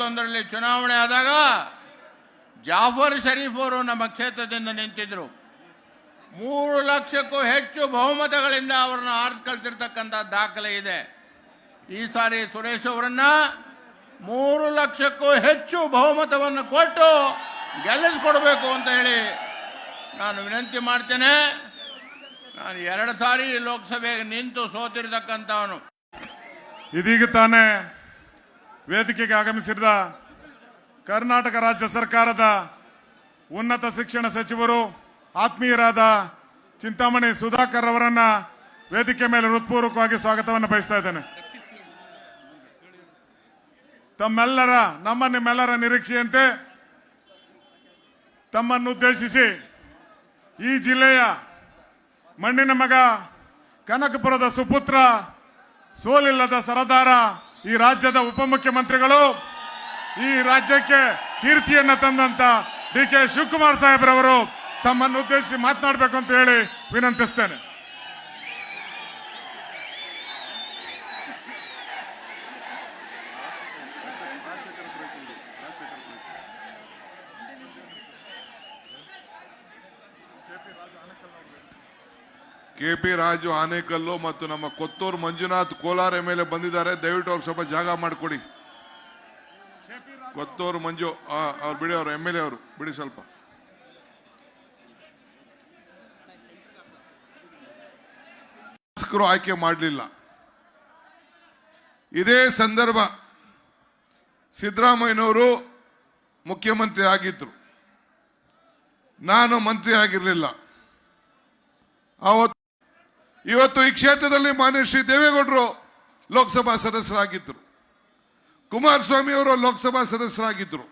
2021ರಲ್ಲಿ ಚುನಾವಣೆ ಆದಾಗ ಜಾಫರ್ ಶರೀಫ್ ಅವರು ನಮ್ಮ ಕ್ಷೇತ್ರದಿಂದ ನಿಂತಿದ್ರು. 3 ಲಕ್ಷಕ್ಕೂ ಹೆಚ್ಚು ಬಹುಮತಗಳಿಂದ ಅವರನ್ನು ಆರಿಸಿ ಕಳಿಸಿರ್ತಕ್ಕಂಥ ದಾಖಲೆ ಇದೆ. ಈ ಸಾರಿ ಸುರೇಶ್ ಅವರನ್ನ 3 ಲಕ್ಷಕ್ಕೂ ಹೆಚ್ಚು ಬಹುಮತವನ್ನು ಕೊಟ್ಟು ಗೆಲ್ಲಿಸಿಕೊಡ್ಬೇಕು ಅಂತ ಹೇಳಿ ನಾನು ವಿನಂತಿ ಮಾಡ್ತೇನೆ. ನಾನು 2 ಸಾರಿ ಲೋಕಸಭೆಗೆ ನಿಂತು ಸೋತಿರ್ತಕ್ಕಂಥವನು. ಇದೀಗ ತಾನೇ ವೇದಿಕೆಗೆ ಆಗಮಿಸಿದ ಕರ್ನಾಟಕ ರಾಜ್ಯ ಸರ್ಕಾರದ ಉನ್ನತ ಶಿಕ್ಷಣ ಸಚಿವರು ಆತ್ಮೀಯರಾದ ಚಿಂತಾಮಣಿ ಸುಧಾಕರ್ ಅವರನ್ನ ವೇದಿಕೆ ಮೇಲೆ ಹೃತ್ಪೂರ್ವಕವಾಗಿ ಸ್ವಾಗತವನ್ನು ಬಯಸ್ತಾ ಇದ್ದೇನೆ. ನಿಮ್ಮೆಲ್ಲರ ನಿರೀಕ್ಷೆಯಂತೆ ತಮ್ಮನ್ನುದ್ದೇಶಿಸಿ ಈ ಜಿಲ್ಲೆಯ ಮಣ್ಣಿನ ಮಗ, ಕನಕಪುರದ ಸುಪುತ್ರ, ಸೋಲಿಲ್ಲದ ಸರದಾರ, ಈ ರಾಜ್ಯದ ಉಪಮುಖ್ಯಮಂತ್ರಿಗಳು, ಈ ರಾಜ್ಯಕ್ಕೆ ಕೀರ್ತಿಯನ್ನ ತಂದಂತ ಡಿ.ಕೆ. ಶಿವಕುಮಾರ್ ಸಾಹೇಬ್ರವರು ತಮ್ಮನ್ನು ಉದ್ದೇಶಿಸಿ ಮಾತನಾಡಬೇಕು ಅಂತ ಹೇಳಿ ವಿನಂತಿಸ್ತೇನೆ. ಕೆಪಿ ರಾಜು ಆನೇಕಲ್ಲು ಮತ್ತು ನಮ್ಮ ಕೊತ್ತೂರು ಮಂಜುನಾಥ್ ಕೋಲಾರ ಮೇಲೆ ಬಂದಿದ್ದಾರೆ. ದಯವಿಟ್ಟು ಅವ್ರು ಸ್ವಲ್ಪ ಜಾಗ ಮಾಡಿಕೊಡಿ. ಕೊತ್ತೂರು ಮಂಜು ಅವ್ರು ಬಿಡಿ, ಅವರು MLA ಅವರು ಬಿಡಿ ಸ್ವಲ್ಪ. ಆಯ್ಕೆ ಮಾಡಲಿಲ್ಲ. ಇದೇ ಸಂದರ್ಭ ಸಿದ್ದರಾಮಯ್ಯನವರು ಮುಖ್ಯಮಂತ್ರಿ ಆಗಿದ್ರು, ನಾನು ಮಂತ್ರಿ ಆಗಿರಲಿಲ್ಲ. ಇವತ್ತು ಈ ಕ್ಷೇತ್ರದಲ್ಲಿ ಮಾನ್ಯ ಶ್ರೀ ದೇವೇಗೌಡರು ಲೋಕಸಭಾ ಸದಸ್ಯರಾಗಿದ್ದರು, ಕುಮಾರಸ್ವಾಮಿ ಅವರು ಲೋಕಸಭಾ ಸದಸ್ಯರಾಗಿದ್ದರು.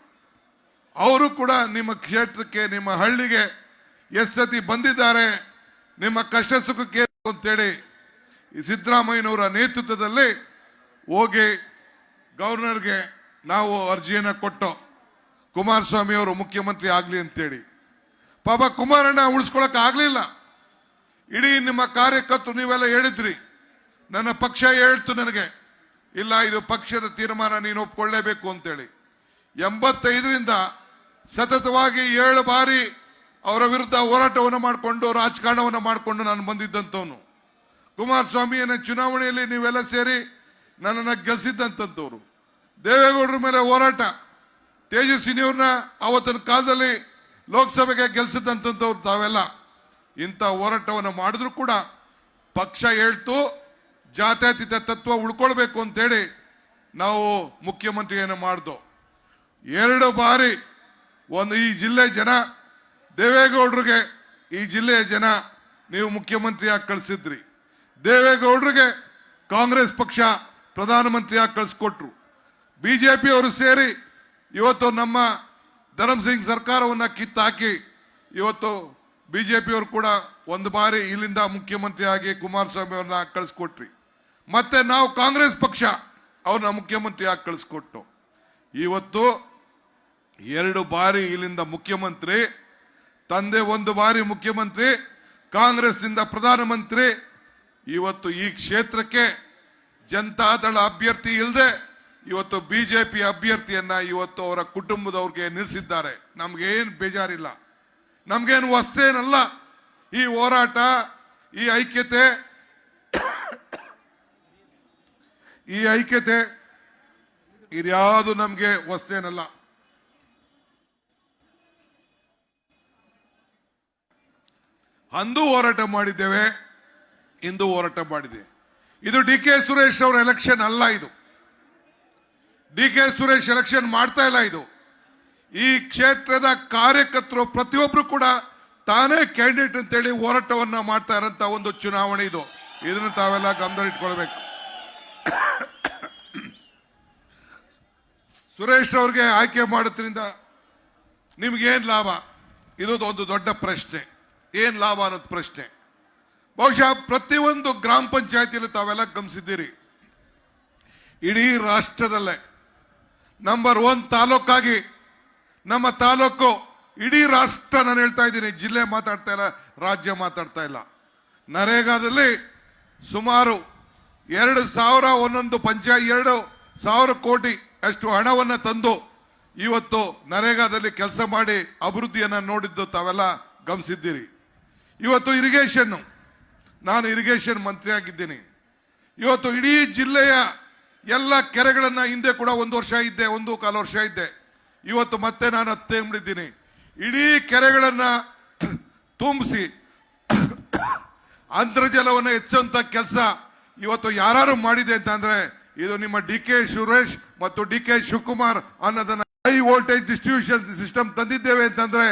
ಅವರು ಕೂಡ ನಿಮ್ಮ ಕ್ಷೇತ್ರಕ್ಕೆ, ನಿಮ್ಮ ಹಳ್ಳಿಗೆ ಎಷ್ಟು ಸತಿ ಬಂದಿದ್ದಾರೆ, ನಿಮ್ಮ ಕಷ್ಟ ಸುಖಕ್ಕೆ ಅಂತೇಳಿ ಈ ಸಿದ್ದರಾಮಯ್ಯನವರ ನೇತೃತ್ವದಲ್ಲಿ ಹೋಗಿ ಗವರ್ನರ್ಗೆ ನಾವು ಅರ್ಜಿಯನ್ನು ಕೊಟ್ಟು ಕುಮಾರಸ್ವಾಮಿ ಅವರು ಮುಖ್ಯಮಂತ್ರಿ ಆಗಲಿ ಅಂತೇಳಿ. ಪಾಪ ಕುಮಾರಣ್ಣ ಉಳಿಸ್ಕೊಳಕ್ ಆಗಲಿಲ್ಲ. ಇಡೀ ನಿಮ್ಮ ಕಾರ್ಯಕರ್ತರು ನೀವೆಲ್ಲ ಹೇಳಿದ್ರಿ, ನನ್ನ ಪಕ್ಷ ಹೇಳ್ತು ನನಗೆ, ಇಲ್ಲ ಇದು ಪಕ್ಷದ ತೀರ್ಮಾನ, ನೀನು ಒಪ್ಕೊಳ್ಳೇಬೇಕು ಅಂತೇಳಿ. 85ರಿಂದ ಸತತವಾಗಿ 7 ಬಾರಿ ಅವರ ವಿರುದ್ಧ ಹೋರಾಟವನ್ನು ಮಾಡಿಕೊಂಡು, ರಾಜಕಾರಣವನ್ನು ಮಾಡಿಕೊಂಡು ನಾನು ಬಂದಿದ್ದಂಥವನು. ಕುಮಾರಸ್ವಾಮಿಯನ್ನ ಚುನಾವಣೆಯಲ್ಲಿ ನೀವೆಲ್ಲ ಸೇರಿ ನನ್ನನ್ನು ಗೆಲ್ಲಿಸಿದ್ದಂಥವ್ರು. ದೇವೇಗೌಡರ ಮೇಲೆ ಹೋರಾಟ, ತೇಜಸ್ವಿನಿಯವ್ರನ್ನ ಅವತ್ತಿನ ಕಾಲದಲ್ಲಿ ಲೋಕಸಭೆಗೆ ಗೆಲ್ಲಿಸಿದಂಥವ್ರು ತಾವೆಲ್ಲ. ಇಂಥ ಹೋರಾಟವನ್ನು ಮಾಡಿದ್ರು ಕೂಡ ಪಕ್ಷ ಹೇಳ್ತು ಜಾತ್ಯತೀತ ತತ್ವ ಉಳ್ಕೊಳ್ಬೇಕು ಅಂತೇಳಿ ನಾವು ಮುಖ್ಯಮಂತ್ರಿಯನ್ನು ಮಾಡ್ದು. 2 ಬಾರಿ ಈ ಜಿಲ್ಲೆ ಜನ ದೇವೇಗೌಡರಿಗೆ, ಈ ಜಿಲ್ಲೆಯ ಜನ ನೀವು ಮುಖ್ಯಮಂತ್ರಿಯಾಗಿ ಕಳಿಸಿದ್ರಿ. ದೇವೇಗೌಡರಿಗೆ ಕಾಂಗ್ರೆಸ್ ಪಕ್ಷ ಪ್ರಧಾನಮಂತ್ರಿಯಾಗಿ ಕಳಿಸ್ಕೊಟ್ರು. ಬಿಜೆಪಿ ಅವರು ಸೇರಿ ಇವತ್ತು ನಮ್ಮ ಧರ್ಮಸಿಂಗ್ ಸರ್ಕಾರವನ್ನು ಕಿತ್ತಾಕಿ ಇವತ್ತು ಬಿಜೆಪಿಯವರು ಕೂಡ 1 ಬಾರಿ ಇಲ್ಲಿಂದ ಮುಖ್ಯಮಂತ್ರಿಯಾಗಿ ಕುಮಾರಸ್ವಾಮಿ ಅವ್ರನ್ನ ಕಳಿಸ್ಕೊಟ್ರಿ. ಮತ್ತೆ ನಾವು ಕಾಂಗ್ರೆಸ್ ಪಕ್ಷ ಅವ್ರನ್ನ ಮುಖ್ಯಮಂತ್ರಿಯಾಗಿ ಕಳಿಸ್ಕೊಟ್ಟು ಇವತ್ತು 2 ಬಾರಿ ಇಲ್ಲಿಂದ ಮುಖ್ಯಮಂತ್ರಿ, ತಂದೆ 1 ಬಾರಿ ಮುಖ್ಯಮಂತ್ರಿ, ಕಾಂಗ್ರೆಸ್ನಿಂದ ಪ್ರಧಾನಮಂತ್ರಿ. ಇವತ್ತು ಈ ಕ್ಷೇತ್ರಕ್ಕೆ ಜನತಾದಳ ಅಭ್ಯರ್ಥಿ ಇಲ್ಲದೆ ಇವತ್ತು ಬಿಜೆಪಿ ಅಭ್ಯರ್ಥಿಯನ್ನ ಇವತ್ತು ಅವರ ಕುಟುಂಬದವ್ರಿಗೆ ನಿಲ್ಲಿಸಿದ್ದಾರೆ. ನಮ್ಗೇನು ಬೇಜಾರಿಲ್ಲ, ನಮ್ಗೇನು ಹೊಸ್ತೇನಲ್ಲ. ಈ ಹೋರಾಟ, ಈ ಐಕ್ಯತೆ ಇದ್ಯಾವುದು ನಮ್ಗೆ ಹೊಸ್ತೇನಲ್ಲ. ಅಂದು ಹೋರಾಟ ಮಾಡಿದ್ದೇವೆ, ಇಂದು ಹೋರಾಟ ಮಾಡಿದೆ. ಇದು ಡಿ.ಕೆ. ಸುರೇಶ್ ಅವರ ಎಲೆಕ್ಷನ್ ಅಲ್ಲ. ಇದು ಡಿ.ಕೆ. ಸುರೇಶ್ ಎಲೆಕ್ಷನ್ ಮಾಡ್ತಾ ಇಲ್ಲ. ಇದು ಈ ಕ್ಷೇತ್ರದ ಕಾರ್ಯಕರ್ತರು ಪ್ರತಿಯೊಬ್ರು ಕೂಡ ತಾನೇ ಕ್ಯಾಂಡಿಡೇಟ್ ಅಂತೇಳಿ ಹೋರಾಟವನ್ನ ಮಾಡ್ತಾ ಇರೋಂಥ ಒಂದು ಚುನಾವಣೆ ಇದು. ಇದನ್ನು ತಾವೆಲ್ಲ ಗಮನದಲ್ಲಿಟ್ಕೊಳ್ಬೇಕು. ಸುರೇಶ್ ಅವ್ರಿಗೆ ಆಯ್ಕೆ ಮಾಡೋದ್ರಿಂದ ನಿಮ್ಗೇನು ಲಾಭ? ಇದು ಒಂದು ದೊಡ್ಡ ಪ್ರಶ್ನೆ. ಏನ್ ಲಾಭ ಅನ್ನೋದು ಪ್ರಶ್ನೆ. ಬಹುಶಃ ಪ್ರತಿಯೊಂದು ಗ್ರಾಮ ಪಂಚಾಯತಿಯಲ್ಲಿ ತಾವೆಲ್ಲ ಗಮನಿಸಿದ್ದೀರಿ, ಇಡೀ ರಾಷ್ಟ್ರದಲ್ಲೇ ನಂಬರ್ 1 ತಾಲೂಕಾಗಿ ನಮ್ಮ ತಾಲೂಕು, ಇಡೀ ರಾಷ್ಟ್ರ, ನಾನು ಹೇಳ್ತಾ ಇದ್ದೀನಿ, ಜಿಲ್ಲೆ ಮಾತಾಡ್ತಾ ಇಲ್ಲ, ರಾಜ್ಯ ಮಾತಾಡ್ತಾ ಇಲ್ಲ. ನರೇಗಾದಲ್ಲಿ ಸುಮಾರು 2,000 ಒಂದೊಂದು ಪಂಚಾಯತ್ 2,000 ಕೋಟಿ ಅಷ್ಟು ಹಣವನ್ನು ತಂದು ಇವತ್ತು ನರೇಗಾದಲ್ಲಿ ಕೆಲಸ ಮಾಡಿ ಅಭಿವೃದ್ಧಿಯನ್ನು ನೋಡಿದ್ದು ತಾವೆಲ್ಲ ಗಮನಿಸಿದ್ದೀರಿ. ಇವತ್ತು ಇರಿಗೇಷನ್ನು, ನಾನು ಇರಿಗೇಷನ್ ಮಂತ್ರಿ ಆಗಿದ್ದೀನಿ. ಇವತ್ತು ಇಡೀ ಜಿಲ್ಲೆಯ ಎಲ್ಲ ಕೆರೆಗಳನ್ನು, ಹಿಂದೆ ಕೂಡ 1 ವರ್ಷ ಇದ್ದೆ, 1.25 ವರ್ಷ ಇದ್ದೆ, ಇವತ್ತು ಮತ್ತೆ ನಾನು ಹತ್ತೇಂಬಿಟ್ಟಿದ್ದೀನಿ. ಇಡೀ ಕೆರೆಗಳನ್ನು ತುಂಬಿಸಿ ಅಂತರ್ಜಲವನ್ನು ಹೆಚ್ಚುವಂತ ಕೆಲಸ ಇವತ್ತು ಯಾರು ಮಾಡಿದೆ ಅಂತಂದ್ರೆ ಇದು ನಿಮ್ಮ ಡಿ.ಕೆ. ಸುರೇಶ್ ಮತ್ತು ಡಿ.ಕೆ. ಶಿವಕುಮಾರ್ ಅನ್ನೋದನ್ನ ಹೈ ವೋಲ್ಟೇಜ್ ಡಿಸ್ಟ್ರಿಬ್ಯೂಷನ್ ಸಿಸ್ಟಮ್ ತಂದಿದ್ದೇವೆ ಅಂತಂದ್ರೆ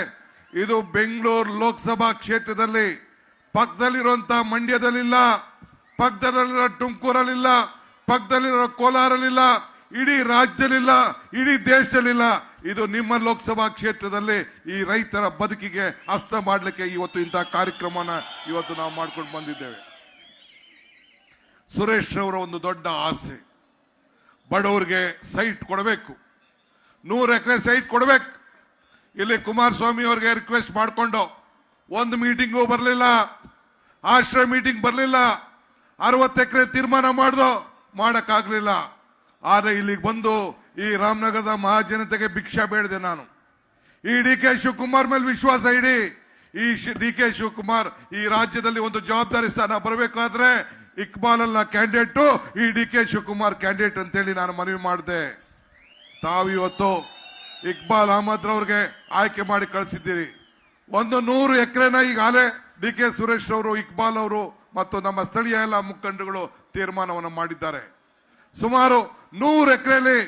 ಇದು ಬೆಂಗಳೂರು ಲೋಕಸಭಾ ಕ್ಷೇತ್ರದಲ್ಲಿ, ಪಕ್ಕದಲ್ಲಿರುವಂತಹ ಮಂಡ್ಯದಲ್ಲಿಲ್ಲ, ಪಕ್ಕದಲ್ಲಿರೋ ತುಮಕೂರಲ್ಲಿಲ್ಲ, ಪಕ್ಕದಲ್ಲಿರೋ ಕೋಲಾರಲ್ಲಿಲ್ಲ, ಇಡೀ ರಾಜ್ಯದಲ್ಲಿಲ್ಲ, ಇಡೀ ದೇಶದಲ್ಲಿಲ್ಲ. ಇದು ನಿಮ್ಮ ಲೋಕಸಭಾ ಕ್ಷೇತ್ರದಲ್ಲಿ ಈ ರೈತರ ಬದುಕಿಗೆ ಹಸ್ತ ಮಾಡಲಿಕ್ಕೆ ಇವತ್ತು ಇಂತಹ ಕಾರ್ಯಕ್ರಮನ ಇವತ್ತು ನಾವು ಮಾಡ್ಕೊಂಡು ಬಂದಿದ್ದೇವೆ. ಸುರೇಶ್ ರವರ ಒಂದು ದೊಡ್ಡ ಆಸೆ, ಬಡವರಿಗೆ ಸೈಟ್ ಕೊಡಬೇಕು, 100 ಎಕರೆ ಸೈಟ್ ಕೊಡಬೇಕು. ಇಲ್ಲಿ ಕುಮಾರಸ್ವಾಮಿ ಅವರಿಗೆ ರಿಕ್ವೆಸ್ಟ್ ಮಾಡಿಕೊಂಡು ಒಂದು ಮೀಟಿಂಗು ಬರಲಿಲ್ಲ, ಆಶ್ರಯ ಮೀಟಿಂಗ್ ಬರಲಿಲ್ಲ, 60 ಎಕರೆ ತೀರ್ಮಾನ ಮಾಡ್ದೋ, ಮಾಡಕ್ಕಾಗ್ಲಿಲ್ಲ. ಆದರೆ ಇಲ್ಲಿಗೆ ಬಂದು ಈ ರಾಮನಗರದ ಮಹಾಜನತೆಗೆ ಭಿಕ್ಷಾ ಬೇಡಿದೆ ನಾನು. ಈ ಡಿ.ಕೆ. ಶಿವಕುಮಾರ್ ಮೇಲೆ ವಿಶ್ವಾಸ ಇಡಿ. ಈ ಡಿ.ಕೆ. ಶಿವಕುಮಾರ್ ಈ ರಾಜ್ಯದಲ್ಲಿ ಒಂದು ಜವಾಬ್ದಾರಿ ಸ್ಥಾನ ಬರಬೇಕಾದ್ರೆ ಇಕ್ಬಾಲ್ ಅಲ್ಲ ಕ್ಯಾಂಡಿಡೇಟ್, ಈ ಡಿ.ಕೆ. ಶಿವಕುಮಾರ್ ಕ್ಯಾಂಡಿಡೇಟ್ ಅಂತೇಳಿ ನಾನು ಮನವಿ ಮಾಡಿದೆ. ತಾವಿವತ್ತು ಇಕ್ಬಾಲ್ ಅಹಮದ್ ರವ್ರಿಗೆ ಆಯ್ಕೆ ಮಾಡಿ ಕಳಿಸಿದ್ದೀರಿ. 100 ಎಕರೆನ ಈಗಾಗಲೇ ಡಿ.ಕೆ. ಸುರೇಶ್ ಅವರು, ಇಕ್ಬಾಲ್ ಅವರು ಮತ್ತು ನಮ್ಮ ಸ್ಥಳೀಯ ಎಲ್ಲ ಮುಖಂಡಗಳು ತೀರ್ಮಾನವನ್ನು ಮಾಡಿದ್ದಾರೆ. ಸುಮಾರು 100 ಎಕರೆಯಲ್ಲಿ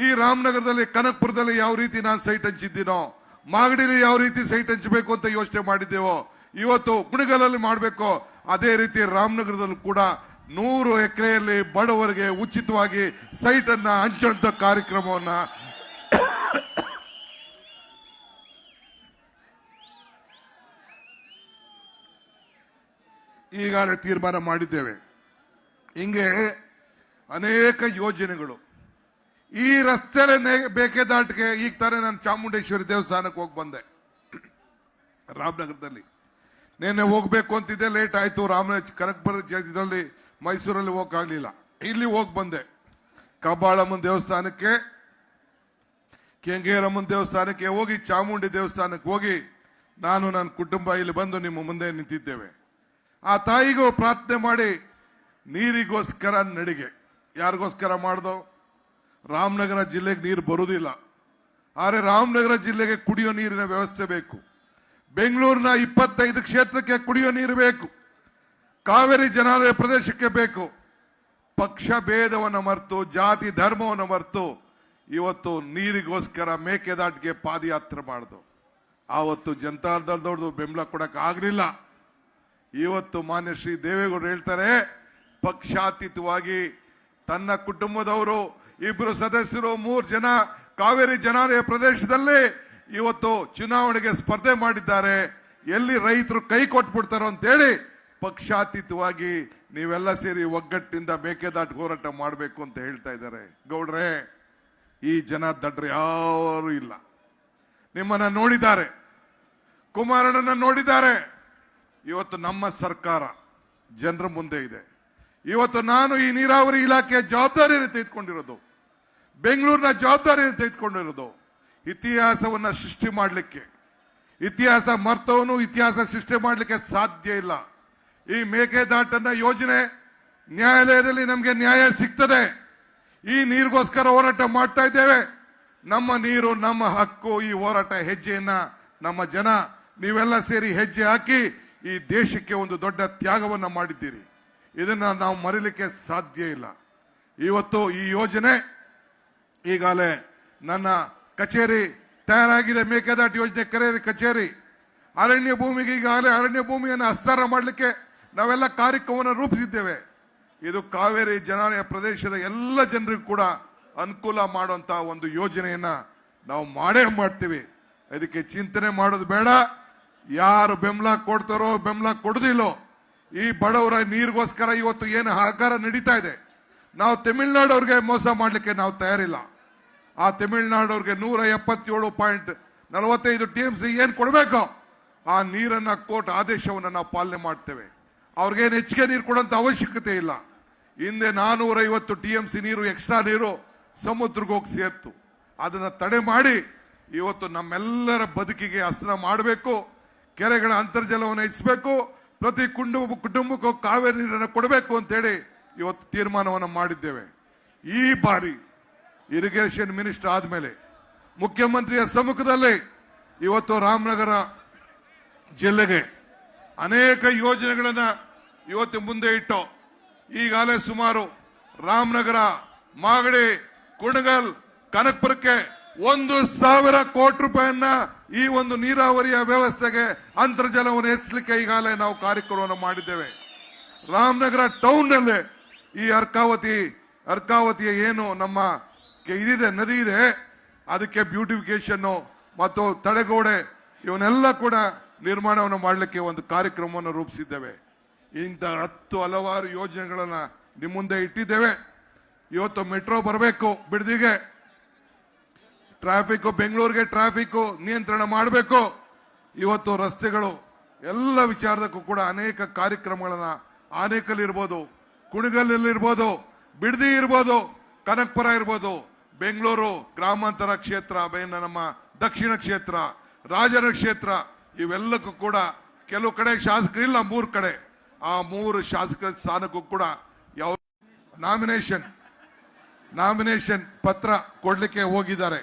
ಈ ರಾಮನಗರದಲ್ಲಿ, ಕನಕಪುರದಲ್ಲಿ ಯಾವ ರೀತಿ ನಾನು ಸೈಟ್ ಹಂಚಿದ್ದೀನೋ, ಮಾಗಡಿಲಿ ಯಾವ ರೀತಿ ಸೈಟ್ ಹಂಚಬೇಕು ಅಂತ ಯೋಚನೆ ಮಾಡಿದ್ದೇವೋ, ಇವತ್ತು ಕುಣಗಲಲ್ಲಿ ಮಾಡಬೇಕು, ಅದೇ ರೀತಿ ರಾಮನಗರದಲ್ಲೂ ಕೂಡ 100 ಎಕರೆಯಲ್ಲಿ ಬಡವರಿಗೆ ಉಚಿತವಾಗಿ ಸೈಟ್ ಅನ್ನ ಹಂಚುವಂತ ಕಾರ್ಯಕ್ರಮವನ್ನ ಈಗಾಗಲೇ ತೀರ್ಮಾನ ಮಾಡಿದ್ದೇವೆ. ಹಿಂಗೆ ಅನೇಕ ಯೋಜನೆಗಳು ಈ ರಸ್ತೆಯಲ್ಲಿ ಬೇಕೆದಾಟಿಗೆ. ಈಗ ತಾನೇ ನಾನು ಚಾಮುಂಡೇಶ್ವರಿ ದೇವಸ್ಥಾನಕ್ಕೆ ಹೋಗಿ ಬಂದೆ ರಾಮನಗರದಲ್ಲಿ. ನೆನ್ನೆ ಹೋಗ್ಬೇಕು ಅಂತಿದ್ದೆ, ಲೇಟ್ ಆಯ್ತು. ಕನಕಪುರದ ಇದರಲ್ಲಿ ಮೈಸೂರಲ್ಲಿ ಹೋಗಕ್ಕಾಗಲಿಲ್ಲ, ಇಲ್ಲಿ ಹೋಗಿ ಬಂದೆ. ಕಬ್ಬಾಳಮ್ಮನ ದೇವಸ್ಥಾನಕ್ಕೆ, ಕೆಂಗೇರಮ್ಮನ ದೇವಸ್ಥಾನಕ್ಕೆ ಹೋಗಿ, ಚಾಮುಂಡಿ ದೇವಸ್ಥಾನಕ್ಕೆ ಹೋಗಿ ನಾನು ನನ್ನ ಕುಟುಂಬ ಇಲ್ಲಿ ಬಂದು ನಿಮ್ಮ ಮುಂದೆ ನಿಂತಿದ್ದೇವೆ. ಆ ತಾಯಿಗೂ ಪ್ರಾರ್ಥನೆ ಮಾಡಿ ನೀರಿಗೋಸ್ಕರ ನಡಿಗೆ. ಯಾರಿಗೋಸ್ಕರ ಮಾಡ್ದೋ? ರಾಮನಗರ ಜಿಲ್ಲೆಗೆ ನೀರು ಬರುವುದಿಲ್ಲ, ಆದರೆ ರಾಮನಗರ ಜಿಲ್ಲೆಗೆ ಕುಡಿಯೋ ನೀರಿನ ವ್ಯವಸ್ಥೆ ಬೇಕು. ಬೆಂಗಳೂರಿನ 25 ಕ್ಷೇತ್ರಕ್ಕೆ ಕುಡಿಯೋ ನೀರು ಬೇಕು, ಕಾವೇರಿ ಜನಾಲಯ ಪ್ರದೇಶಕ್ಕೆ ಬೇಕು. ಪಕ್ಷ ಭೇದವನ್ನು ಮರೆತು, ಜಾತಿ ಧರ್ಮವನ್ನು ಮರೆತು ಇವತ್ತು ನೀರಿಗೋಸ್ಕರ ಮೇಕೆದಾಟಿಗೆ ಪಾದಯಾತ್ರೆ ಮಾಡ್ದು. ಆವತ್ತು ಜನತಾದಳದವ್ರದ್ದು ಬೆಂಬಲ ಕೊಡಕ್ಕೆ ಆಗಲಿಲ್ಲ. ಇವತ್ತು ಮಾನ್ಯ ಶ್ರೀ ದೇವೇಗೌಡರು ಹೇಳ್ತಾರೆ, ಪಕ್ಷಾತೀತವಾಗಿ ತನ್ನ ಕುಟುಂಬದವರು 2 ಸದಸ್ಯರು 3 ಜನ ಕಾವೇರಿ ಜನಾಲಯ ಪ್ರದೇಶದಲ್ಲಿ ಇವತ್ತು ಚುನಾವಣೆಗೆ ಸ್ಪರ್ಧೆ ಮಾಡಿದ್ದಾರೆ. ಎಲ್ಲಿ ರೈತರು ಕೈ ಕೊಟ್ಬಿಡ್ತಾರೋ ಅಂತೇಳಿ ಪಕ್ಷಾತೀತವಾಗಿ ನೀವೆಲ್ಲ ಸೇರಿ ಒಗ್ಗಟ್ಟಿನಿಂದ ಮೇಕೆದಾಟು ಹೋರಾಟ ಮಾಡಬೇಕು ಅಂತ ಹೇಳ್ತಾ ಇದ್ದಾರೆ. ಗೌಡ್ರೆ, ಈ ಜನ ದಡ್ರು ಯಾರು ಇಲ್ಲ. ನಿಮ್ಮನ್ನ ನೋಡಿದ್ದಾರೆ, ಕುಮಾರಣ್ಣನ ನೋಡಿದ್ದಾರೆ. ಇವತ್ತು ನಮ್ಮ ಸರ್ಕಾರ ಜನರ ಮುಂದೆ ಇದೆ. ಇವತ್ತು ನಾನು ಈ ನೀರಾವರಿ ಇಲಾಖೆಯ ಜವಾಬ್ದಾರಿಯನ್ನು ತೆಗೆದುಕೊಂಡಿರೋದು, ಬೆಂಗಳೂರಿನ ಜವಾಬ್ದಾರಿಯನ್ನು ತೆಗೆದುಕೊಂಡಿರೋದು. ಇತಿಹಾಸವನ್ನ ಸೃಷ್ಟಿ ಮಾಡಲಿಕ್ಕೆ, ಇತಿಹಾಸ ಮರ್ತವನು ಇತಿಹಾಸ ಸೃಷ್ಟಿ ಮಾಡಲಿಕ್ಕೆ ಸಾಧ್ಯ ಇಲ್ಲ. ಈ ಮೇಕೆದಾಟನ್ನ ಯೋಜನೆ ನ್ಯಾಯಾಲಯದಲ್ಲಿ ನಮಗೆ ನ್ಯಾಯ ಸಿಗ್ತದೆ. ಈ ನೀರಿಗೋಸ್ಕರ ಹೋರಾಟ ಮಾಡ್ತಾ ಇದ್ದೇವೆ. ನಮ್ಮ ನೀರು ನಮ್ಮ ಹಕ್ಕು. ಈ ಹೋರಾಟ ಹೆಜ್ಜೆಯನ್ನ ನಮ್ಮ ಜನ ನೀವೆಲ್ಲ ಸೇರಿ ಹೆಜ್ಜೆ ಹಾಕಿ ಈ ದೇಶಕ್ಕೆ ಒಂದು ದೊಡ್ಡ ತ್ಯಾಗವನ್ನ ಮಾಡಿದ್ದೀರಿ. ಇದನ್ನ ನಾವು ಮರೀಲಿಕ್ಕೆ ಸಾಧ್ಯ ಇಲ್ಲ. ಇವತ್ತು ಈ ಯೋಜನೆ ಈಗಾಗಲೇ ನನ್ನ ಕಚೇರಿ ತಯಾರಾಗಿದೆ. ಮೇಕೆದಾಟು ಯೋಜನೆ ಕಚೇರಿ, ಅರಣ್ಯ ಭೂಮಿಗೆ ಈಗಾಗಲೇ ಅರಣ್ಯ ಭೂಮಿಯನ್ನು ಹಸ್ತಾಂತರ ಮಾಡಲಿಕ್ಕೆ ನಾವೆಲ್ಲ ಕಾರ್ಯಕ್ರಮವನ್ನು ರೂಪಿಸಿದ್ದೇವೆ. ಇದು ಕಾವೇರಿ ಜನಾಲಯ ಪ್ರದೇಶದ ಎಲ್ಲ ಜನರಿಗೂ ಕೂಡ ಅನುಕೂಲ ಮಾಡುವಂತಹ ಒಂದು ಯೋಜನೆಯನ್ನ ನಾವು ಮಾಡೇ ಮಾಡ್ತೀವಿ. ಇದಕ್ಕೆ ಚಿಂತನೆ ಮಾಡೋದು ಬೇಡ. ಯಾರು ಬೆಂಬಲ ಕೊಡ್ತಾರೋ ಬೆಂಬಲ ಕೊಡುದಿಲ್ಲೋ, ಈ ಬಡವರ ನೀರಿಗೋಸ್ಕರ ಇವತ್ತು ಏನು ಹಾಕಾರ ನಡೀತಾ ಇದೆ, ನಾವು ತಮಿಳುನಾಡವ್ರಿಗೆ ಮೋಸ ಮಾಡಲಿಕ್ಕೆ ನಾವು ತಯಾರಿಲ್ಲ. ಆ ತಮಿಳುನಾಡವ್ರಿಗೆ 177.45 TMC ಏನು ಕೊಡಬೇಕು ಆ ನೀರನ್ನ ಕೋರ್ಟ್ ಆದೇಶವನ್ನು ನಾವು ಪಾಲನೆ ಮಾಡ್ತೇವೆ. ಅವ್ರಿಗೇನು ಹೆಚ್ಚಿಗೆ ನೀರು ಕೊಡೋಂಥ ಅವಶ್ಯಕತೆ ಇಲ್ಲ. ಹಿಂದೆ 450 TMC ನೀರು ಎಕ್ಸ್ಟ್ರಾ ನೀರು ಸಮುದ್ರಕ್ಕೆ ಹೋಗಿ ಸೇರ್ತು. ಅದನ್ನ ತಡೆ ಮಾಡಿ ಇವತ್ತು ನಮ್ಮೆಲ್ಲರ ಬದುಕಿಗೆ ಹಸನ ಮಾಡಬೇಕು, ಕೆರೆಗಳ ಅಂತರ್ಜಲವನ್ನು ಹೆಚ್ಚಿಸಬೇಕು, ಪ್ರತಿ ಕುಟುಂಬಕ್ಕೂ ಕಾವೇರಿ ನೀರನ್ನು ಕೊಡಬೇಕು ಅಂತೇಳಿ ಇವತ್ತು ತೀರ್ಮಾನವನ್ನು ಮಾಡಿದ್ದೇವೆ. ಈ ಬಾರಿ ಇರಿಗೇಷನ್ ಮಿನಿಸ್ಟರ್ ಆದಮೇಲೆ ಮುಖ್ಯಮಂತ್ರಿಯ ಸಮ್ಮುಖದಲ್ಲಿ ಇವತ್ತು ರಾಮನಗರ ಜಿಲ್ಲೆಗೆ ಅನೇಕ ಯೋಜನೆಗಳನ್ನು ಇವತ್ತು ಮುಂದೆ ಇಟ್ಟು ಈಗಾಗಲೇ ಸುಮಾರು ರಾಮನಗರ, ಮಾಗಡಿ, ಕುಣಗಲ್, ಕನಕಪುರಕ್ಕೆ 1,000 ಕೋಟಿ ರೂಪಾಯಿಯನ್ನ ಈ ಒಂದು ನೀರಾವರಿಯ ವ್ಯವಸ್ಥೆಗೆ ಅಂತರ್ಜಲವನ್ನು ಹೆಚ್ಚಲಿಕ್ಕೆ ಈಗಾಗಲೇ ನಾವು ಕಾರ್ಯಕ್ರಮವನ್ನು ಮಾಡಿದ್ದೇವೆ. ರಾಮನಗರ ಟೌನ್ ನಲ್ಲಿ ಈ ಅರ್ಕಾವತಿಯ ಏನು ನಮ್ಮ ಇದಿದೆ, ನದಿ ಇದೆ, ಅದಕ್ಕೆ ಬ್ಯೂಟಿಫಿಕೇಶನ್ ಮತ್ತು ತಡೆಗೋಡೆ ಇವನ್ನೆಲ್ಲ ಕೂಡ ನಿರ್ಮಾಣವನ್ನು ಮಾಡಲಿಕ್ಕೆ ಒಂದು ಕಾರ್ಯಕ್ರಮವನ್ನು ರೂಪಿಸಿದ್ದೇವೆ. ಇಂಥ 10 ಹಲವಾರು ಯೋಜನೆಗಳನ್ನ ನಿಮ್ಮ ಮುಂದೆ ಇಟ್ಟಿದ್ದೇವೆ. ಇವತ್ತು ಮೆಟ್ರೋ ಬರಬೇಕು, ಬಿಡದಿಗೆ ಟ್ರಾಫಿಕ್, ಬೆಂಗಳೂರಿಗೆ ಟ್ರಾಫಿಕ್ ನಿಯಂತ್ರಣ ಮಾಡಬೇಕು. ಇವತ್ತು ರಸ್ತೆಗಳು ಎಲ್ಲ ವಿಚಾರದಕ್ಕೂ ಕೂಡ ಅನೇಕ ಕಾರ್ಯಕ್ರಮಗಳನ್ನ ಆನೇಕಲ್ ಇರ್ಬೋದು, ಕುಣಗಲ್ಲಿರ್ಬೋದು, ಬಿಡದಿ ಇರ್ಬೋದು, ಕನಕಪುರ ಇರ್ಬೋದು, ಬೆಂಗಳೂರು ಗ್ರಾಮಾಂತರ ಕ್ಷೇತ್ರ, ನಮ್ಮ ದಕ್ಷಿಣ ಕ್ಷೇತ್ರ, ರಾಜರ ಕ್ಷೇತ್ರ, ಇವೆಲ್ಲಕ್ಕೂ ಕೂಡ ಕೆಲವು ಕಡೆ ಶಾಸಕರಿಲ್ಲ, 3 ಕಡೆ, ಆ 3 ಶಾಸಕರ ಸ್ಥಾನಕ್ಕೂ ಕೂಡ ಯಾವ ನಾಮಿನೇಷನ್ ಪತ್ರ ಕೊಡ್ಲಿಕ್ಕೆ ಹೋಗಿದ್ದಾರೆ.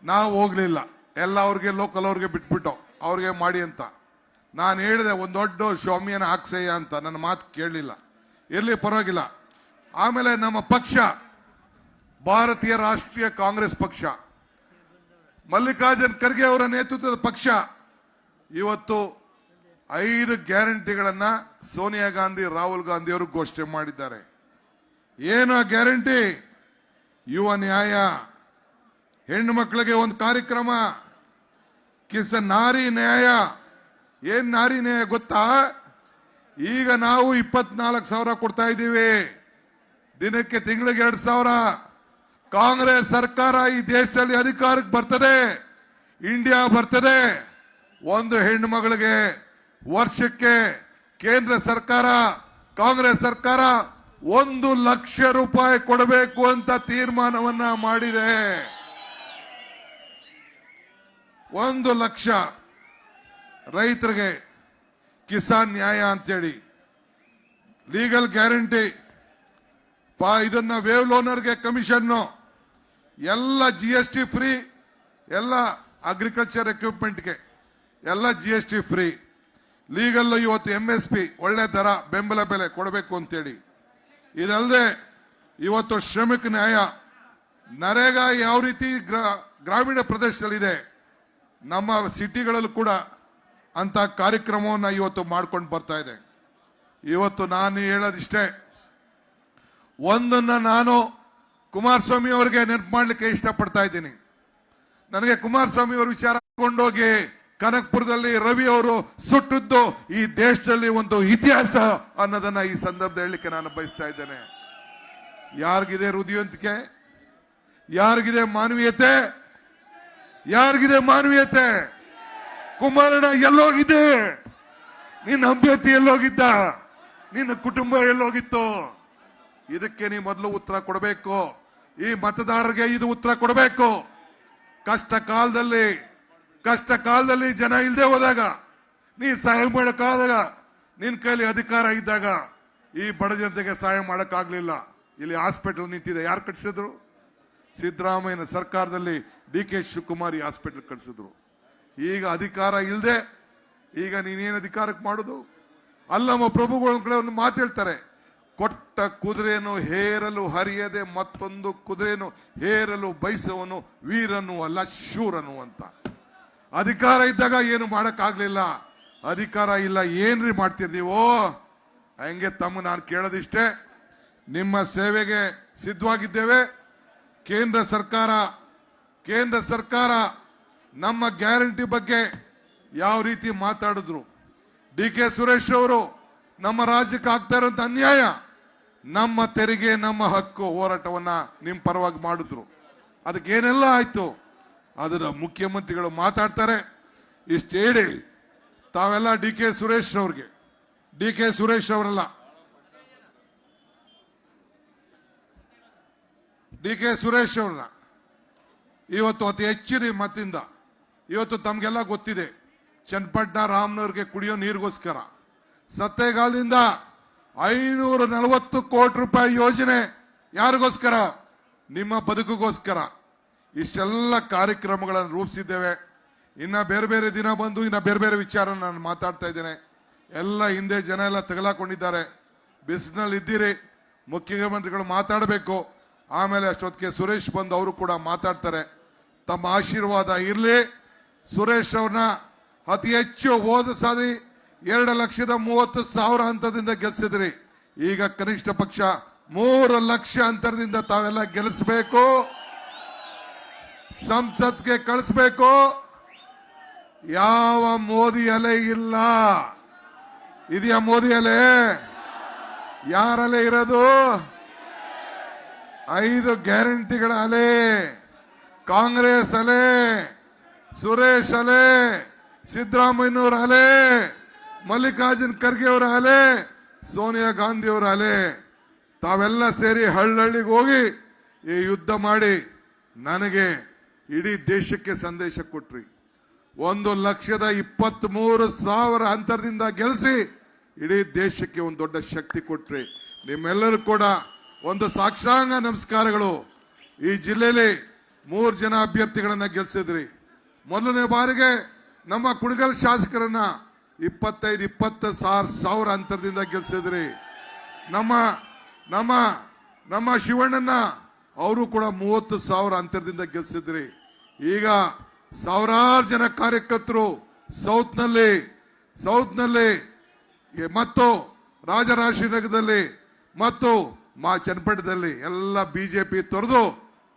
ನಾವು ಹೋಗ್ಲಿಲ್ಲ, ಎಲ್ಲ ಅವ್ರಿಗೆ ಲೋಕಲ್ ಅವ್ರಿಗೆ ಬಿಟ್ಬಿಟ್ಟು ಅವ್ರಿಗೆ ಮಾಡಿ ಅಂತ ನಾನು ಹೇಳಿದೆ. ಒಂದು ದೊಡ್ಡ ಸ್ವಾಮಿಯನ್ನ ಹಾಕ್ಸಯ್ಯ ಅಂತ, ನನ್ನ ಮಾತು ಕೇಳಲಿಲ್ಲ. ಇರ್ಲಿ, ಪರವಾಗಿಲ್ಲ. ಆಮೇಲೆ ನಮ್ಮ ಪಕ್ಷ ಭಾರತೀಯ ರಾಷ್ಟ್ರೀಯ ಕಾಂಗ್ರೆಸ್ ಪಕ್ಷ, ಮಲ್ಲಿಕಾರ್ಜುನ್ ಖರ್ಗೆ ಅವರ ನೇತೃತ್ವದ ಪಕ್ಷ ಇವತ್ತು 5 ಗ್ಯಾರಂಟಿಗಳನ್ನ ಸೋನಿಯಾ ಗಾಂಧಿ, ರಾಹುಲ್ ಗಾಂಧಿ ಅವರು ಘೋಷಣೆ ಮಾಡಿದ್ದಾರೆ. ಏನು ಗ್ಯಾರಂಟಿ? ಯುವ ನ್ಯಾಯ, ಹೆಣ್ಣು ಮಕ್ಕಳಿಗೆ ಒಂದು ಕಾರ್ಯಕ್ರಮ, ನಾರಿ ನ್ಯಾಯ. ಏನ್ ನಾರಿ ನ್ಯಾಯ ಗೊತ್ತಾ? ಈಗ ನಾವು 24,000 ಕೊಡ್ತಾ ಇದ್ದೀವಿ, ದಿನಕ್ಕೆ, ತಿಂಗಳಿಗೆ 2,000. ಕಾಂಗ್ರೆಸ್ ಸರ್ಕಾರ ಈ ದೇಶದಲ್ಲಿ ಅಧಿಕಾರಕ್ಕೆ ಬರ್ತದೆ, ಇಂಡಿಯಾ ಬರ್ತದೆ, ಒಂದು ಹೆಣ್ಣು ಮಗಳಿಗೆ ವರ್ಷಕ್ಕೆ ಕೇಂದ್ರ ಸರ್ಕಾರ, ಕಾಂಗ್ರೆಸ್ ಸರ್ಕಾರ 1 ಲಕ್ಷ ರೂಪಾಯಿ ಕೊಡಬೇಕು ಅಂತ ತೀರ್ಮಾನವನ್ನ ಮಾಡಿದೆ. 1 ಲಕ್ಷ. ರೈತರಿಗೆ ಕಿಸಾನ್ ನ್ಯಾಯ ಅಂತೇಳಿ, ಲೀಗಲ್ ಗ್ಯಾರಂಟಿ, ಇದನ್ನ ವೇವ್ ಲೋನರ್ಗೆ ಕಮಿಷನ್ನು, ಎಲ್ಲ GST ಫ್ರೀ, ಎಲ್ಲ ಅಗ್ರಿಕಲ್ಚರ್ ಎಕ್ವಿಪ್ಮೆಂಟ್ಗೆ ಎಲ್ಲ GST ಫ್ರೀ, ಲೀಗಲ್ ಇವತ್ತು MSP ಒಳ್ಳೆ ದರ, ಬೆಂಬಲ ಬೆಲೆ ಕೊಡಬೇಕು ಅಂತೇಳಿ. ಇದಲ್ಲದೆ ಇವತ್ತು ಶ್ರಮಿಕ ನ್ಯಾಯ, ನರೇಗಾ ಯಾವ ರೀತಿ ಗ್ರಾಮೀಣ ಪ್ರದೇಶದಲ್ಲಿದೆ, ನಮ್ಮ ಸಿಟಿಗಳಲ್ಲೂ ಕೂಡ ಅಂತ ಕಾರ್ಯಕ್ರಮವನ್ನು ಇವತ್ತು ಮಾಡ್ಕೊಂಡು ಬರ್ತಾ ಇದೆ. ಇವತ್ತು ನಾನು ಹೇಳೋದಿಷ್ಟೇ, ಒಂದನ್ನ ನಾನು ಕುಮಾರಸ್ವಾಮಿ ಅವರಿಗೆ ನೆನಪು ಮಾಡಲಿಕ್ಕೆ ಇಷ್ಟಪಡ್ತಾ ಇದ್ದೀನಿ. ನನಗೆ ಕುಮಾರಸ್ವಾಮಿ ಅವರ ವಿಚಾರ ಕೊಂಡೋಗಿ ಕನಕಪುರದಲ್ಲಿ ರವಿ ಅವರು ಸುಟ್ಟದ್ದು ಈ ದೇಶದಲ್ಲಿ ಒಂದು ಇತಿಹಾಸ ಅನ್ನೋದನ್ನ ಈ ಸಂದರ್ಭದಲ್ಲಿ ಹೇಳಲಿಕ್ಕೆ ನಾನು ಬಯಸ್ತಾ ಇದ್ದೇನೆ. ಯಾರಿಗಿದೆ ಹೃದಯವಂತಿಕೆ? ಯಾರಿಗಿದೆ ಮಾನವೀಯತೆ? ಯಾರಿಗಿದೆ ಮಾನವೀಯತೆ? ಕುಮಾರಣ್ಣ ಎಲ್ಲೋಗಿದೆ? ನಿನ್ನ ಅಭ್ಯರ್ಥಿ ಎಲ್ಲೋಗಿದ್ದ? ನಿನ್ನ ಕುಟುಂಬ ಎಲ್ಲೋಗಿತ್ತು? ಇದಕ್ಕೆ ನೀ ಮೊದಲು ಉತ್ತರ ಕೊಡಬೇಕು. ಈ ಮತದಾರರಿಗೆ ಇದು ಉತ್ತರ ಕೊಡಬೇಕು. ಕಷ್ಟ ಕಾಲದಲ್ಲಿ ಜನ ಇಲ್ಲದೆ ಹೋದಾಗ, ನೀ ಸಹಾಯ ಮಾಡೋಕ್ಕಾದಾಗ, ನಿನ್ನ ಕೈಲಿ ಅಧಿಕಾರ ಇದ್ದಾಗ ಈ ಬಡ ಜನತೆಗೆ ಸಹಾಯ ಮಾಡೋಕ್ಕಾಗಲಿಲ್ಲ. ಇಲ್ಲಿ ಹಾಸ್ಪಿಟಲ್ ನಿಂತಿದೆ, ಯಾರು ಕಟ್ಸಿದ್ರು? ಸಿದ್ದರಾಮಯ್ಯನ ಸರ್ಕಾರದಲ್ಲಿ DK ಶಿವಕುಮಾರ್ ಈ ಹಾಸ್ಪಿಟಲ್ ಕಟ್ಸಿದ್ರು. ಈಗ ಅಧಿಕಾರ ಇಲ್ಲದೆ ಈಗ ನೀನೇನು ಅಧಿಕಾರಕ್ಕೆ ಮಾಡೋದು? ಅಲ್ಲಮ್ಮ ಪ್ರಭುಗಳು ಮಾತು ಹೇಳ್ತಾರೆ, ಕೊಟ್ಟ ಕುದುರೆಯನ್ನು ಹೇರಲು ಹರಿಯದೆ ಮತ್ತೊಂದು ಕುದುರೆಯನ್ನು ಹೇರಲು ಬಯಸುವನು ವೀರನು ಅಲ್ಲ ಶೂರನು ಅಂತ. ಅಧಿಕಾರ ಇದ್ದಾಗ ಏನು ಮಾಡಕ್ಕಾಗ್ಲಿಲ್ಲ, ಅಧಿಕಾರ ಇಲ್ಲ, ಏನ್ರಿ ಮಾಡ್ತೀರಿ ನೀವು? ಹಂಗೆ ತಮ್ಮ ನಾನು ಕೇಳೋದಿಷ್ಟೇ, ನಿಮ್ಮ ಸೇವೆಗೆ ಸಿದ್ಧವಾಗಿದ್ದೇವೆ. ಕೇಂದ್ರ ಸರ್ಕಾರ ನಮ್ಮ ಗ್ಯಾರಂಟಿ ಬಗ್ಗೆ ಯಾವ ರೀತಿ ಮಾತಾಡಿದ್ರು, DK ಸುರೇಶ್ ಅವರು ನಮ್ಮ ರಾಜ್ಯಕ್ಕೆ ಆಗ್ತಾ ಇರುವಂತ ಅನ್ಯಾಯ, ನಮ್ಮ ತೆರಿಗೆ ನಮ್ಮ ಹಕ್ಕು ಹೋರಾಟವನ್ನ ನಿಮ್ಮ ಪರವಾಗಿ ಮಾಡಿದ್ರು. ಅದಕ್ಕೆ ಏನೆಲ್ಲ ಆಯ್ತು ಅದರ ಮುಖ್ಯಮಂತ್ರಿಗಳು ಮಾತಾಡ್ತಾರೆ. ಇಷ್ಟು ಹೇಳಿ ತಾವೆಲ್ಲ DK ಸುರೇಶ್ ಅವರಲ್ಲ, ಡಿ ಕೆ ಸುರೇಶ್ ಅವ್ರನ್ನ ಇವತ್ತು ಅತಿ ಹೆಚ್ಚಿನ ಮತ್ತಿಂದ ಇವತ್ತು ತಮಗೆಲ್ಲ ಗೊತ್ತಿದೆ, ಚನ್ನಪಟ್ಟಣ ರಾಮನವ್ರಿಗೆ ಕುಡಿಯೋ ನೀರಿಗೋಸ್ಕರ ಸತ್ತೇಗಾಲದಿಂದ 540 ಕೋಟಿ ರೂಪಾಯಿ ಯೋಜನೆ. ಯಾರಿಗೋಸ್ಕರ? ನಿಮ್ಮ ಬದುಕಿಗೋಸ್ಕರ. ಇಷ್ಟೆಲ್ಲ ಕಾರ್ಯಕ್ರಮಗಳನ್ನು ರೂಪಿಸಿದ್ದೇವೆ. ಇನ್ನ ಬೇರೆ ಬೇರೆ ದಿನ ಬಂದು ಇನ್ನ ಬೇರೆ ಬೇರೆ ವಿಚಾರ ನಾನು ಮಾತಾಡ್ತಾ ಇದ್ದೇನೆ. ಎಲ್ಲ ಹಿಂದೆ ಜನ ಎಲ್ಲ ತಗಲಾಕೊಂಡಿದ್ದಾರೆ. ಬಿಸಿನಲ್ಲಿ ಇದ್ದೀರಿ, ಮುಖ್ಯಮಂತ್ರಿಗಳು ಮಾತಾಡಬೇಕು. ಆಮೇಲೆ ಅಷ್ಟೊತ್ತಿಗೆ ಸುರೇಶ್ ಬಂದು ಅವರು ಕೂಡ ಮಾತಾಡ್ತಾರೆ. ತಮ್ಮ ಆಶೀರ್ವಾದ ಇರಲಿ. ಸುರೇಶ್ ಅವ್ರನ್ನ ಅತಿ ಹೆಚ್ಚು ಹೋದ ಸಾರಿ 2,30,000 ಹಂತದಿಂದ ಗೆಲ್ಸಿದ್ರಿ. ಈಗ ಕನಿಷ್ಠ ಪಕ್ಷ 3 ಲಕ್ಷ ಅಂತರದಿಂದ ತಾವೆಲ್ಲ ಗೆಲ್ಲಿಸಬೇಕು, ಸಂಸತ್ಗೆ ಕಳಿಸ್ಬೇಕು. ಯಾವ ಮೋದಿ ಅಲೆ ಇಲ್ಲ. ಇದೆಯಾ ಮೋದಿ ಅಲೆ? ಯಾರಲೆ ಇರೋದು? 5 ಗ್ಯಾರಂಟಿಗಳ ಅಲೆ, ಕಾಂಗ್ರೆಸ್ ಅಲೆ, ಸುರೇಶ್ ಅಲೆ, ಸಿದ್ದರಾಮಯ್ಯನವರ ಅಲೆ, ಮಲ್ಲಿಕಾರ್ಜುನ್ ಖರ್ಗೆ ಅವರ ಅಲೆ, ಸೋನಿಯಾ ಗಾಂಧಿ ಅವರ ಅಲೆ. ತಾವೆಲ್ಲ ಸೇರಿ ಹಳ್ಳಿಗೆ ಹೋಗಿ ಈ ಯುದ್ಧ ಮಾಡಿ ನನಗೆ ಇಡೀ ದೇಶಕ್ಕೆ ಸಂದೇಶ ಕೊಟ್ರಿ. 1,23,000 ಅಂತರದಿಂದ ಗೆಲ್ಲಿಸಿ ಇಡೀ ದೇಶಕ್ಕೆ ಒಂದು ದೊಡ್ಡ ಶಕ್ತಿ ಕೊಟ್ರಿ. ನಿಮ್ಮೆಲ್ಲರೂ ಕೂಡ ಒಂದು ಸಾಕ್ಷಾಂಗ ನಮಸ್ಕಾರಗಳು. ಈ ಜಿಲ್ಲೆಯಲ್ಲಿ 3 ಜನ ಅಭ್ಯರ್ಥಿಗಳನ್ನ ಗೆಲ್ಸಿದ್ರಿ. ಮೊದಲನೇ ಬಾರಿಗೆ ನಮ್ಮ ಕುಣಗಲ್ ಶಾಸಕರನ್ನ 25,000 ಅಂತರದಿಂದ ಗೆಲ್ಸಿದ್ರಿ. ನಮ್ಮ ನಮ್ಮ ನಮ್ಮ ಶಿವಣ್ಣನ ಅವರು ಕೂಡ 30,000 ಅಂತರದಿಂದ ಗೆಲ್ಸಿದ್ರಿ. ಈಗ ಸಾವಿರಾರು ಜನ ಕಾರ್ಯಕರ್ತರು ಸೌತ್ನಲ್ಲಿ ಮತ್ತು ರಾಜರಾಜೇಶ್ವರನಗರದಲ್ಲಿ ಮತ್ತು ಚನ್ನಪಟ್ಟಣದಲ್ಲಿ ಎಲ್ಲ ಬಿಜೆಪಿ ತೊರೆದು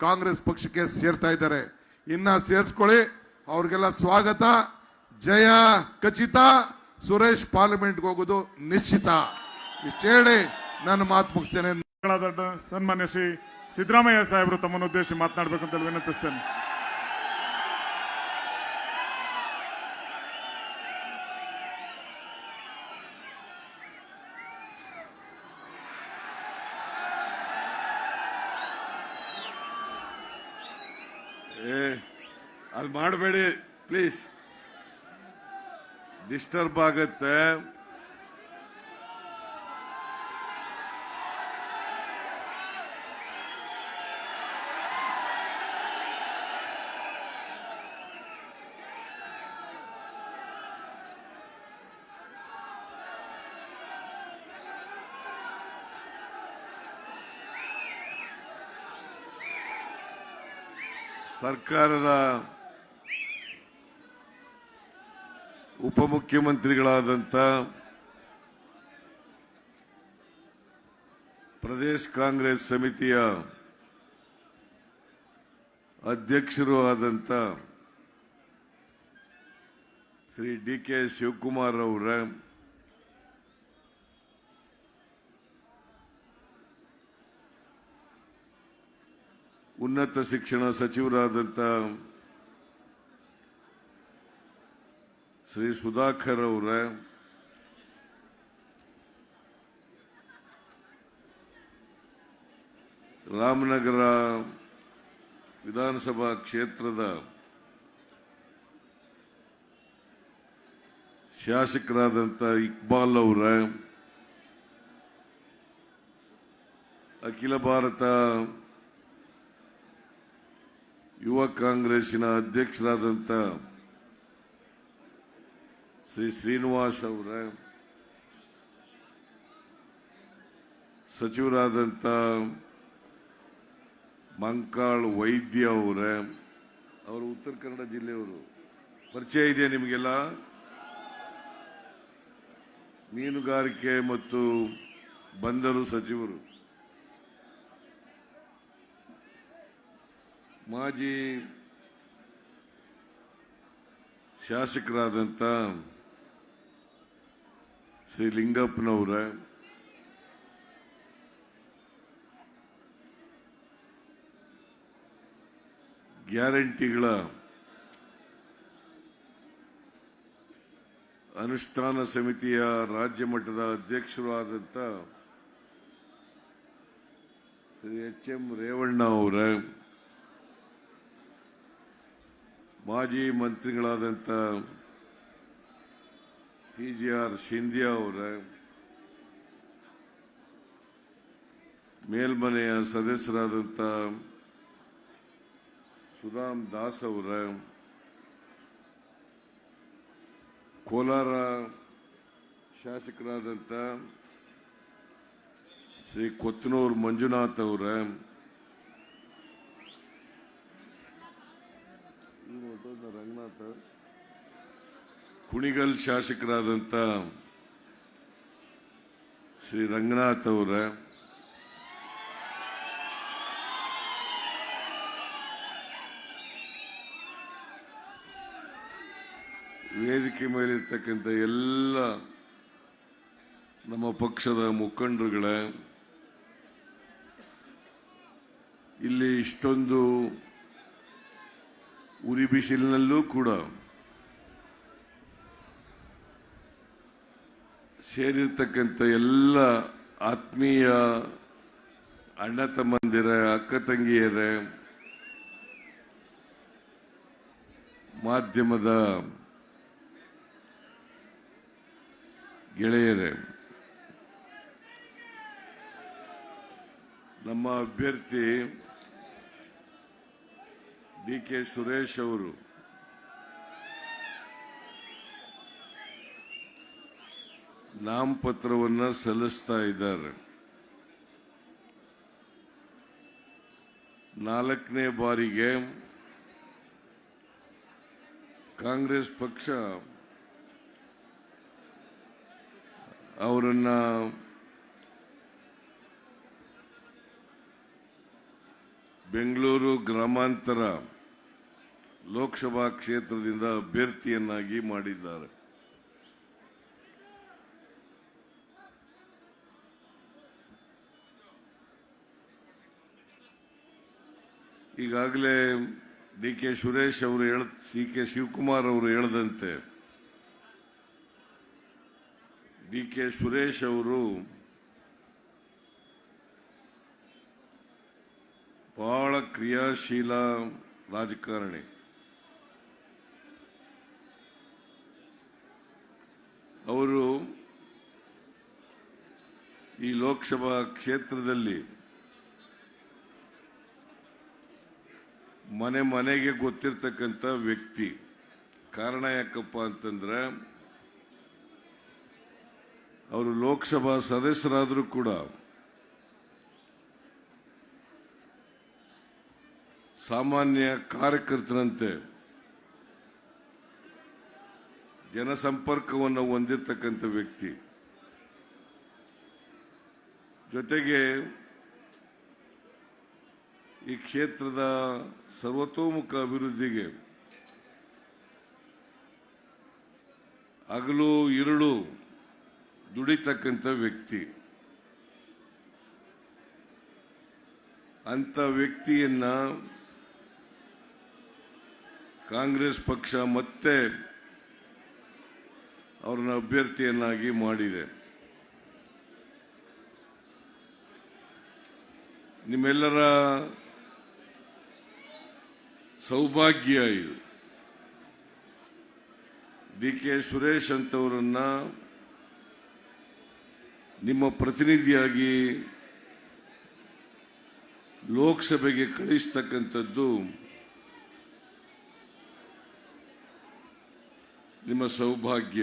ಕಾಂಗ್ರೆಸ್ ಪಕ್ಷಕ್ಕೆ ಸೇರ್ತಾ ಇದ್ದಾರೆ. ಇನ್ನ ಸೇರಿಸ್ಕೊಳ್ಳಿ, ಅವ್ರಿಗೆಲ್ಲ ಸ್ವಾಗತ. ಜಯ ಖಚಿತ. ಸುರೇಶ್ ಪಾರ್ಲಿಮೆಂಟ್ಗೆ ಹೋಗೋದು ನಿಶ್ಚಿತ. ಇಷ್ಟು ಹೇಳಿ ನಾನು ಮಾತು ಮುಗಿಸ್ತೇನೆ. ಸನ್ಮಾನ್ಯ ಶ್ರೀ ಸಿದ್ದರಾಮಯ್ಯ ಸಾಹೇಬರು ತಮ್ಮನ್ನು ಉದ್ದೇಶಿಸಿ ಮಾತನಾಡಬೇಕು ಅಂತ ವಿನಂತಿಸ್ತೇನೆ. ಅಲ್ಲಿ ಮಾಡಬೇಡಿ ಪ್ಲೀಸ್, ಡಿಸ್ಟರ್ಬ್ ಆಗತ್ತೆ. ಸರ್ಕಾರದ ಉಪಮುಖ್ಯಮಂತ್ರಿಗಳಾದಂಥ ಪ್ರದೇಶ್ ಕಾಂಗ್ರೆಸ್ ಸಮಿತಿಯ ಅಧ್ಯಕ್ಷರು ಆದಂಥ ಶ್ರೀ ಡಿ ಕೆ ಶಿವಕುಮಾರ್ ಅವರ ಉನ್ನತ ಶಿಕ್ಷಣ ಸಚಿವರಾದಂಥ ಶ್ರೀ ಸುಧಾಕರ್ ಅವರ ರಾಮನಗರ ವಿಧಾನಸಭಾ ಕ್ಷೇತ್ರದ ಶಾಸಕರಾದಂಥ ಇಕ್ಬಾಲ್ ಅವರ ಅಖಿಲ ಭಾರತ ಯುವ ಕಾಂಗ್ರೆಸ್ಸಿನ ಅಧ್ಯಕ್ಷರಾದಂಥ ಶ್ರೀ ಶ್ರೀನಿವಾಸ್ ಅವರ ಸಚಿವರಾದಂಥ ಮಂಕಾಳ್ ವೈದ್ಯ ಅವರು ಉತ್ತರ ಕನ್ನಡ ಜಿಲ್ಲೆಯವರು. ಪರಿಚಯ ಇದೆಯಾ ನಿಮಗೆಲ್ಲ? ಮೀನುಗಾರಿಕೆ ಮತ್ತು ಬಂದರು ಸಚಿವರು. ಮಾಜಿ ಶಾಸಕರಾದಂಥ ಶ್ರೀ ಲಿಂಗಪ್ಪನವರ, ಗ್ಯಾರಂಟಿಗಳ ಅನುಷ್ಠಾನ ಸಮಿತಿಯ ರಾಜ್ಯ ಮಟ್ಟದ ಅಧ್ಯಕ್ಷರು ಆದಂಥ ಶ್ರೀ ಎಚ್.ಎಂ. ರೇವಣ್ಣ ಅವರ, ಮಾಜಿ ಮಂತ್ರಿಗಳಾದಂಥ ಪಿ.ಜಿ.ಆರ್. ಸಿಂಧ್ಯಾ ಅವರ, ಮೇಲ್ಮನೆಯ ಸದಸ್ಯರಾದಂಥ ಸುಧಾಮ್ ದಾಸ್ ಅವರ, ಕೋಲಾರ ಶಾಸಕರಾದಂಥ ಶ್ರೀ ಕೊತ್ತನೂರು ಮಂಜುನಾಥ್ ಅವರ, ರಂಗನಾಥ್, ಕುಣಿಗಲ್ ಶಾಸಕರಾದಂಥ ಶ್ರೀ ರಂಗನಾಥ್ ಅವರ, ವೇದಿಕೆ ಮೇಲಿರ್ತಕ್ಕಂಥ ಎಲ್ಲ ನಮ್ಮ ಪಕ್ಷದ ಮುಖಂಡರುಗಳ, ಇಲ್ಲಿ ಇಷ್ಟೊಂದು ಉರಿ ಬಿಸಿಲಿನಲ್ಲೂ ಕೂಡ ಸೇರಿರ್ತಕ್ಕಂಥ ಎಲ್ಲ ಆತ್ಮೀಯ ಅಣ್ಣ ತಮ್ಮಂದಿರ, ಅಕ್ಕ ತಂಗಿಯರ, ಮಾಧ್ಯಮದ ಗೆಳೆಯರೇ, ನಮ್ಮ ಅಭ್ಯರ್ಥಿ ಡಿ.ಕೆ. ಸುರೇಶ್ ಅವರು ನಾಮಪತ್ರವನ್ನು ಸಲ್ಲಿಸ್ತಾ ಇದ್ದಾರೆ. 4ನೇ ಬಾರಿಗೆ ಕಾಂಗ್ರೆಸ್ ಪಕ್ಷ ಅವರನ್ನ ಬೆಂಗಳೂರು ಗ್ರಾಮಾಂತರ ಲೋಕಸಭಾ ಕ್ಷೇತ್ರದಿಂದ ಅಭ್ಯರ್ಥಿಯನ್ನಾಗಿ ಮಾಡಿದ್ದಾರೆ. ಈಗಾಗಲೇ ಡಿ.ಕೆ. ಸುರೇಶ್ ಅವರು ಸಿ.ಕೆ. ಶಿವಕುಮಾರ್ ಅವರು ಹೇಳಿದಂತೆ ಡಿ.ಕೆ. ಸುರೇಶ್ ಅವರು ಬಹಳ ಕ್ರಿಯಾಶೀಲ ರಾಜಕಾರಣಿ. ಅವರು ಈ ಲೋಕಸಭಾ ಕ್ಷೇತ್ರದಲ್ಲಿ ಮನೆ ಮನೆಗೆ ಗೊತ್ತಿರ್ತಕ್ಕಂಥ ವ್ಯಕ್ತಿ. ಕಾರಣ ಯಾಕಪ್ಪ ಅಂತಂದ್ರೆ ಅವರು ಲೋಕಸಭಾ ಸದಸ್ಯರಾದರೂ ಕೂಡ ಸಾಮಾನ್ಯ ಕಾರ್ಯಕರ್ತರಂತೆ ಜನಸಂಪರ್ಕವನ್ನು ಹೊಂದಿರತಕ್ಕಂಥ ವ್ಯಕ್ತಿ. ಜೊತೆಗೆ ಈ ಕ್ಷೇತ್ರದ ಸರ್ವತೋಮುಖ ಅಭಿವೃದ್ಧಿಗೆ ಹಗಲು ಇರುಳು ದುಡಿತಕ್ಕಂಥ ವ್ಯಕ್ತಿ. ಅಂತ ವ್ಯಕ್ತಿಯನ್ನ ಕಾಂಗ್ರೆಸ್ ಪಕ್ಷ ಮತ್ತೆ ಅವರನ್ನ ಅಭ್ಯರ್ಥಿಯನ್ನಾಗಿ ಮಾಡಿದೆ. ನಿಮ್ಮೆಲ್ಲರ ಸೌಭಾಗ್ಯ ಇದು. ಡಿ.ಕೆ. ಸುರೇಶ್ ಅಂತವರನ್ನ ನಿಮ್ಮ ಪ್ರತಿನಿಧಿಯಾಗಿ ಲೋಕಸಭೆಗೆ ಕಳಿಸ್ತಕ್ಕಂಥದ್ದು ನಿಮ್ಮ ಸೌಭಾಗ್ಯ.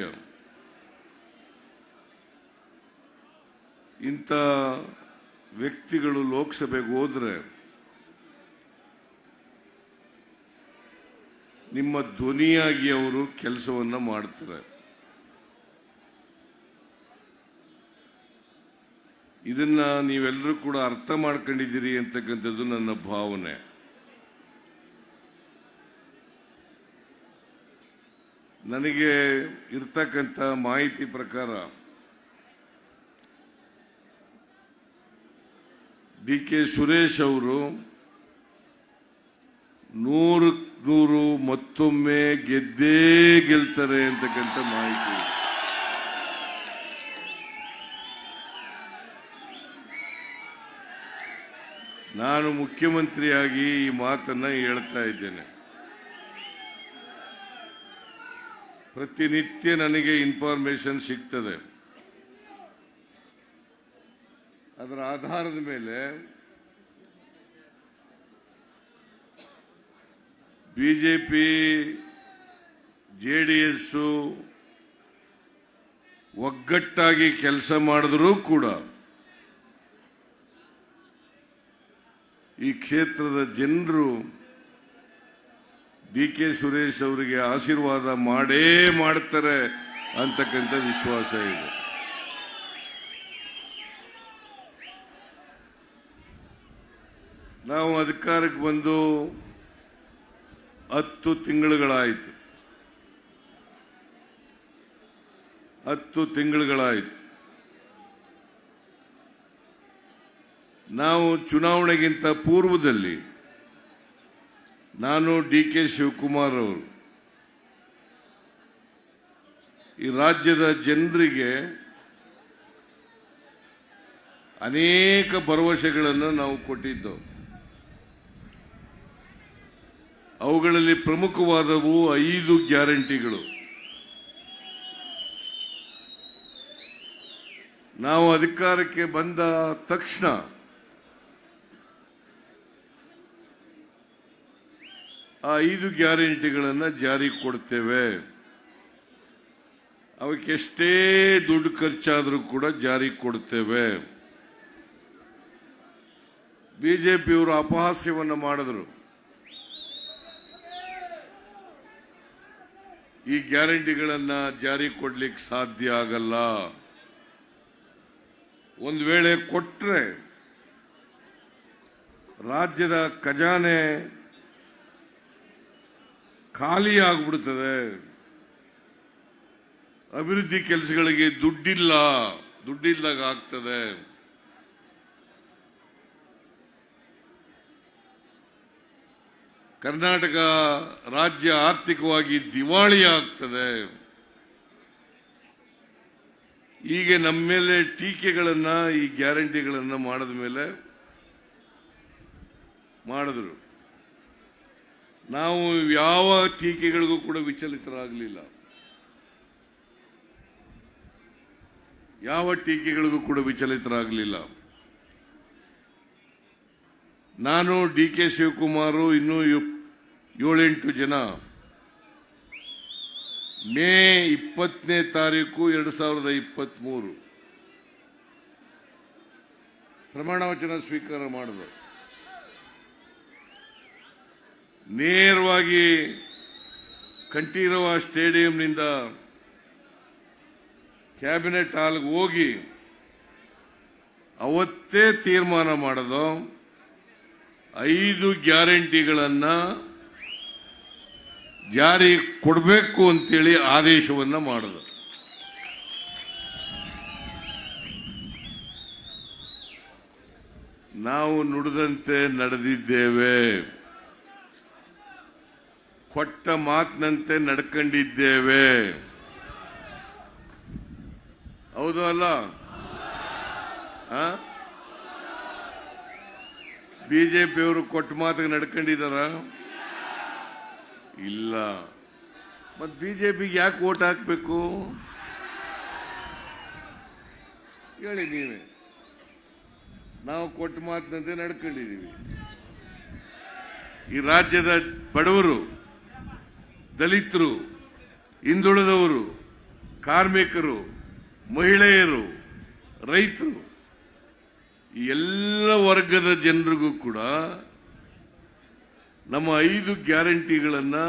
ಇಂಥ ವ್ಯಕ್ತಿಗಳು ಲೋಕಸಭೆಗೆ ಹೋದ್ರೆ ನಿಮ್ಮ ಧ್ವನಿಯಾಗಿ ಅವರು ಕೆಲಸವನ್ನ ಮಾಡ್ತಾರೆ. ಇದನ್ನ ನೀವೆಲ್ಲರೂ ಕೂಡ ಅರ್ಥ ಮಾಡ್ಕೊಂಡಿದ್ದೀರಿ ಅಂತಕ್ಕಂಥದ್ದು ನನ್ನ ಭಾವನೆ. ನನಗೆ ಇರ್ತಕ್ಕಂಥ ಮಾಹಿತಿ ಪ್ರಕಾರ ಡಿ.ಕೆ. ಸುರೇಶ್ ಅವರು 100 ಮತ್ತೊಮ್ಮೆ ಗೆದ್ದೇ ಗೆಲ್ತಾರೆ ಅಂತಕ್ಕಂಥ ಮಾಹಿತಿ. ನಾನು ಮುಖ್ಯಮಂತ್ರಿಯಾಗಿ ಈ ಮಾತನ್ನ ಹೇಳ್ತಾ ಇದ್ದೇನೆ. ಪ್ರತಿನಿತ್ಯ ನನಗೆ ಇನ್ಫಾರ್ಮೇಶನ್ ಸಿಗ್ತದೆ. ಅದರ ಆಧಾರದ ಮೇಲೆ ಬಿಜೆಪಿ ಜೆಡಿಎಸ್ ಒಗ್ಗಟ್ಟಾಗಿ ಕೆಲಸ ಮಾಡಿದ್ರೂ ಕೂಡ ಈ ಕ್ಷೇತ್ರದ ಜನರು ಡಿ ಕೆ ಸುರೇಶ್ ಅವರಿಗೆ ಆಶೀರ್ವಾದ ಮಾಡೇ ಮಾಡ್ತಾರೆ ಅಂತಕ್ಕಂಥ ವಿಶ್ವಾಸ ಇದೆ. ನಾವು ಅಧಿಕಾರಕ್ಕೆ ಬಂದು 10 ತಿಂಗಳುಗಳಾಯಿತು. 10 ತಿಂಗಳುಗಳಾಯಿತು. ನಾವು ಚುನಾವಣೆಗಿಂತ ಪೂರ್ವದಲ್ಲಿ ನಾನು ಡಿ ಕೆ ಶಿವಕುಮಾರ್ ಅವರು ಈ ರಾಜ್ಯದ ಜನರಿಗೆ ಅನೇಕ ಭರವಸೆಗಳನ್ನು ನಾವು ಕೊಟ್ಟಿದ್ದೆವು. ಅವುಗಳಲ್ಲಿ ಪ್ರಮುಖವಾದವು 5 ಗ್ಯಾರಂಟಿಗಳು. ನಾವು ಅಧಿಕಾರಕ್ಕೆ ಬಂದ ತಕ್ಷಣ ಆ 5 ಗ್ಯಾರಂಟಿಗಳನ್ನು ಜಾರಿಗೆ ಕೊಡ್ತೇವೆ. ಅವಕ್ಕೆಷ್ಟೇ ದುಡ್ಡು ಖರ್ಚಾದರೂ ಕೂಡ ಜಾರಿಗೆ ಕೊಡ್ತೇವೆ. ಬಿಜೆಪಿಯವರು ಅಪಹಾಸ್ಯವನ್ನು ಮಾಡಿದ್ರು. ಈ ಗ್ಯಾರಂಟಿಗಳನ್ನು ಜಾರಿಗೆ ಕೊಡ್ಲಿಕ್ಕೆ ಸಾಧ್ಯ ಆಗಲ್ಲ. ಒಂದು ವೇಳೆ ಕೊಟ್ಟರೆ ರಾಜ್ಯದ ಖಜಾನೆ ಖಾಲಿ ಆಗ್ಬಿಡ್ತದೆ. ಅಭಿವೃದ್ಧಿ ಕೆಲಸಗಳಿಗೆ ದುಡ್ಡಿಲ್ಲದಾಗ ಆಗ್ತದೆ. ಕರ್ನಾಟಕ ರಾಜ್ಯ ಆರ್ಥಿಕವಾಗಿ ದಿವಾಳಿ ಆಗ್ತದೆ. ಹೀಗೆ ನಮ್ಮ ಮೇಲೆ ಟೀಕೆಗಳನ್ನು ಈ ಗ್ಯಾರಂಟಿಗಳನ್ನು ಮಾಡಿದ ಮೇಲೆ ಮಾಡಿದ್ರು. ನಾವು ಯಾವ ಟೀಕೆಗಳಿಗೂ ಕೂಡ ವಿಚಲಿತರಾಗಲಿಲ್ಲ. ನಾನು ಡಿ ಕೆ ಶಿವಕುಮಾರ್ ಇನ್ನೂ 7-8 ಜನ ಮೇ 20ನೇ ತಾರೀಕು 2023 ಪ್ರಮಾಣ ವಚನ ಸ್ವೀಕಾರ ಮಾಡಿದ್ರು. ನೇರವಾಗಿ ಕಂಠೀರವ ಸ್ಟೇಡಿಯಂನಿಂದ ಕ್ಯಾಬಿನೆಟ್ ಹಾಲ್ಗೆ ಹೋಗಿ ಅವತ್ತೇ ತೀರ್ಮಾನ ಮಾಡೋದು 5 ಗ್ಯಾರಂಟಿಗಳನ್ನು ಜಾರಿ ಕೊಡಬೇಕು ಅಂತೇಳಿ ಆದೇಶವನ್ನು ಮಾಡೋದು. ನಾವು ನುಡಿದಂತೆ ನಡೆದಿದ್ದೇವೆ. ಕೊಟ್ಟ ಮಾತಿನಂತೆ ನಡ್ಕೊಂಡಿದ್ದೇವೆ. ಹೌದು ಅಲ್ಲ? ಬಿಜೆಪಿಯವರು ಕೊಟ್ಟ ಮಾತಿಗೆ ನಡ್ಕೊಂಡಿದ್ದಾರ? ಇಲ್ಲ. ಮತ್ತೆ ಬಿಜೆಪಿಗೆ ಯಾಕೆ ವೋಟ್ ಹಾಕಬೇಕು ಹೇಳಿ ನೀವೇ. ನಾವು ಕೊಟ್ಟ ಮಾತಿನಂತೆ ನಡ್ಕೊಂಡಿದ್ದೀವಿ. ಈ ರಾಜ್ಯದ ಬಡವರು, ದಲಿತರು, ಹಿಂದುಳಿದವರು, ಕಾರ್ಮಿಕರು, ಮಹಿಳೆಯರು, ರೈತರು, ಈ ಎಲ್ಲ ವರ್ಗದ ಜನರಿಗೂ ಕೂಡ ನಮ್ಮ 5 ಗ್ಯಾರಂಟಿಗಳನ್ನು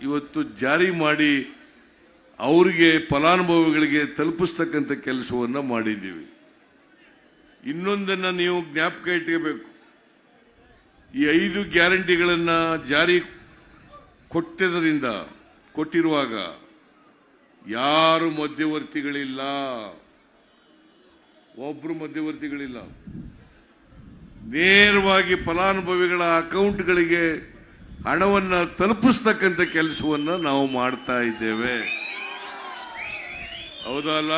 ಇವತ್ತು ಜಾರಿ ಮಾಡಿ ಅವರಿಗೆ ಫಲಾನುಭವಿಗಳಿಗೆ ತಲುಪಿಸ್ತಕ್ಕಂಥ ಕೆಲಸವನ್ನು ಮಾಡಿದ್ದೀವಿ. ಇನ್ನೊಂದನ್ನು ನೀವು ಜ್ಞಾಪಕ ಇಟ್ಕೋಬೇಕು. ಈ 5 ಗ್ಯಾರಂಟಿಗಳನ್ನು ಜಾರಿ ಕೊಟ್ಟಿರುವಾಗ ಯಾರು ಮಧ್ಯವರ್ತಿಗಳಿಲ್ಲ. ಒಬ್ರು ಮಧ್ಯವರ್ತಿಗಳಿಲ್ಲ. ನೇರವಾಗಿ ಫಲಾನುಭವಿಗಳ ಅಕೌಂಟ್ಗಳಿಗೆ ಹಣವನ್ನು ತಲುಪಿಸ್ತಕ್ಕಂಥ ಕೆಲಸವನ್ನು ನಾವು ಮಾಡ್ತಾ ಇದ್ದೇವೆ. ಹೌದಲ್ಲ?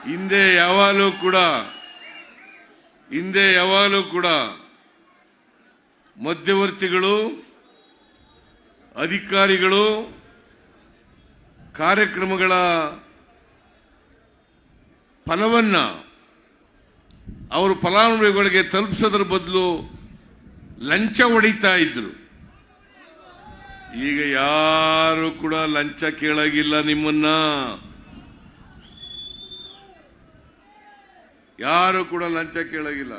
ಹಿಂದೆ ಯಾವಾಗಲೂ ಕೂಡ ಮಧ್ಯವರ್ತಿಗಳು, ಅಧಿಕಾರಿಗಳು ಕಾರ್ಯಕ್ರಮಗಳ ಫಲವನ್ನ ಅವರು ಫಲಾನುಭವಿಗಳಿಗೆ ತಲುಪಿಸೋದ್ರ ಬದಲು ಲಂಚ ಹೊಡಿತಾ ಇದ್ರು. ಈಗ ಯಾರು ಕೂಡ ಲಂಚ ಕೇಳಾಗಿಲ್ಲ. ನಿಮ್ಮನ್ನ ಯಾರು ಕೂಡ ಲಂಚ ಕೇಳಾಗಿಲ್ಲ.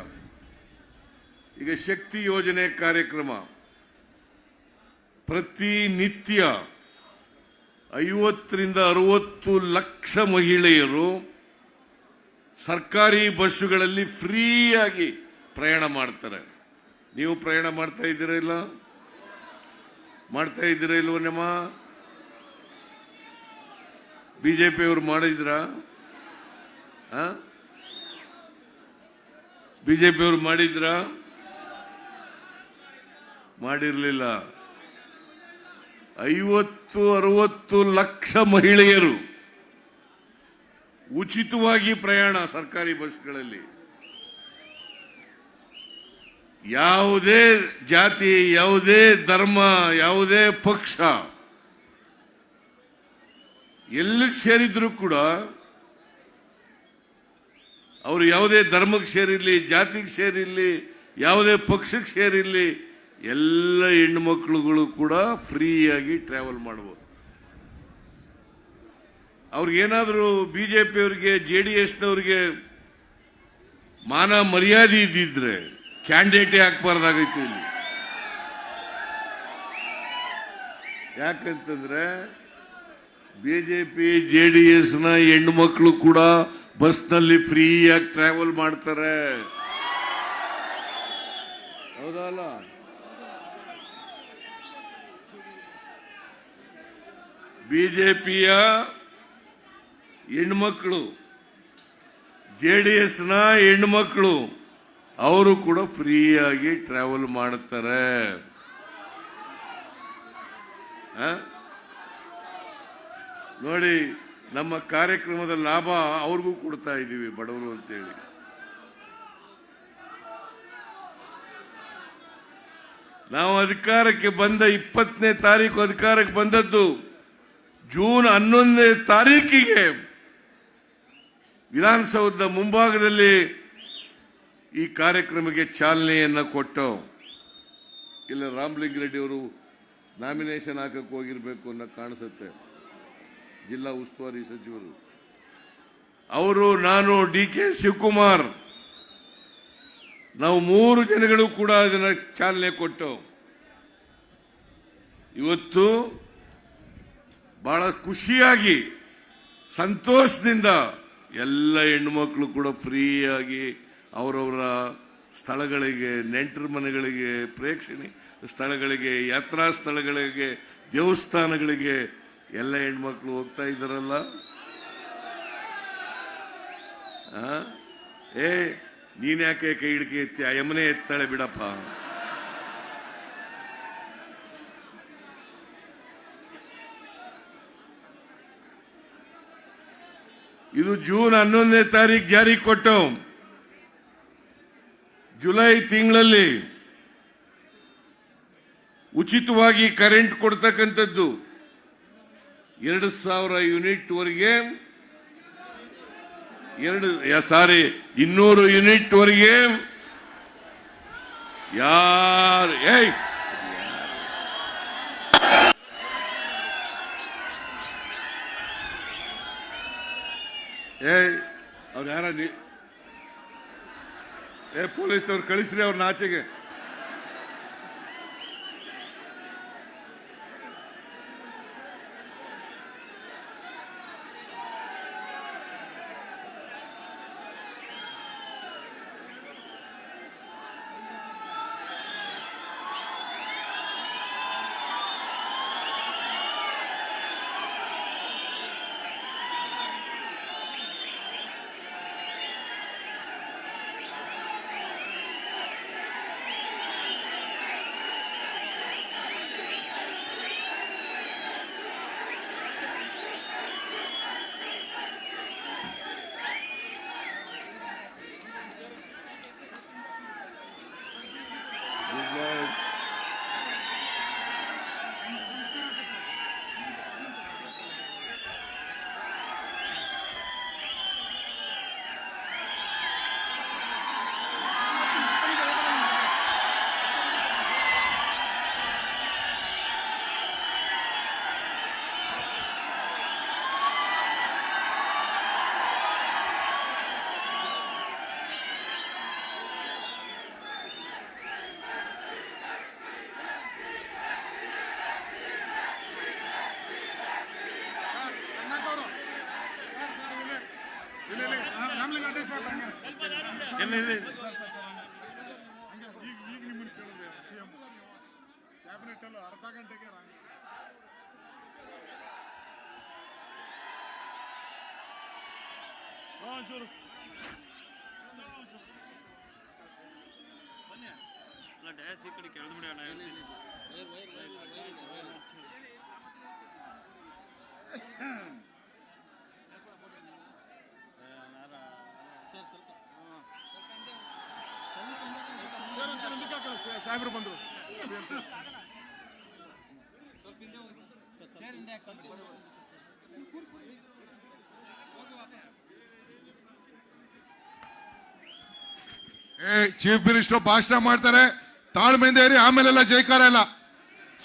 ಈಗ ಶಕ್ತಿ ಯೋಜನೆ ಕಾರ್ಯಕ್ರಮ ಪ್ರತಿನಿತ್ಯ 50 ರಿಂದ 60 ಲಕ್ಷ ಮಹಿಳೆಯರು ಸರ್ಕಾರಿ ಬಸ್ಸುಗಳಲ್ಲಿ ಫ್ರೀಯಾಗಿ ಪ್ರಯಾಣ ಮಾಡ್ತಾರೆ. ನೀವು ಪ್ರಯಾಣ ಮಾಡ್ತಾ ಇದ್ದೀರಾ ಇಲ್ಲ? ಮಾಡ್ತಾ ಇದ್ದೀರಾ ಇಲ್ವ? ನಮ್ಮ ಬಿಜೆಪಿಯವರು ಮಾಡಿದ್ರಾ? ಬಿಜೆಪಿಯವರು ಮಾಡಿದ್ರಾ? ಮಾಡಿರಲಿಲ್ಲ. 50-60 ಲಕ್ಷ ಮಹಿಳೆಯರು ಉಚಿತವಾಗಿ ಪ್ರಯಾಣ ಸರ್ಕಾರಿ ಬಸ್ಗಳಲ್ಲಿ. ಯಾವುದೇ ಜಾತಿ, ಯಾವುದೇ ಧರ್ಮ, ಯಾವುದೇ ಪಕ್ಷ ಎಲ್ಲಿಗೆ ಸೇರಿದ್ರು ಕೂಡ, ಅವರು ಯಾವುದೇ ಧರ್ಮಕ್ಕೆ ಸೇರಿರಲಿ, ಜಾತಿಗೆ ಸೇರಿರಲಿ, ಯಾವುದೇ ಪಕ್ಷಕ್ಕೆ ಸೇರಿರಲಿ, ಎಲ್ಲ ಹೆಣ್ಣುಮಕ್ಕಳುಗಳು ಕೂಡ ಫ್ರೀಯಾಗಿ ಟ್ರಾವೆಲ್ ಮಾಡಬಹುದು. ಅವ್ರಿಗೇನಾದರೂ ಬಿಜೆಪಿಯವರಿಗೆ, JDSನವ್ರಿಗೆ ಮಾನ ಮರ್ಯಾದೆ ಇದ್ದಿದ್ರೆ ಕ್ಯಾಂಡಿಡೇಟೇ ಹಾಕಬಾರ್ದಾಗಿತ್ತು ಇಲ್ಲಿ. ಯಾಕಂತಂದ್ರೆ ಬಿಜೆಪಿ JDSನ ಹೆಣ್ಣು ಮಕ್ಕಳು ಕೂಡ ಬಸ್ನಲ್ಲಿ ಫ್ರೀಯಾಗಿ ಟ್ರಾವೆಲ್ ಮಾಡ್ತಾರೆ. ಹೌದಲ್ಲ? ಬಿಜೆಪಿಯ ಹೆಣ್ಮಕ್ಳು, JDSನ ಹೆಣ್ಮಕ್ಳು ಅವರು ಕೂಡ ಫ್ರೀಯಾಗಿ ಟ್ರಾವೆಲ್ ಮಾಡುತ್ತಾರೆ. ನೋಡಿ, ನಮ್ಮ ಕಾರ್ಯಕ್ರಮದ ಲಾಭ ಅವ್ರಿಗೂ ಕೊಡ್ತಾ ಇದ್ದೀವಿ, ಬಡವರು ಅಂತೇಳಿ. ನಾವು ಅಧಿಕಾರಕ್ಕೆ ಬಂದ 20ನೇ ತಾರೀಕು ಅಧಿಕಾರಕ್ಕೆ ಬಂದದ್ದು. ಜೂನ್ 11ನೇ ತಾರೀಕಿಗೆ ವಿಧಾನಸೌಧದ ಮುಂಭಾಗದಲ್ಲಿ ಈ ಕಾರ್ಯಕ್ರಮಕ್ಕೆ ಚಾಲನೆಯನ್ನ ಕೊಟ್ಟು, ಇಲ್ಲ ರಾಮಲಿಂಗಾರೆಡ್ಡಿ ಅವರು ನಾಮಿನೇಷನ್ ಹಾಕಕ್ಕೆ ಹೋಗಿರ್ಬೇಕು ಅನ್ನೋ ಕಾಣಿಸುತ್ತೆ. ಜಿಲ್ಲಾ ಉಸ್ತುವಾರಿ ಸಚಿವರು ಅವರು, ನಾನು, DK ಶಿವಕುಮಾರ್, ನಾವು 3 ಜನಗಳು ಕೂಡ ಅದನ್ನ ಚಾಲನೆ ಕೊಟ್ಟು ಇವತ್ತು ಬಹಳ ಖುಷಿಯಾಗಿ ಸಂತೋಷದಿಂದ ಎಲ್ಲ ಹೆಣ್ಣುಮಕ್ಕಳು ಕೂಡ ಫ್ರೀಯಾಗಿ ಅವರವರ ಸ್ಥಳಗಳಿಗೆ, ನೆಂಟರ ಮನೆಗಳಿಗೆ, ಪ್ರೇಕ್ಷಣೀಯ ಸ್ಥಳಗಳಿಗೆ, ಯಾತ್ರಾ ಸ್ಥಳಗಳಿಗೆ, ದೇವಸ್ಥಾನಗಳಿಗೆ ಎಲ್ಲ ಹೆಣ್ಮಕ್ಳು ಹೋಗ್ತಾ ಇದ್ದಾರಲ್ಲ. ನೀನ್ಯಾಕೆ ಕೈ ಹಿಡ್ಕೆ ಎತ್ತಿ? ಆ ಯಮನೆ ಎತ್ತಾಳೆ ಬಿಡಪ್ಪ. ಇದು ಜೂನ್ 11ನೇ ತಾರೀಕು ಜಾರಿ ಕೊಟ್ಟು ಜುಲೈ ತಿಂಗಳಲ್ಲಿ ಉಚಿತವಾಗಿ ಕರೆಂಟ್ ಕೊಡ್ತಕ್ಕಂಥದ್ದು 2,000 ಯೂನಿಟ್ ವರೆಗೆ, 200 ಯೂನಿಟ್ ವರೆಗೆ ಯಾರು ಅವ್ರು ಯಾರ ಪೊಲೀಸ್ ಅವ್ರು ಕಳಿಸ್ರಿ ಅವ್ರನ್ನ ಆಚೆಗೆ. ಕ್ಯಾಬಿನೆಟ್ ಅಲ್ಲಿ ಅರ್ಧ ಗಂಟೆಗೆ ಡ್ಯಾಸ್ ಈ ಕಡೆ ಕೆಳದು ಬಿಡಿ ಅಣ್ಣ ಸಾಹೇಬ್ರು ಬಂದ್ರು. ಚೀಫ್ ಮಿನಿಸ್ಟರ್ ಭಾಷಣ ಮಾಡ್ತಾರೆ, ತಾಳ್ಮೆಯಿಂದ ಇರಿ, ಆಮೇಲೆಲ್ಲ ಜೈಕಾರ ಇಲ್ಲ.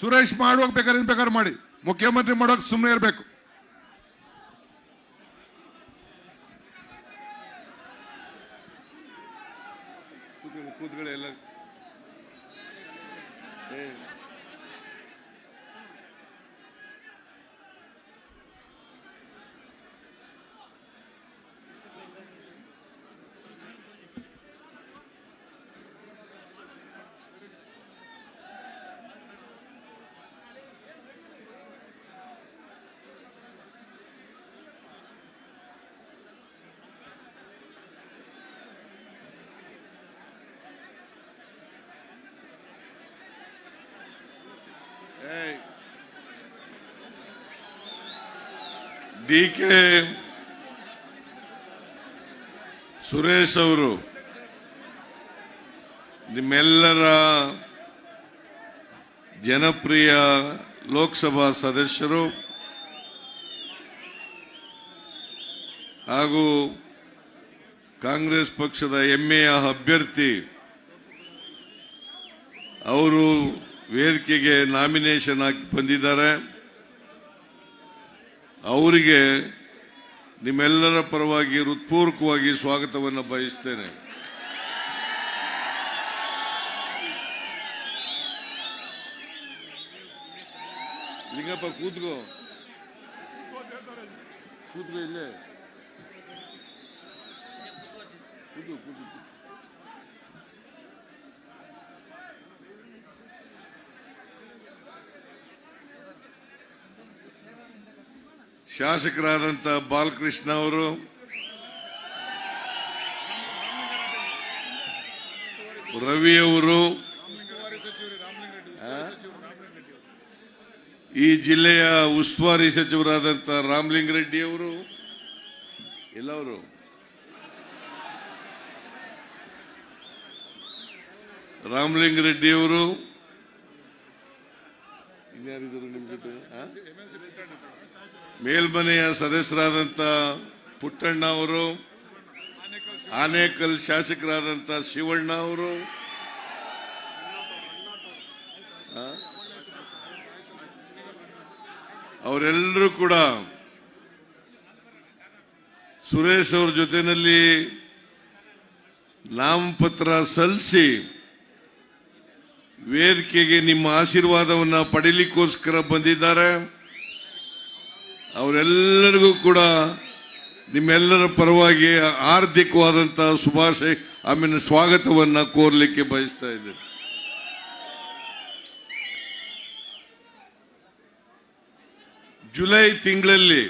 ಸುರೇಶ್ ಮಾಡುವಾಗ ಬೇಕಾದ್ರೆ ಮಾಡಿ, ಮುಖ್ಯಮಂತ್ರಿ ಮಾಡೋಕೆ ಸುಮ್ಮನೆ ಇರಬೇಕು. ಕೂತ್ಕೊಳ್ಳಿ ಎಲ್ಲ. ಡಿ ಕೆ ಸುರೇಶ್ ಅವರು ನಿಮ್ಮೆಲ್ಲರ ಜನಪ್ರಿಯ ಲೋಕಸಭಾ ಸದಸ್ಯರು ಹಾಗೂ ಕಾಂಗ್ರೆಸ್ ಪಕ್ಷದ ಹೆಮ್ಮೆಯ ಅಭ್ಯರ್ಥಿ. ಅವರು ವೇದಿಕೆಗೆ ನಾಮಿನೇಷನ್ ಹಾಕಿ ಬಂದಿದ್ದಾರೆ. ಅವರಿಗೆ ನಿಮ್ಮೆಲ್ಲರ ಪರವಾಗಿ ಹೃತ್ಪೂರ್ವಕವಾಗಿ ಸ್ವಾಗತವನ್ನು ಬಯಸ್ತೇನೆ. ಲಿಂಗಪ್ಪ ಕೂತ್ಕೋ ಇಲ್ಲೇ ಕೂತು. ಶಾಸಕರಾದಂಥ ಬಾಲಕೃಷ್ಣ ಅವರು, ರವಿ ಅವರು, ಈ ಜಿಲ್ಲೆಯ ಉಸ್ತುವಾರಿ ಸಚಿವರಾದಂಥ ರಾಮಲಿಂಗಾರೆಡ್ಡಿ ಅವರು, ಎಲ್ಲವರು ರಾಮಲಿಂಗಾರೆಡ್ಡಿ ಅವರು, ಇನ್ಯಾರಿದ್ರು ನಿಮ್ ಜೊತೆ? ಮೇಲ್ಮನೆಯ ಸದಸ್ಯರಾದಂಥ ಪುಟ್ಟಣ್ಣ ಅವರು, ಆನೇಕಲ್ ಶಾಸಕರಾದಂಥ ಶಿವಣ್ಣ ಅವರು, ಅವರೆಲ್ಲರೂ ಕೂಡ ಸುರೇಶ್ ಅವ್ರ ಜೊತೆಯಲ್ಲಿ ನಾಮಪತ್ರ ಸಲ್ಲಿಸಿ ವೇದಿಕೆಗೆ ನಿಮ್ಮ ಆಶೀರ್ವಾದವನ್ನು ಪಡೀಲಿಕ್ಕೋಸ್ಕರ ಬಂದಿದ್ದಾರೆ. ಅವರೆಲ್ಲರಿಗೂ ಕೂಡ ನಿಮ್ಮೆಲ್ಲರ ಪರವಾಗಿ ಹಾರ್ದಿಕವಾದಂಥ ಶುಭಾಶಯ ಸ್ವಾಗತವನ್ನು ಕೋರಲಿಕ್ಕೆ ಬಯಸ್ತಾ ಇದ್ದೇನೆ. ಜುಲೈ ತಿಂಗಳಲ್ಲಿ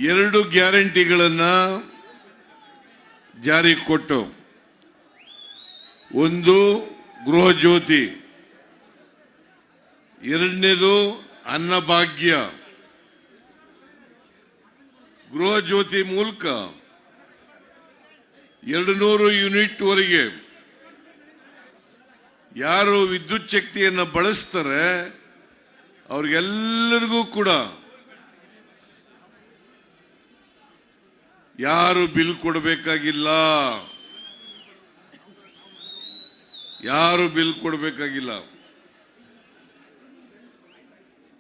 2 ಗ್ಯಾರಂಟಿಗಳನ್ನು ಜಾರಿಗೆ ಕೊಟ್ಟು, ಒಂದು ಗೃಹ ಜ್ಯೋತಿ, ಎರಡನೇದು ಅನ್ನಭಾಗ್ಯ. ಗೃಹ ಜ್ಯೋತಿ ಮೂಲಕ 200 ಯೂನಿಟ್ ವರೆಗೆ ಯಾರು ವಿದ್ಯುತ್ ಶಕ್ತಿಯನ್ನು ಬಳಸ್ತಾರೆ ಅವ್ರಿಗೆಲ್ಲರಿಗೂ ಕೂಡ ಯಾರು ಬಿಲ್ ಕೊಡಬೇಕಾಗಿಲ್ಲ.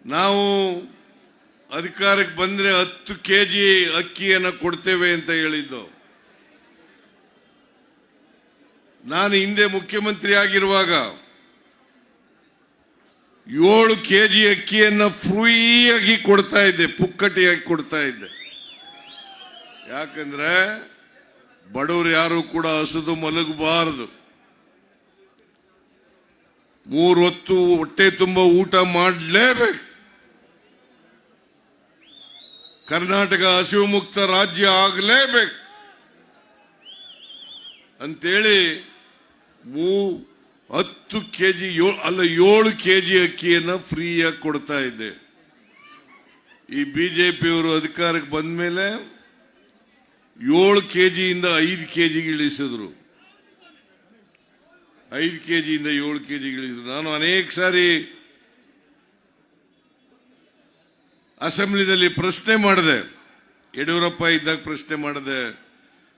ನಾವು ಅಧಿಕಾರಕ್ಕೆ ಬಂದ್ರೆ 10 kg ಅಕ್ಕಿಯನ್ನು ಕೊಡ್ತೇವೆ ಅಂತ ಹೇಳಿದ್ದು. ನಾನು ಹಿಂದೆ ಮುಖ್ಯಮಂತ್ರಿ ಆಗಿರುವಾಗ 7 kg ಅಕ್ಕಿಯನ್ನು ಫ್ರೀಯಾಗಿ ಕೊಡ್ತಾ ಇದ್ದೆ, ಪುಕ್ಕಟಿಯಾಗಿ ಕೊಡ್ತಾ ಇದ್ದೆ. ಯಾಕಂದ್ರೆ ಬಡವರು ಯಾರು ಕೂಡ ಹಸಿದು ಮಲಗಬಾರದು. 3 ಹೊತ್ತು ಹೊಟ್ಟೆ ತುಂಬ ಊಟ ಮಾಡಲೇಬೇಕು. ಕರ್ನಾಟಕ ಹಸಿವು ಮುಕ್ತ ರಾಜ್ಯ ಆಗಲೇಬೇಕು ಅಂತೇಳಿ 10 ಕೆಜಿ 7 ಕೆಜಿ ಅಕ್ಕಿಯನ್ನು ಫ್ರೀಯಾಗಿ ಕೊಡ್ತಾ ಇದ್ದೆ. ಈ ಬಿಜೆಪಿಯವರು ಅಧಿಕಾರಕ್ಕೆ ಬಂದ ಮೇಲೆ 7 ಕೆಜಿಯಿಂದ 5 ಕೆಜಿಗೆ ಇಳಿಸಿದ್ರು. 5 ಕೆಜಿಯಿಂದ 7 ಕೆಜಿಗೆ ಇಳಿಸಿದ್ರು. ನಾನು ಅನೇಕ ಸಾರಿ ಅಸೆಂಬ್ಲಿನಲ್ಲಿ ಪ್ರಶ್ನೆ ಮಾಡಿದೆ. ಯಡಿಯೂರಪ್ಪ ಇದ್ದಾಗ ಪ್ರಶ್ನೆ ಮಾಡಿದೆ,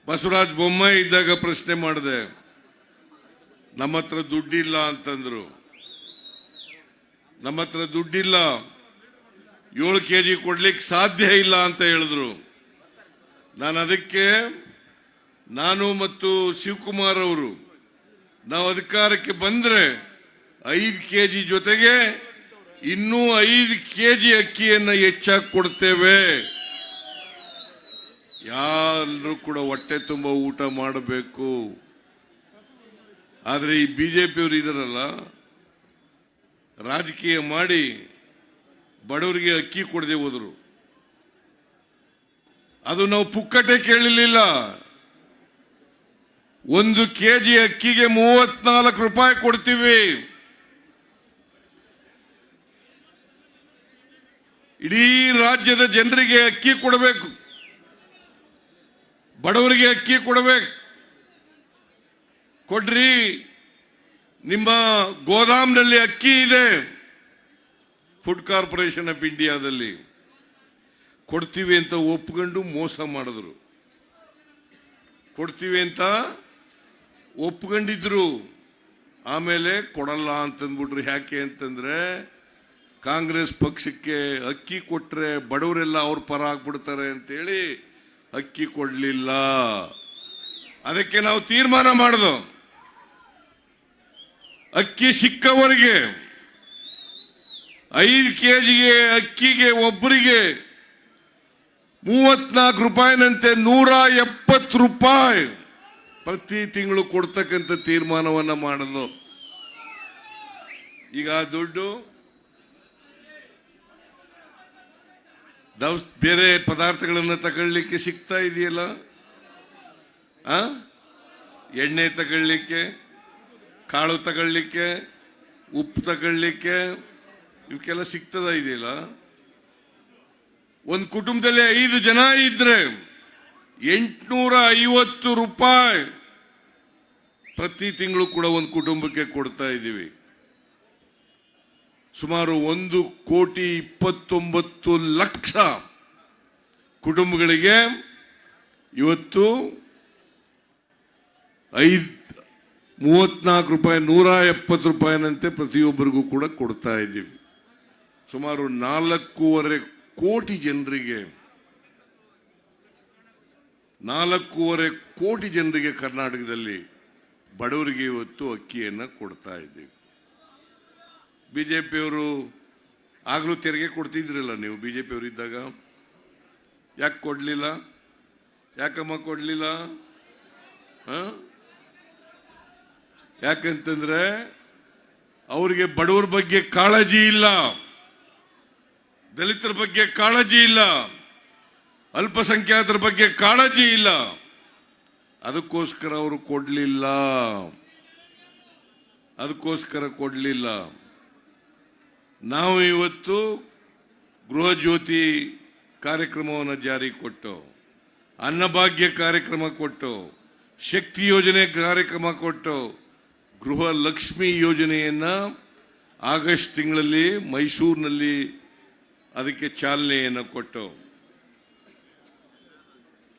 ಬಸವರಾಜ ಬೊಮ್ಮಾಯಿ ಇದ್ದಾಗ ಪ್ರಶ್ನೆ ಮಾಡಿದೆ. ನಮ್ಮ ಹತ್ರ ದುಡ್ಡಿಲ್ಲ ಅಂತಂದ್ರು. ನಮ್ಮ ಹತ್ರ ದುಡ್ಡಿಲ್ಲ, 7 ಕೆಜಿ ಕೊಡ್ಲಿಕ್ಕೆ ಸಾಧ್ಯ ಇಲ್ಲ ಅಂತ ಹೇಳಿದ್ರು. ಅದಕ್ಕೆ ನಾನು ಮತ್ತು ಶಿವಕುಮಾರ್ ಅವರು ನಾವು ಅಧಿಕಾರಕ್ಕೆ ಬಂದ್ರೆ 5 ಕೆಜಿ ಜೊತೆಗೆ ಇನ್ನೂ 5 ಕೆಜಿ ಅಕ್ಕಿಯನ್ನು ಹೆಚ್ಚಾಗಿ ಕೊಡ್ತೇವೆ. ಯಾರು ಕೂಡ ಹೊಟ್ಟೆ ತುಂಬ ಊಟ ಮಾಡಬೇಕು. ಆದರೆ ಈ ಬಿಜೆಪಿಯವರು ಇದರಲ್ಲ, ರಾಜಕೀಯ ಮಾಡಿ ಬಡವರಿಗೆ ಅಕ್ಕಿ ಕೊಡದೆ ಹೋದ್ರು. ಅದು ನಾವು ಪುಕ್ಕಟೆ ಕೇಳಲಿಲ್ಲ. 1 ಕೆಜಿ ಅಕ್ಕಿಗೆ 34 ರೂಪಾಯಿ ಕೊಡ್ತೀವಿ. ಇಡೀ ರಾಜ್ಯದ ಜನರಿಗೆ ಅಕ್ಕಿ ಕೊಡಬೇಕು, ಬಡವರಿಗೆ ಅಕ್ಕಿ ಕೊಡಬೇಕು. ಕೊಡ್ರಿ, ನಿಮ್ಮ ಗೋದಾಮ್ನಲ್ಲಿ ಅಕ್ಕಿ ಇದೆ. ಫುಡ್ ಕಾರ್ಪೊರೇಷನ್ ಆಫ್ ಇಂಡಿಯಾದಲ್ಲಿ ಕೊಡ್ತೀವಿ ಅಂತ ಒಪ್ಕೊಂಡು ಮೋಸ ಮಾಡಿದ್ರು. ಕೊಡ್ತೀವಿ ಅಂತ ಒಪ್ಕೊಂಡಿದ್ರು, ಆಮೇಲೆ ಕೊಡಲ್ಲ ಅಂತಂದ್ಬಿಟ್ರು. ಯಾಕೆ ಅಂತಂದ್ರೆ ಕಾಂಗ್ರೆಸ್ ಪಕ್ಷಕ್ಕೆ ಅಕ್ಕಿ ಕೊಟ್ರೆ ಬಡವರೆಲ್ಲ ಅವ್ರ ಪರ ಆಗ್ಬಿಡ್ತಾರೆ ಅಂತೇಳಿ ಅಕ್ಕಿ ಕೊಡ್ಲಿಲ್ಲ. ಅದಕ್ಕೆ ನಾವು ತೀರ್ಮಾನ ಮಾಡಿದ್ವು, ಅಕ್ಕಿ ಸಿಕ್ಕವರಿಗೆ 5 ಕೆಜಿಗೆ ಅಕ್ಕಿಗೆ ಒಬ್ಬರಿಗೆ 34 ರೂಪಾಯಿನಂತೆ 170 ರೂಪಾಯಿ ಪ್ರತಿ ತಿಂಗಳು ಕೊಡ್ತಕ್ಕಂಥ ತೀರ್ಮಾನವನ್ನ ಮಾಡಿದ್ವು. ಈಗ ಆ ದುಡ್ಡು ಬೇರೆ ಪದಾರ್ಥಗಳನ್ನು ತಗೊಳ್ಳಿಕ್ಕೆ ಸಿಗ್ತಾ ಇದೆಯಲ್ಲ, ಎಣ್ಣೆ ತಗೊಳ್ಳಿಕ್ಕೆ, ಕಾಳು ತಗೊಳ್ಳಿಕ್ಕೆ, ಉಪ್ಪು ತಗೊಳ್ಳಿಕ್ಕೆ, ಇವಕ್ಕೆಲ್ಲ ಸಿಗ್ತದ ಇದೆಯಲ್ಲ. ಒಂದು ಕುಟುಂಬದಲ್ಲಿ 5 ಜನ ಇದ್ರೆ 850 ರೂಪಾಯಿ ಪ್ರತಿ ತಿಂಗಳು ಕೂಡ ಒಂದು ಕುಟುಂಬಕ್ಕೆ ಕೊಡ್ತಾ ಇದ್ದೀವಿ. ಸುಮಾರು 1,29,00,000 ಕುಟುಂಬಗಳಿಗೆ ಇವತ್ತು 34 ರೂಪಾಯಿ 170 ರೂಪಾಯಿನಂತೆ ಪ್ರತಿಯೊಬ್ಬರಿಗೂ ಕೂಡ ಕೊಡ್ತಾ ಇದ್ದೀವಿ. ಸುಮಾರು 4.5 ಕೋಟಿ ಜನರಿಗೆ 4.5 ಕೋಟಿ ಜನರಿಗೆ ಕರ್ನಾಟಕದಲ್ಲಿ ಬಡವರಿಗೆ ಇವತ್ತು ಅಕ್ಕಿಯನ್ನು ಕೊಡ್ತಾ ಇದ್ದೀವಿ. ಬಿಜೆಪಿಯವರು ಆಗಲೂ ತೆರಿಗೆ ಕೊಡ್ತಿದ್ರಲ್ಲ ನೀವು, ಬಿಜೆಪಿಯವರು ಇದ್ದಾಗ ಯಾಕೆ ಕೊಡ್ಲಿಲ್ಲ? ಯಾಕಮ್ಮ ಕೊಡ್ಲಿಲ್ಲ? ಯಾಕಂತಂದ್ರೆ ಅವರಿಗೆ ಬಡವರ ಬಗ್ಗೆ ಕಾಳಜಿ ಇಲ್ಲ, ದಲಿತರ ಬಗ್ಗೆ ಕಾಳಜಿ ಇಲ್ಲ, ಅಲ್ಪಸಂಖ್ಯಾತರ ಬಗ್ಗೆ ಕಾಳಜಿ ಇಲ್ಲ. ಅದಕ್ಕೋಸ್ಕರ ಅವರು ಕೊಡ್ಲಿಲ್ಲ. ನಾವು ಇವತ್ತು ಗೃಹ ಜ್ಯೋತಿ ಕಾರ್ಯಕ್ರಮವನ್ನು ಜಾರಿ ಕೊಟ್ಟು, ಅನ್ನಭಾಗ್ಯ ಕಾರ್ಯಕ್ರಮ ಕೊಟ್ಟು, ಶಕ್ತಿ ಯೋಜನೆ ಕಾರ್ಯಕ್ರಮ ಕೊಟ್ಟು, ಗೃಹ ಲಕ್ಷ್ಮಿ ಯೋಜನೆಯನ್ನ ಆಗಸ್ಟ್ ತಿಂಗಳಲ್ಲಿ ಮೈಸೂರಿನಲ್ಲಿ ಅದಕ್ಕೆ ಚಾಲನೆಯನ್ನು ಕೊಟ್ಟು,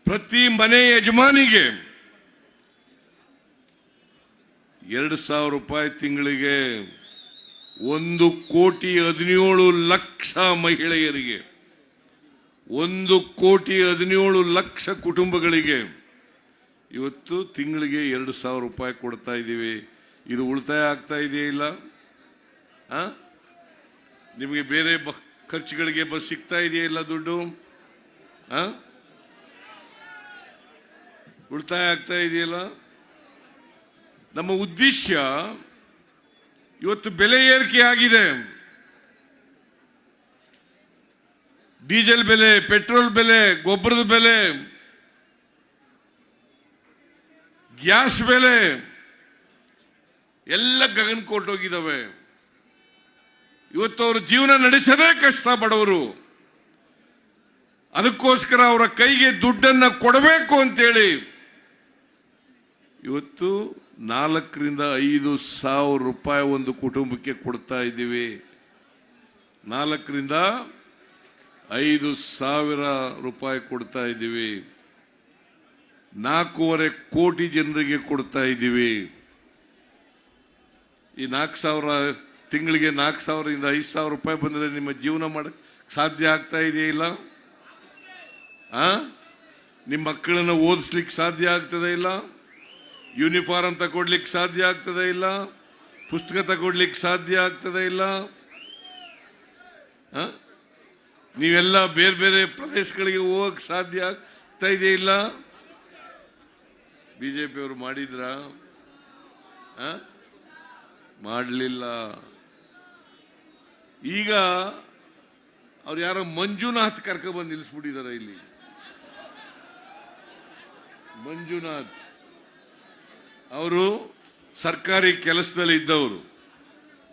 ಪ್ರತಿ ಮನೆ ಯಜಮಾನಿಗೆ 2,000 ರೂಪಾಯಿ ತಿಂಗಳಿಗೆ 1,17,00,000 ಮಹಿಳೆಯರಿಗೆ, 1,17,00,000 ಕುಟುಂಬಗಳಿಗೆ ಇವತ್ತು ತಿಂಗಳಿಗೆ 2,000 ರೂಪಾಯಿ ಕೊಡ್ತಾ ಇದ್ದೀವಿ. ಇದು ಉಳಿತಾಯ ಆಗ್ತಾ ಇದೆಯಾ? ಇಲ್ಲ. ನಿಮಗೆ ಬೇರೆ ಖರ್ಚುಗಳಿಗೆ ಸಿಗ್ತಾ ಇದೆಯಾ? ಇಲ್ಲ ದುಡ್ಡು. ಉಳಿತಾಯ ಆಗ್ತಾ ಇದೆಯಲ್ಲ. ನಮ್ಮ ಉದ್ದೇಶ ಇವತ್ತು ಬೆಲೆ ಏರಿಕೆ ಆಗಿದೆ. ಡೀಸೆಲ್ ಬೆಲೆ, ಪೆಟ್ರೋಲ್ ಬೆಲೆ, ಗೊಬ್ಬರದ ಬೆಲೆ, ಗ್ಯಾಸ್ ಬೆಲೆ ಎಲ್ಲ ಗಗನ ಕೊಟ್ಟೋಗಿದ್ದಾವೆ. ಇವತ್ತು ಅವರು ಜೀವನ ನಡೆಸದೇ ಕಷ್ಟ ಬಡವರು. ಅದಕ್ಕೋಸ್ಕರ ಅವರ ಕೈಗೆ ದುಡ್ಡನ್ನ ಕೊಡಬೇಕು ಅಂತೇಳಿ ಇವತ್ತು 4 ರಿಂದ 5 ಸಾವಿರ ರೂಪಾಯಿ ಒಂದು ಕುಟುಂಬಕ್ಕೆ ಕೊಡ್ತಾ ಇದ್ದೀವಿ. 4 ರಿಂದ 5 ಸಾವಿರ ರೂಪಾಯಿ ಕೊಡ್ತಾ ಇದ್ದೀವಿ. 4.5 ಕೋಟಿ ಜನರಿಗೆ ಕೊಡ್ತಾ ಇದ್ದೀವಿ. ಈ 4,000 ತಿಂಗಳಿಗೆ 4,000 ರಿಂದ 5,000 ರೂಪಾಯಿ ಬಂದರೆ ನಿಮ್ಮ ಜೀವನ ಮಾಡಕ್ಕೆ ಸಾಧ್ಯ ಆಗ್ತಾ ಇದೆಯಾ? ಇಲ್ಲ. ನಿಮ್ಮ ಮಕ್ಕಳನ್ನ ಓದಿಸ್ಲಿಕ್ಕೆ ಸಾಧ್ಯ ಆಗ್ತದೆ ಇಲ್ಲ. ಯೂನಿಫಾರ್ಮ್ ತಗೊಡ್ಲಿಕ್ಕೆ ಸಾಧ್ಯ ಆಗ್ತದೆ ಇಲ್ಲ. ಪುಸ್ತಕ ತಗೊಡ್ಲಿಕ್ಕೆ ಸಾಧ್ಯ ಆಗ್ತದೆ ಇಲ್ಲ. ನೀವೆಲ್ಲ ಬೇರೆ ಬೇರೆ ಪ್ರದೇಶಗಳಿಗೆ ಹೋಗಕ್ಕೆ ಸಾಧ್ಯ ಆಗ್ತಾ ಇದೆಯಾ? ಇಲ್ಲ. ಬಿಜೆಪಿಯವರು ಮಾಡಿದ್ರ? ಮಾಡಲಿಲ್ಲ. ಈಗ ಅವ್ರು ಯಾರೋ ಮಂಜುನಾಥ್ ಕರ್ಕೊಂಡ್ಬಂದು ನಿಲ್ಲಿಸ್ಬಿಟ್ಟಿದ್ದಾರೆ ಇಲ್ಲಿ. ಮಂಜುನಾಥ್ ಅವರು ಸರ್ಕಾರಿ ಕೆಲಸದಲ್ಲಿ ಇದ್ದವರು,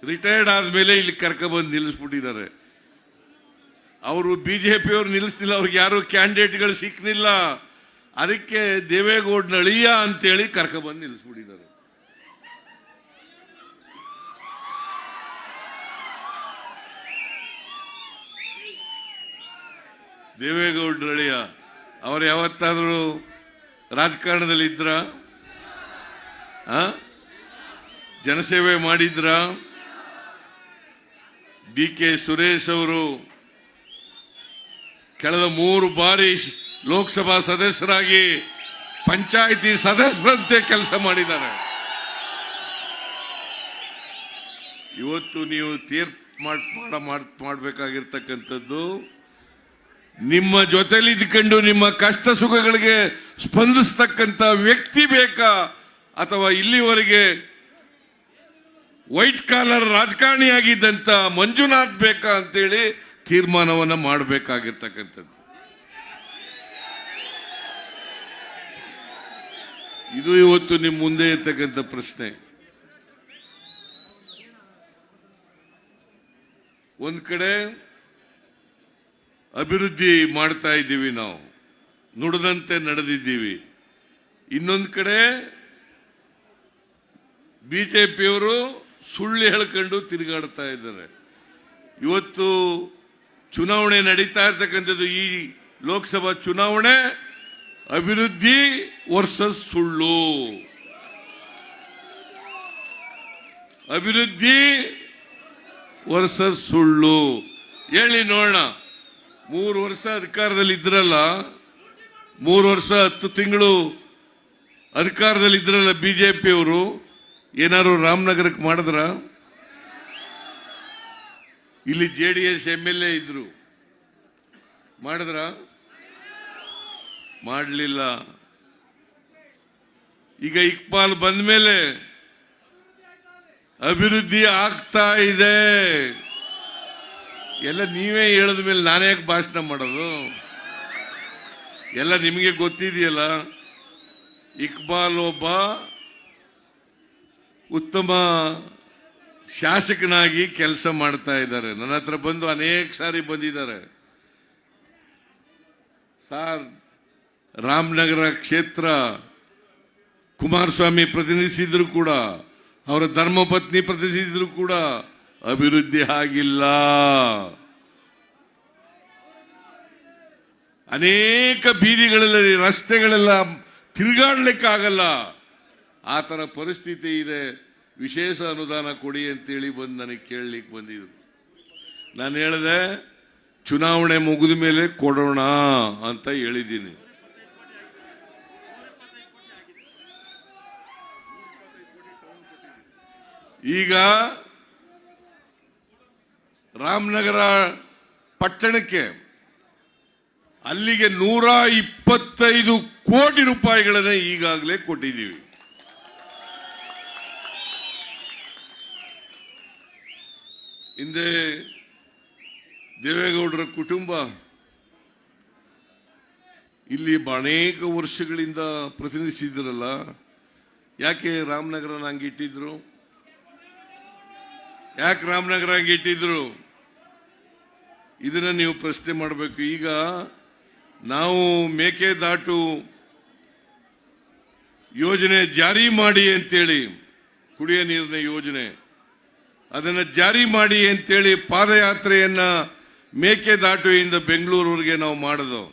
ರಿಟೈರ್ಡ್ ಆದ್ಮೇಲೆ ಇಲ್ಲಿ ಕರ್ಕೊಂಡ್ಬಂದು ನಿಲ್ಲಿಸ್ಬಿಟ್ಟಿದ್ದಾರೆ. ಅವರು ಬಿಜೆಪಿಯವರು ನಿಲ್ಲಿಸ್ತಿಲ್ಲ, ಅವ್ರಿಗೆ ಯಾರು ಕ್ಯಾಂಡಿಡೇಟ್ಗಳು ಸಿಕ್ಕಲಿಲ್ಲ. ಅದಕ್ಕೆ ದೇವೇಗೌಡನ ಅಳಿಯ ಅಂತೇಳಿ ಕರ್ಕೊಂಡ್ಬಂದು ನಿಲ್ಲಿಸ್ಬಿಟ್ಟಿದ್ದಾರೆ. ದೇವೇಗೌಡರ ಅಳಿಯ ಅವರು ಯಾವತ್ತಾದರೂ ರಾಜಕಾರಣದಲ್ಲಿ ಇದ್ರ? ಜನಸೇವೆ ಮಾಡಿದ್ರ? DK ಸುರೇಶ್ ಅವರು ಕಳೆದ 3 ಬಾರಿ ಲೋಕಸಭಾ ಸದಸ್ಯರಾಗಿ ಪಂಚಾಯಿತಿ ಸದಸ್ಯರಂತೆ ಕೆಲಸ ಮಾಡಿದ್ದಾರೆ. ಇವತ್ತು ನೀವು ಮಾಡಬೇಕಾಗಿರ್ತಕ್ಕಂಥದ್ದು, ನಿಮ್ಮ ಜೊತೆಲಿ ಇದ್ಕೊಂಡು ನಿಮ್ಮ ಕಷ್ಟ ಸುಖಗಳಿಗೆ ಸ್ಪಂದಿಸ್ತಕ್ಕಂಥ ವ್ಯಕ್ತಿ ಬೇಕಾ, ಅಥವಾ ಇಲ್ಲಿವರೆಗೆ ವೈಟ್ ಕಾಲರ್ ರಾಜಕಾರಣಿಯಾಗಿದ್ದಂತ ಮಂಜುನಾಥ್ ಬೇಕಾ ಅಂತೇಳಿ ತೀರ್ಮಾನವನ್ನ ಮಾಡಬೇಕಾಗಿರ್ತಕ್ಕಂಥದ್ದು. ಇದು ಇವತ್ತು ನಿಮ್ಮ ಮುಂದೆ ಇರ್ತಕ್ಕಂಥ ಪ್ರಶ್ನೆ. ಒಂದ್ ಕಡೆ ಅಭಿವೃದ್ಧಿ ಮಾಡ್ತಾ ಇದ್ದೀವಿ, ನಾವು ನುಡಿದಂತೆ ನಡೆದಿದ್ದೀವಿ. ಇನ್ನೊಂದು ಕಡೆ ಬಿಜೆಪಿಯವರು ಸುಳ್ಳು ಹೇಳ್ಕೊಂಡು ತಿರುಗಾಡ್ತಾ ಇದ್ದಾರೆ. ಇವತ್ತು ಚುನಾವಣೆ ನಡೀತಾ ಇರ್ತಕ್ಕಂಥದ್ದು, ಈ ಲೋಕಸಭಾ ಚುನಾವಣೆ ಅಭಿವೃದ್ಧಿ ವರ್ಸಸ್ ಸುಳ್ಳು. ಅಭಿವೃದ್ಧಿ ವರ್ಸಸ್ ಸುಳ್ಳು. ಹೇಳಿ ನೋಡೋಣ. 3 ವರ್ಷ ಅಧಿಕಾರದಲ್ಲಿ ಇದ್ರಲ್ಲ, 3 ವರ್ಷ 10 ತಿಂಗಳು ಅಧಿಕಾರದಲ್ಲಿ ಇದ್ರಲ್ಲ ಬಿಜೆಪಿಯವರು, ಏನಾದ್ರು ರಾಮನಗರಕ್ಕೆ ಮಾಡಿದ್ರ? ಇಲ್ಲಿ JDS MLA ಇದ್ರು, ಮಾಡಿದ್ರ? ಮಾಡಲಿಲ್ಲ. ಈಗ ಇಕ್ಬಾಲ್ ಬಂದ ಮೇಲೆ ಅಭಿವೃದ್ಧಿ ಆಗ್ತಾ ಇದೆ. ಎಲ್ಲ ನೀವೇ ಹೇಳಿದ ಮೇಲೆ ನಾನೇ ಯಾಕೆ ಭಾಷಣ ಮಾಡೋದು? ಎಲ್ಲ ನಿಮಗೆ ಗೊತ್ತಿದೆಯಲ್ಲ. ಇಕ್ಬಾಲ್ ಒಬ್ಬ ಉತ್ತಮ ಶಾಸಕನಾಗಿ ಕೆಲಸ ಮಾಡ್ತಾ ಇದ್ದಾರೆ. ನನ್ನ ಹತ್ರ ಬಂದು ಅನೇಕ ಸಾರಿ ಬಂದಿದ್ದಾರೆ. ಸಾರ್, ರಾಮನಗರ ಕ್ಷೇತ್ರ ಕುಮಾರಸ್ವಾಮಿ ಪ್ರತಿನಿಧಿಸಿದ್ರು ಕೂಡ, ಅವರ ಧರ್ಮಪತ್ನಿ ಪ್ರತಿನಿಧಿಸಿದ್ರು ಕೂಡ ಅಭಿವೃದ್ಧಿ ಆಗಿಲ್ಲ. ಅನೇಕ ಬೀದಿಗಳಲ್ಲಿ ರಸ್ತೆಗಳೆಲ್ಲ ತಿರುಗಾಡ್ಲಿಕ್ಕಾಗಲ್ಲ. ಆ ಥರ ಪರಿಸ್ಥಿತಿ ಇದೆ. ವಿಶೇಷ ಅನುದಾನ ಕೊಡಿ ಅಂತೇಳಿ ಬಂದು ನನಗೆ ಕೇಳಲಿಕ್ಕೆ ಬಂದಿದ್ರು. ನಾನು ಹೇಳಿದೆ, ಚುನಾವಣೆ ಮುಗಿದ ಮೇಲೆ ಕೊಡೋಣ ಅಂತ ಹೇಳಿದ್ದೀನಿ. ಈಗ ರಾಮನಗರ ಪಟ್ಟಣಕ್ಕೆ ಅಲ್ಲಿಗೆ 125 ಕೋಟಿ ರೂಪಾಯಿಗಳನ್ನ ಈಗಾಗಲೇ ಕೊಟ್ಟಿದ್ದೀವಿ. ಹಿಂದೆ ದೇವೇಗೌಡರ ಕುಟುಂಬ ಇಲ್ಲಿ ಅನೇಕ ವರ್ಷಗಳಿಂದ ಪ್ರತಿನಿಧಿಸಿದ್ರಲ್ಲ, ಯಾಕೆ ರಾಮನಗರನ ಹಂಗಿಟ್ಟಿದ್ರು? ಯಾಕೆ ರಾಮನಗರ ಹಂಗಿಟ್ಟಿದ್ರು? ಇದನ್ನ ನೀವು ಪ್ರಶ್ನೆ ಮಾಡಬೇಕು. ಈಗ ನಾವು ಮೇಕೆದಾಟು ಯೋಜನೆ ಜಾರಿ ಮಾಡಿ ಅಂತೇಳಿ, ಕುಡಿಯ ನೀರಿನ ಯೋಜನೆ ಅದನ್ನು ಜಾರಿ ಮಾಡಿ ಅಂತೇಳಿ ಪಾದಯಾತ್ರೆಯನ್ನ ಮೇಕೆದಾಟುವಿಂದ ಬೆಂಗಳೂರವರೆಗೆ ನಾವು ಮಾಡಿದೋ,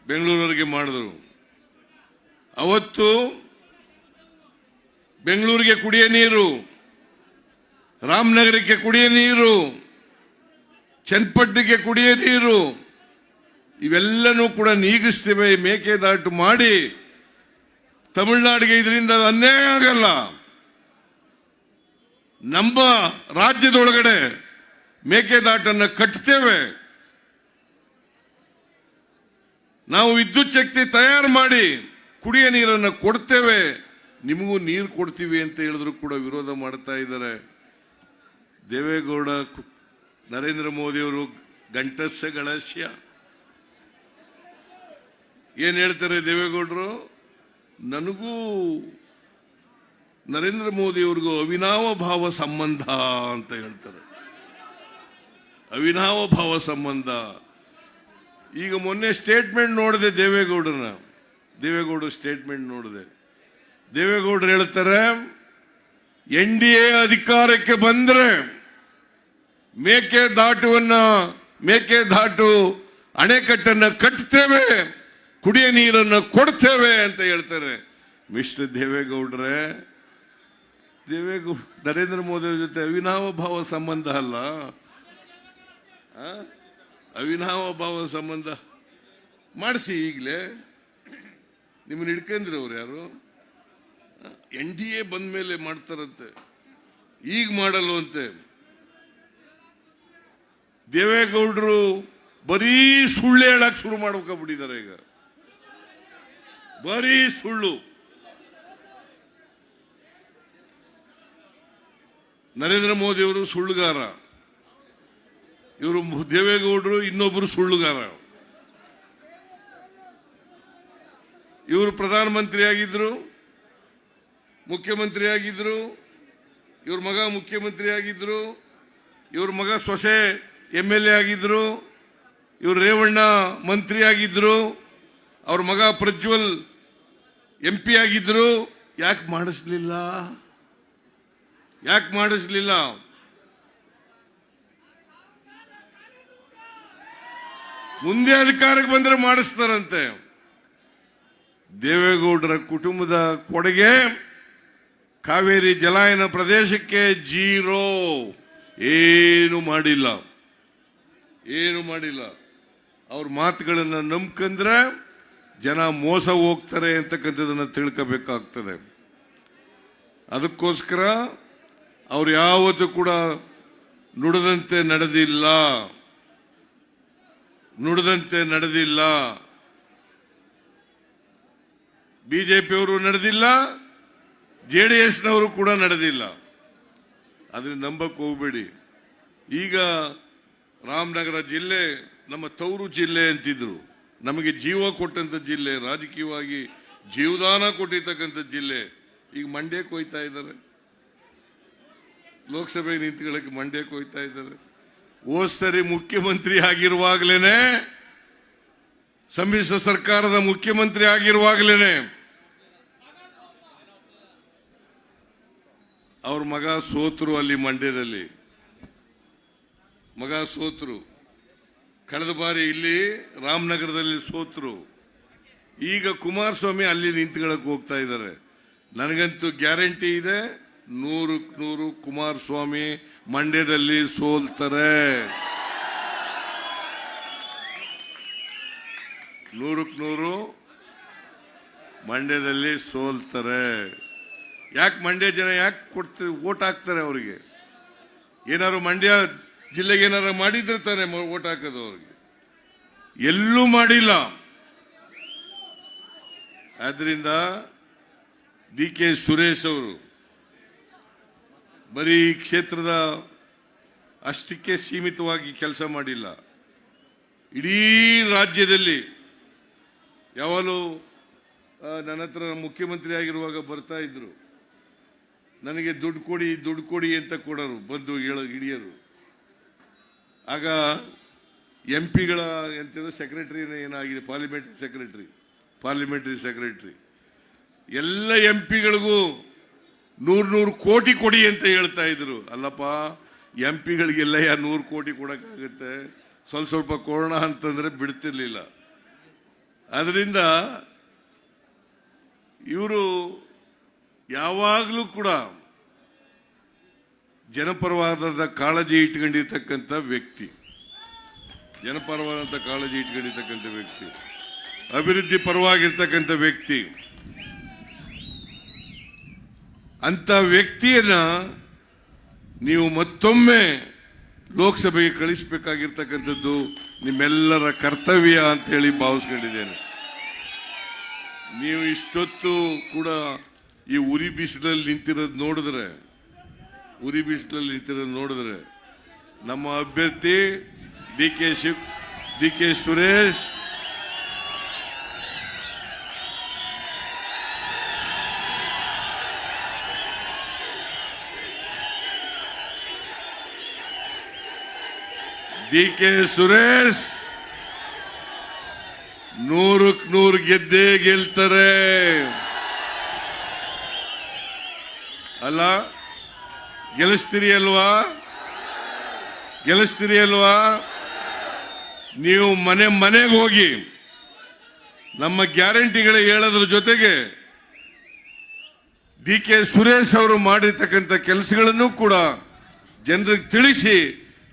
ಬೆಂಗಳೂರವರೆಗೆ ಮಾಡಿದ್ರು. ಅವತ್ತು ಬೆಂಗಳೂರಿಗೆ ಕುಡಿಯ ನೀರು, ರಾಮನಗರಕ್ಕೆ ಕುಡಿಯ ನೀರು, ಚನ್ನಪಟ್ಟಣಕ್ಕೆ ಕುಡಿಯ ನೀರು ಇವೆಲ್ಲನೂ ಕೂಡ ನೀಗಿಸ್ತೇವೆ ಮೇಕೆದಾಟು ಮಾಡಿ. ತಮಿಳುನಾಡಿಗೆ ಇದರಿಂದ ಅನ್ಯಾಯ ಆಗಲ್ಲ. ನಮ್ಮ ರಾಜ್ಯದೊಳಗಡೆ ಮೇಕೆದಾಟನ್ನು ಕಟ್ತೇವೆ. ನಾವು ವಿದ್ಯುತ್ ಶಕ್ತಿ ತಯಾರು ಮಾಡಿ ಕುಡಿಯ ನೀರನ್ನು ಕೊಡ್ತೇವೆ. ನಿಮಗೂ ನೀರು ಕೊಡ್ತೀವಿ ಅಂತ ಹೇಳಿದ್ರು ಕೂಡ ವಿರೋಧ ಮಾಡ್ತಾ ಇದ್ದಾರೆ. ದೇವೇಗೌಡ, ನರೇಂದ್ರ ಮೋದಿಯವರು ಗಂಟಸ್ಸ ಗಳಸ್ಯ ಏನ್ ಹೇಳ್ತಾರೆ ದೇವೇಗೌಡರು? ನನಗೂ ನರೇಂದ್ರ ಮೋದಿಯವ್ರಿಗೂ ಅವಿನಾವ ಭಾವ ಸಂಬಂಧ ಅಂತ ಹೇಳ್ತಾರೆ. ಅವಿನಾವ ಭಾವ ಸಂಬಂಧ. ಈಗ ಮೊನ್ನೆ ಸ್ಟೇಟ್ಮೆಂಟ್ ನೋಡಿದೆ ದೇವೇಗೌಡ ಸ್ಟೇಟ್ಮೆಂಟ್ ನೋಡಿದೆ. ದೇವೇಗೌಡರು ಹೇಳ್ತಾರೆ, NDA ಅಧಿಕಾರಕ್ಕೆ ಬಂದ್ರೆ ಮೇಕೆದಾಟು ಅಣೆಕಟ್ಟನ್ನು ಕಟ್ತೇವೆ, ಕುಡಿಯ ನೀರನ್ನು ಕೊಡ್ತೇವೆ ಅಂತ ಹೇಳ್ತಾರೆ. ಮಿಸ್ಟರ್ ದೇವೇಗೌಡ್ರೆ, ನರೇಂದ್ರ ಮೋದಿ ಜೊತೆ ಅವಿನಾವ ಭಾವ ಸಂಬಂಧ ಅಲ್ಲ, ಅವಿನಾವ ಭಾವ ಸಂಬಂಧ ಮಾಡಿಸಿ. ಈಗಲೇ ನಿಮ್ಮನ್ನ ಹಿಡ್ಕೊಂಡ್ರಿ ಅವ್ರು ಯಾರು? NDA ಬಂದ ಮೇಲೆ ಮಾಡ್ತಾರಂತೆ, ಈಗ ಮಾಡಲ್ವಂತೆ. ದೇವೇಗೌಡರು ಬರೀ ಸುಳ್ಳು ಹೇಳಕ್ ಶುರು ಮಾಡ್ಬಿಟ್ಟಿದ್ದಾರೆ. ಈಗ ಬರೀ ಸುಳ್ಳು. ನರೇಂದ್ರ ಮೋದಿ ಅವರು ಸುಳ್ಳುಗಾರ, ಇವರು ದೇವೇಗೌಡರು ಇನ್ನೊಬ್ಬರು ಸುಳ್ಳುಗಾರ. ಇವರು ಪ್ರಧಾನಮಂತ್ರಿ ಆಗಿದ್ರು, ಮುಖ್ಯಮಂತ್ರಿ ಆಗಿದ್ರು, ಇವ್ರ ಮಗ ಮುಖ್ಯಮಂತ್ರಿ ಆಗಿದ್ರು, ಇವ್ರ ಮಗ ಸೊಸೆ MLA ಆಗಿದ್ರು, ಇವ್ರು ರೇವಣ್ಣ ಮಂತ್ರಿ ಆಗಿದ್ರು, ಅವ್ರ ಮಗ ಪ್ರಜ್ವಲ್ MP ಆಗಿದ್ರು. ಯಾಕೆ ಮಾಡಿಸ್ಲಿಲ್ಲ? ಮುಂದೆ ಅಧಿಕಾರಕ್ಕೆ ಬಂದ್ರೆ ಮಾಡಿಸ್ತಾರಂತೆ. ದೇವೇಗೌಡರ ಕುಟುಂಬದ ಕೊಡುಗೆ ಕಾವೇರಿ ಜಲಾನಯನ ಪ್ರದೇಶಕ್ಕೆ 0. ಏನು ಮಾಡಿಲ್ಲ. ಅವ್ರ ಮಾತುಗಳನ್ನು ನಂಬ್ಕಂದ್ರೆ ಜನ ಮೋಸ ಹೋಗ್ತಾರೆ ಅಂತಕ್ಕಂಥದನ್ನ ತಿಳ್ಕೋಬೇಕಾಗ್ತದೆ. ಅದಕ್ಕೋಸ್ಕರ ಅವ್ರು ಯಾವತ್ತೂ ಕೂಡ ನುಡಿದಂತೆ ನಡೆದಿಲ್ಲ. ಬಿಜೆಪಿಯವರು ನಡೆದಿಲ್ಲ, JDSನವರು ಕೂಡ ನಡೆದಿಲ್ಲ. ಅದನ್ನ ನಂಬಕ್ ಹೋಗ್ಬೇಡಿ. ಈಗ ರಾಮನಗರ ಜಿಲ್ಲೆ ನಮ್ಮ ತವರು ಜಿಲ್ಲೆ ಅಂತಿದ್ರು. ನಮಗೆ ಜೀವ ಕೊಟ್ಟಂತ ಜಿಲ್ಲೆ, ರಾಜಕೀಯವಾಗಿ ಜೀವದಾನ ಕೊಟ್ಟಿರ್ತಕ್ಕಂಥ ಜಿಲ್ಲೆ. ಈಗ ಮಂಡ್ಯಕ್ಕೆ ಹೋಯ್ತಾ ಇದ್ದಾರೆ, ಲೋಕಸಭೆಗೆ ನಿಂತ್ಕೊಳ್ಳಕ್ಕೆ ಮಂಡ್ಯಕ್ಕೆ ಹೋಯ್ತಾ ಇದ್ದಾರೆ. ಹೋದ್ ಸರಿ ಮುಖ್ಯಮಂತ್ರಿ ಆಗಿರುವಾಗಲೇನೆ, ಸಮ್ಮಿಶ್ರ ಸರ್ಕಾರದ ಮುಖ್ಯಮಂತ್ರಿ ಆಗಿರುವಾಗಲೇನೆ ಅವ್ರ ಮಗ ಸೋತರು. ಅಲ್ಲಿ ಮಂಡ್ಯದಲ್ಲಿ ಮಗ ಸೋತರು. ಕಳೆದ ಬಾರಿ ಇಲ್ಲಿ ರಾಮನಗರದಲ್ಲಿ ಸೋತರು. ಈಗ ಕುಮಾರಸ್ವಾಮಿ ಅಲ್ಲಿ ನಿಂತ್ಕೊಳ್ಳಕ್ಕೆ ಹೋಗ್ತಾ ಇದ್ದಾರೆ. ನನಗಂತೂ ಗ್ಯಾರಂಟಿ ಇದೆ, 100ಕ್ಕೆ 100 ಕುಮಾರಸ್ವಾಮಿ ಮಂಡ್ಯದಲ್ಲಿ ಸೋಲ್ತಾರೆ. 100ಕ್ಕೆ 100 ಮಂಡ್ಯದಲ್ಲಿ ಸೋಲ್ತಾರೆ. ಯಾಕೆ ಮಂಡ್ಯ ಜನ ಓಟ್ ಹಾಕ್ತಾರೆ? ಅವರಿಗೆ ಏನಾದ್ರು ಮಂಡ್ಯ ಜಿಲ್ಲೆಗೆ ಏನಾರು ಮಾಡಿದ್ರೆ ತಾನೇ ಓಟ್ ಹಾಕೋದು ಅವ್ರಿಗೆ. ಎಲ್ಲೂ ಮಾಡಿಲ್ಲ. ಆದ್ರಿಂದ ಡಿ ಕೆ ಸುರೇಶ್ ಅವರು ಬರೀ ಕ್ಷೇತ್ರದ ಅಷ್ಟಕ್ಕೆ ಸೀಮಿತವಾಗಿ ಕೆಲಸ ಮಾಡಿಲ್ಲ. ಇಡೀ ರಾಜ್ಯದಲ್ಲಿ ಯಾವಾಗಲೂ ನನ್ನ ಹತ್ರ ಮುಖ್ಯಮಂತ್ರಿ ಆಗಿರುವಾಗ ಬರ್ತಾ ಇದ್ರು, ನನಗೆ ದುಡ್ಡು ಕೊಡಿ ಅಂತ ಕೊಡೋರು, ಬಂದು ಹಿಡಿಯೋರು. ಆಗ ಎಂ ಪಿಗಳ ಎಂಥದ್ದು ಸೆಕ್ರೆಟರಿ ಏನಾಗಿದೆ, ಪಾರ್ಲಿಮೆಂಟರಿ ಸೆಕ್ರೆಟರಿ ಎಲ್ಲ ಎಂ ಪಿಗಳಿಗೂ 100 ಕೋಟಿ ಕೊಡಿ ಅಂತ ಹೇಳ್ತಾ ಇದ್ರು. ಅಲ್ಲಪ್ಪ, ಎಂ ಪಿಗಳಿಗೆಲ್ಲ 100 ಕೋಟಿ ಕೊಡೋಕ್ಕಾಗುತ್ತೆ? ಸ್ವಲ್ಪ ಕೊರೋನಾ ಅಂತಂದ್ರೆ ಬಿಡ್ತಿರ್ಲಿಲ್ಲ. ಅದರಿಂದ ಇವರು ಯಾವಾಗಲೂ ಕೂಡ ಜನಪರವಾದ ಕಾಳಜಿ ಇಟ್ಕೊಂಡಿರ್ತಕ್ಕಂಥ ವ್ಯಕ್ತಿ, ಅಭಿವೃದ್ಧಿ ಪರವಾಗಿರ್ತಕ್ಕಂಥ ವ್ಯಕ್ತಿ. ಅಂತ ವ್ಯಕ್ತಿಯನ್ನ ನೀವು ಮತ್ತೊಮ್ಮೆ ಲೋಕಸಭೆಗೆ ಕಳಿಸಬೇಕಾಗಿರ್ತಕ್ಕಂಥದ್ದು ನಿಮ್ಮೆಲ್ಲರ ಕರ್ತವ್ಯ ಅಂತ ಹೇಳಿ ಭಾವಿಸ್ಕೊಂಡಿದ್ದೇನೆ. ನೀವು ಇಷ್ಟೊತ್ತು ಕೂಡ ಈ ಉರಿ ಬಿಸಿಲಲ್ಲಿ ನಿಂತಿರೋದು ನೋಡಿದ್ರೆ ನಮ್ಮ ಅಭ್ಯರ್ಥಿ ಡಿ ಕೆ ಸುರೇಶ್ ಸುರೇಶ್ 100ಕ್ಕೆ 100 ಗೆದ್ದೇ ಗೆಲ್ತಾರೆ. ಅಲ್ಲ, ಗೆಲ್ಲಿಸ್ತೀರಿ ಅಲ್ವಾ? ನೀವು ಮನೆಗೆ ಹೋಗಿ ನಮ್ಮ ಗ್ಯಾರಂಟಿಗಳ ಹೇಳೋದ್ರ ಜೊತೆಗೆ ಡಿ ಕೆ ಸುರೇಶ್ ಅವರು ಮಾಡಿರ್ತಕ್ಕಂಥ ಕೆಲಸಗಳನ್ನು ಕೂಡ ಜನರಿಗೆ ತಿಳಿಸಿ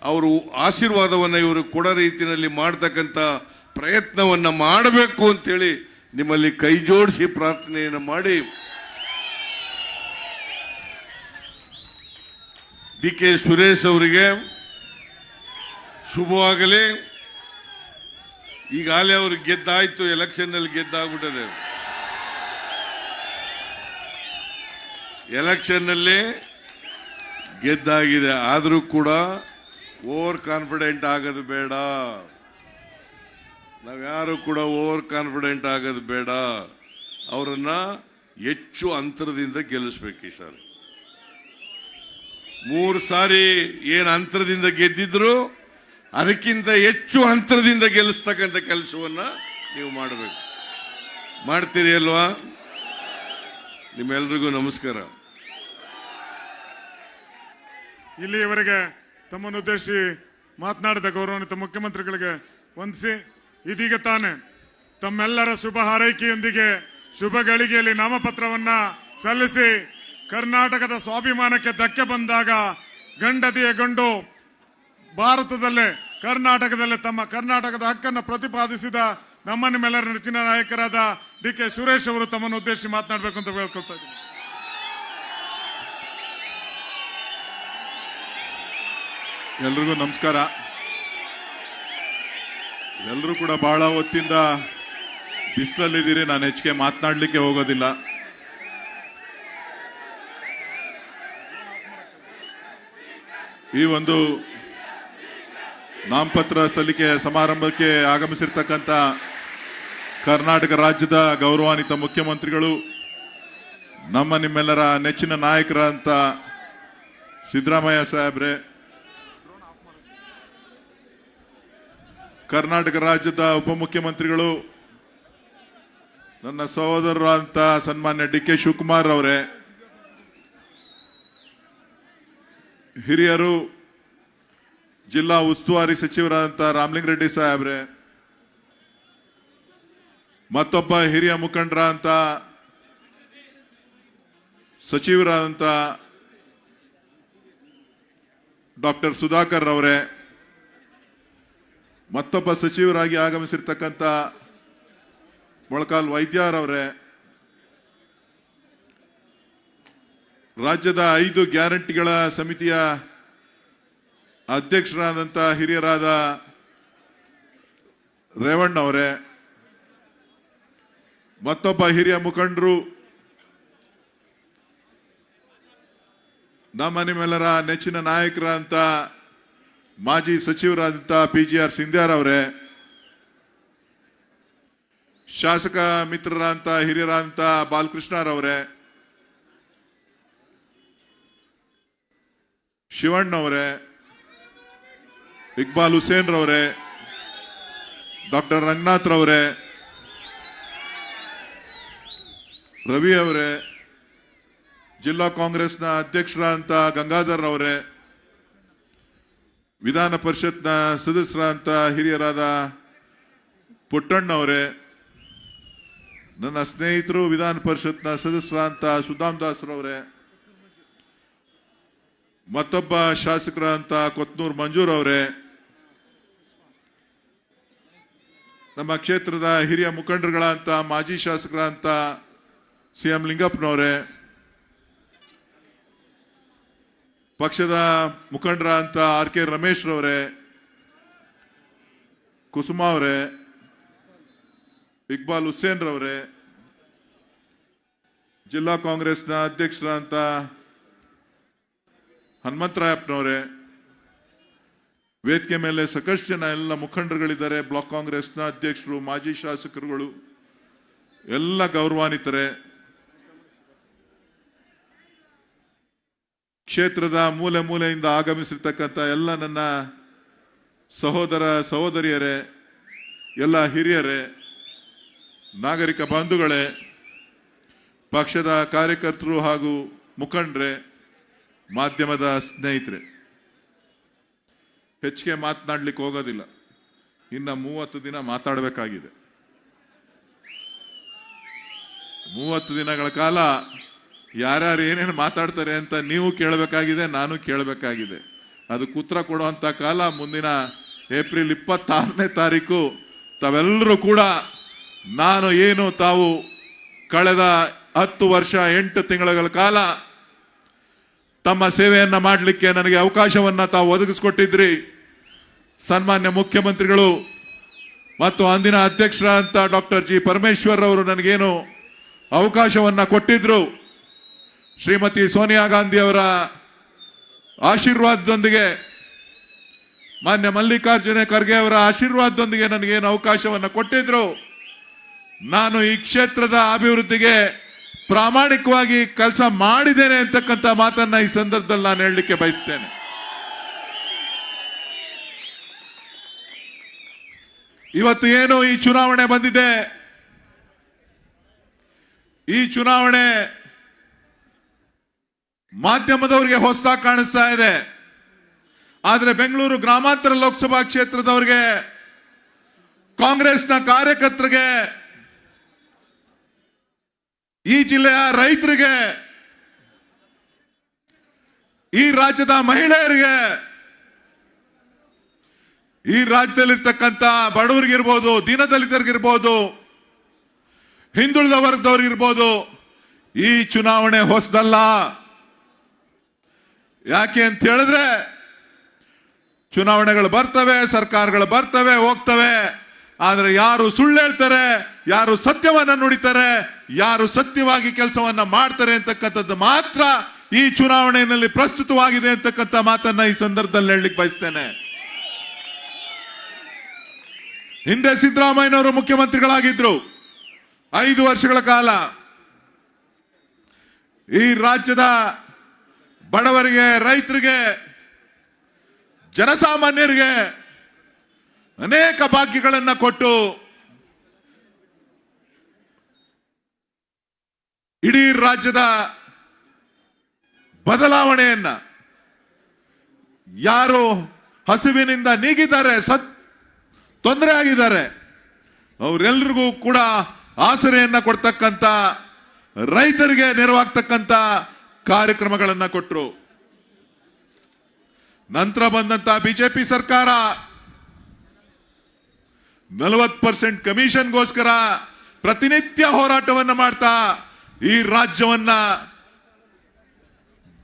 ಅವರು ಆಶೀರ್ವಾದವನ್ನು ಇವರು ಕೊಡೋ ರೀತಿಯಲ್ಲಿ ಮಾಡತಕ್ಕಂಥ ಪ್ರಯತ್ನವನ್ನ ಮಾಡಬೇಕು ಅಂತೇಳಿ ನಿಮ್ಮಲ್ಲಿ ಕೈ ಜೋಡಿಸಿ ಪ್ರಾರ್ಥನೆಯನ್ನು ಮಾಡಿ ಡಿ ಕೆ ಸುರೇಶ್ ಅವರಿಗೆ ಶುಭವಾಗಲಿ. ಈಗಾಗಲೇ ಅವರು ಗೆದ್ದಾಯ್ತು, ಎಲೆಕ್ಷನ್ನಲ್ಲಿ ಗೆದ್ದಾಗ್ಬಿಟ್ಟದೆ. ಎಲೆಕ್ಷನ್ನಲ್ಲಿ ಗೆದ್ದಾಗಿದೆ. ಆದರೂ ಕೂಡ ಓವರ್ ಕಾನ್ಫಿಡೆಂಟ್ ಆಗೋದು ಬೇಡ. ನಾವ್ಯಾರು ಕೂಡ ಓವರ್ ಕಾನ್ಫಿಡೆಂಟ್ ಆಗೋದು ಬೇಡ. ಅವರನ್ನ ಹೆಚ್ಚು ಅಂತರದಿಂದ ಗೆಲ್ಲಿಸ್ಬೇಕು. ಈ ಸಾರಿ 3 ಸಾರಿ ಏನು ಅಂತರದಿಂದ ಗೆದ್ದಿದ್ರು ಅದಕ್ಕಿಂತ ಹೆಚ್ಚು ಅಂತರದಿಂದ ಗೆಲ್ಲಿಸ್ತಕ್ಕಂಥ ಕೆಲಸವನ್ನ ನೀವು ಮಾಡಬೇಕು. ಮಾಡ್ತೀರಿ ಅಲ್ವಾ? ನಿಮ್ಮೆಲ್ರಿಗೂ ನಮಸ್ಕಾರ. ಇಲ್ಲಿಯವರೆಗೆ ತಮ್ಮನ್ನು ಉದ್ದೇಶಿಸಿ ಮಾತನಾಡಿದ ಗೌರವಾನ್ವಿತ ಮುಖ್ಯಮಂತ್ರಿಗಳಿಗೆ ವಂದಿಸಿ, ಇದೀಗ ತಾನೇ ತಮ್ಮೆಲ್ಲರ ಶುಭ ಹಾರೈಕೆಯೊಂದಿಗೆ ಶುಭ ಗಳಿಗೆಯಲ್ಲಿ ನಾಮಪತ್ರವನ್ನ ಸಲ್ಲಿಸಿ ಕರ್ನಾಟಕದ ಸ್ವಾಭಿಮಾನಕ್ಕೆ ಧಕ್ಕೆ ಬಂದಾಗ ಗಂಡದಿಯ ಗಂಡು ಭಾರತದಲ್ಲೇ ಕರ್ನಾಟಕದಲ್ಲೇ ತಮ್ಮ ಕರ್ನಾಟಕದ ಹಕ್ಕನ್ನು ಪ್ರತಿಪಾದಿಸಿದ ನಮ್ಮ ನಿಮ್ಮೆಲ್ಲರ ನೆಚ್ಚಿನ ನಾಯಕರಾದ ಡಿ ಕೆ ಸುರೇಶ್ ಅವರು ತಮ್ಮನ್ನು ಉದ್ದೇಶಿಸಿ ಮಾತನಾಡಬೇಕು ಅಂತ ಹೇಳ್ಕೊಳ್ತಾ ಇದ್ದೀನಿ. ಎಲ್ರಿಗೂ ನಮಸ್ಕಾರ. ಎಲ್ಲರೂ ಕೂಡ ಬಹಳ ಹೊತ್ತಿಂದ ಬಿಸಿಲಲ್ಲಿದ್ದೀರಿ. ನಾನು ಹೆಚ್ಚಿಗೆ ಮಾತನಾಡಲಿಕ್ಕೆ ಹೋಗೋದಿಲ್ಲ. ಈ ಒಂದು ನಾಮಪತ್ರ ಸಲ್ಲಿಕೆ ಸಮಾರಂಭಕ್ಕೆ ಆಗಮಿಸಿರ್ತಕ್ಕಂಥ ಕರ್ನಾಟಕ ರಾಜ್ಯದ ಗೌರವಾನ್ವಿತ ಮುಖ್ಯಮಂತ್ರಿಗಳು, ನಮ್ಮ ನಿಮ್ಮೆಲ್ಲರ ನೆಚ್ಚಿನ ನಾಯಕರಂತ ಸಿದ್ದರಾಮಯ್ಯ ಸಾಹೇಬ್ರೆ, ಕರ್ನಾಟಕ ರಾಜ್ಯದ ಉಪಮುಖ್ಯಮಂತ್ರಿಗಳು, ನನ್ನ ಸಹೋದರರಾದಂಥ ಸನ್ಮಾನ್ಯ ಡಿ ಕೆ ಶಿವಕುಮಾರ್ ಅವರೇ, ಹಿರಿಯರು ಜಿಲ್ಲಾ ಉಸ್ತುವಾರಿ ಸಚಿವರಾದಂಥ ರಾಮಲಿಂಗ ರೆಡ್ಡಿ ಸಾಹೇಬ್ರೆ, ಮತ್ತೊಬ್ಬ ಹಿರಿಯ ಮುಖಂಡರಾದಂಥ ಸಚಿವರಾದಂಥ ಡಾಕ್ಟರ್ ಸುಧಾಕರ್ ಅವರೇ, ಮತ್ತೊಬ್ಬ ಸಚಿವರಾಗಿ ಆಗಮಿಸಿರ್ತಕ್ಕಂಥ ಮೊಳಕಾಲ್ ವೈದ್ಯರವರೇ, ರಾಜ್ಯದ 5 ಗ್ಯಾರಂಟಿಗಳ ಸಮಿತಿಯ ಅಧ್ಯಕ್ಷರಾದಂಥ ಹಿರಿಯರಾದ ರೇವಣ್ಣ ಅವರೇ, ಮತ್ತೊಬ್ಬ ಹಿರಿಯ ಮುಖಂಡರು, ನಮ್ಮ ನಿಮ್ಮೆಲ್ಲರ ನೆಚ್ಚಿನ ನಾಯಕರಂತ ಮಾಜಿ ಸಚಿವರಾದಂಥ PGR ಸಿಂಧ್ಯಾರ್ ಅವರೇ, ಶಾಸಕ ಮಿತ್ರರಂತ ಹಿರಿಯರಂತ ಬಾಲಕೃಷ್ಣರವರೇ, ಶಿವಣ್ಣ ಅವರೇ, ಇಕ್ಬಾಲ್ ಹುಸೇನ್ ರವರೇ, ಡಾಕ್ಟರ್ ರಂಗನಾಥ್ ರವರೇ, ರವಿ ಅವರೇ, ಜಿಲ್ಲಾ ಕಾಂಗ್ರೆಸ್ನ ಅಧ್ಯಕ್ಷರಾದಂಥ ಗಂಗಾಧರ್ ಅವರೇ, ವಿಧಾನ ಪರಿಷತ್ನ ಸದಸ್ಯರಾದಂಥ ಹಿರಿಯರಾದ ಪುಟ್ಟಣ್ಣ ಅವರೇ, ನನ್ನ ಸ್ನೇಹಿತರು ವಿಧಾನ ಪರಿಷತ್ನ ಸದಸ್ಯರಾದಂಥ ಸುಧಾಮ್ ದಾಸ್ರವರೇ, ಮತ್ತೊಬ್ಬ ಶಾಸಕರಾದಂಥ ಕೊತ್ನೂರು ಮಂಜೂರ್ ಅವರೇ, ನಮ್ಮ ಕ್ಷೇತ್ರದ ಹಿರಿಯ ಮುಖಂಡರುಗಳಂತ ಮಾಜಿ ಶಾಸಕರಂತ CM ಲಿಂಗಪ್ಪನವರೇ, ಪಕ್ಷದ ಮುಖಂಡರ ಅಂತ RK ರಮೇಶ್ ರವರೇ, ಕುಸುಮಾ ಅವರೇ, ಇಕ್ಬಾಲ್ ಹುಸೇನ್ ರವರೇ, ಜಿಲ್ಲಾ ಕಾಂಗ್ರೆಸ್ನ ಅಧ್ಯಕ್ಷರಾದಂಥ ಹನುಮಂತರಾಯಪ್ಪನವರೇ, ವೇದಿಕೆ ಮೇಲೆ ಸಾಕಷ್ಟು ಜನ ಎಲ್ಲ ಮುಖಂಡರುಗಳಿದ್ದಾರೆ, ಬ್ಲಾಕ್ ಕಾಂಗ್ರೆಸ್ನ ಅಧ್ಯಕ್ಷರು, ಮಾಜಿ ಶಾಸಕರುಗಳು, ಎಲ್ಲ ಗೌರವಾನ್ವಿತರೆ, ಕ್ಷೇತ್ರದ ಮೂಲೆ ಮೂಲೆಯಿಂದ ಆಗಮಿಸಿರ್ತಕ್ಕಂಥ ಎಲ್ಲ ನನ್ನ ಸಹೋದರ ಸಹೋದರಿಯರೇ, ಎಲ್ಲ ಹಿರಿಯರೇ, ನಾಗರಿಕ ಬಂಧುಗಳೇ, ಪಕ್ಷದ ಕಾರ್ಯಕರ್ತರು ಹಾಗೂ ಮುಖಂಡರೇ, ಮಾಧ್ಯಮದ ಸ್ನೇಹಿತರೆ, ಹೆಚ್ಚಿಗೆ ಮಾತನಾಡ್ಲಿಕ್ಕೆ ಹೋಗೋದಿಲ್ಲ. ಇನ್ನು 30 ದಿನ ಮಾತಾಡಬೇಕಾಗಿದೆ. 30 ದಿನಗಳ ಕಾಲ ಯಾರ್ಯಾರು ಏನೇನು ಮಾತಾಡ್ತಾರೆ ಅಂತ ನೀವು ಕೇಳಬೇಕಾಗಿದೆ, ನಾನು ಕೇಳಬೇಕಾಗಿದೆ. ಅದಕ್ಕೆ ಉತ್ತರ ಕೊಡುವಂತ ಕಾಲ ಮುಂದಿನ ಏಪ್ರಿಲ್ 26ನೇ ತಾರೀಕು. ತಾವೆಲ್ಲರೂ ಕೂಡ ನಾನು ಏನು ತಾವು ಕಳೆದ 10 ವರ್ಷ 8 ತಿಂಗಳ ಕಾಲ ತಮ್ಮ ಸೇವೆಯನ್ನ ಮಾಡಲಿಕ್ಕೆ ನನಗೆ ಅವಕಾಶವನ್ನ ತಾವು ಒದಗಿಸ್ಕೊಟ್ಟಿದ್ರಿ. ಸನ್ಮಾನ್ಯ ಮುಖ್ಯಮಂತ್ರಿಗಳು ಮತ್ತು ಅಂದಿನ ಅಧ್ಯಕ್ಷರಾದಂಥ ಡಾಕ್ಟರ್ G. ಪರಮೇಶ್ವರ್ ಅವರು ನನಗೇನು ಅವಕಾಶವನ್ನ ಕೊಟ್ಟಿದ್ರು, ಶ್ರೀಮತಿ ಸೋನಿಯಾ ಗಾಂಧಿ ಅವರ ಆಶೀರ್ವಾದದೊಂದಿಗೆ, ಮಾನ್ಯ ಮಲ್ಲಿಕಾರ್ಜುನ ಖರ್ಗೆ ಅವರ ಆಶೀರ್ವಾದದೊಂದಿಗೆ ನನಗೇನು ಅವಕಾಶವನ್ನ ಕೊಟ್ಟಿದ್ರು, ನಾನು ಈ ಕ್ಷೇತ್ರದ ಅಭಿವೃದ್ಧಿಗೆ ಪ್ರಾಮಾಣಿಕವಾಗಿ ಕೆಲಸ ಮಾಡಿದ್ದೇನೆ ಅಂತಕ್ಕಂಥ ಮಾತನ್ನ ಈ ಸಂದರ್ಭದಲ್ಲಿ ನಾನು ಹೇಳಲಿಕ್ಕೆ ಬಯಸ್ತೇನೆ. ಇವತ್ತು ಏನು ಈ ಚುನಾವಣೆ ಬಂದಿದೆ, ಈ ಚುನಾವಣೆ ಮಾಧ್ಯಮದವರಿಗೆ ಹೊಸದಾಗಿ ಕಾಣಿಸ್ತಾ ಇದೆ. ಆದ್ರೆ ಬೆಂಗಳೂರು ಗ್ರಾಮಾಂತರ ಲೋಕಸಭಾ ಕ್ಷೇತ್ರದವರಿಗೆ, ಕಾಂಗ್ರೆಸ್ನ ಕಾರ್ಯಕರ್ತರಿಗೆ, ಈ ಜಿಲ್ಲೆಯ ರೈತರಿಗೆ, ಈ ರಾಜ್ಯದ ಮಹಿಳೆಯರಿಗೆ, ಈ ರಾಜ್ಯದಲ್ಲಿರ್ತಕ್ಕಂಥ ಬಡವರಿಗಿರ್ಬೋದು, ದೀನದಲಿತರಿಗಿರ್ಬೋದು, ಹಿಂದುಳಿದ ವರ್ಗದವ್ರಿಗಿರ್ಬೋದು, ಈ ಚುನಾವಣೆ ಹೊಸದಲ್ಲ. ಯಾಕೆ ಅಂತ ಹೇಳಿದ್ರೆ, ಚುನಾವಣೆಗಳು ಬರ್ತವೆ, ಸರ್ಕಾರಗಳು ಬರ್ತವೆ, ಹೋಗ್ತವೆ. ಆದ್ರೆ ಯಾರು ಸುಳ್ಳು ಹೇಳ್ತಾರೆ, ಯಾರು ಸತ್ಯವನ್ನ ನುಡಿತಾರೆ, ಯಾರು ಸತ್ಯವಾಗಿ ಕೆಲಸವನ್ನ ಮಾಡ್ತಾರೆ ಅಂತಕ್ಕಂಥದ್ದು ಮಾತ್ರ ಈ ಚುನಾವಣೆಯಲ್ಲಿ ಪ್ರಸ್ತುತವಾಗಿದೆ ಅಂತಕ್ಕಂಥ ಮಾತನ್ನ ಈ ಸಂದರ್ಭದಲ್ಲಿ ಹೇಳಲಿಕ್ಕೆ ಬಯಸ್ತೇನೆ. ಹಿಂದೆ ಸಿದ್ದರಾಮಯ್ಯನವರು ಮುಖ್ಯಮಂತ್ರಿಗಳಾಗಿದ್ರು 5 ವರ್ಷಗಳ ಕಾಲ. ಈ ರಾಜ್ಯದ ಬಡವರಿಗೆ, ರೈತರಿಗೆ, ಜನಸಾಮಾನ್ಯರಿಗೆ ಅನೇಕ ಭಾಗ್ಯಗಳನ್ನ ಕೊಟ್ಟು ಇಡೀ ರಾಜ್ಯದ ಬದಲಾವಣೆಯನ್ನ, ಯಾರು ಹಸಿವಿನಿಂದ ನೀಗಿದ್ದಾರೆ, ತೊಂದರೆ ಆಗಿದ್ದಾರೆ, ಅವರೆಲ್ಲರಿಗೂ ಕೂಡ ಆಸರೆಯನ್ನ ಕೊಡ್ತಕ್ಕಂಥ, ರೈತರಿಗೆ ನೆರವಾಗ್ತಕ್ಕಂಥ ಕಾರ್ಯಕ್ರಮಗಳನ್ನ ಕೊಟ್ಟರು. ನಂತರ ಬಂದಂತ ಬಿಜೆಪಿ ಸರ್ಕಾರ 40% ಕಮಿಷನ್ಗೋಸ್ಕರ ಪ್ರತಿನಿತ್ಯ ಹೋರಾಟವನ್ನ ಮಾಡ್ತಾ ಈ ರಾಜ್ಯವನ್ನ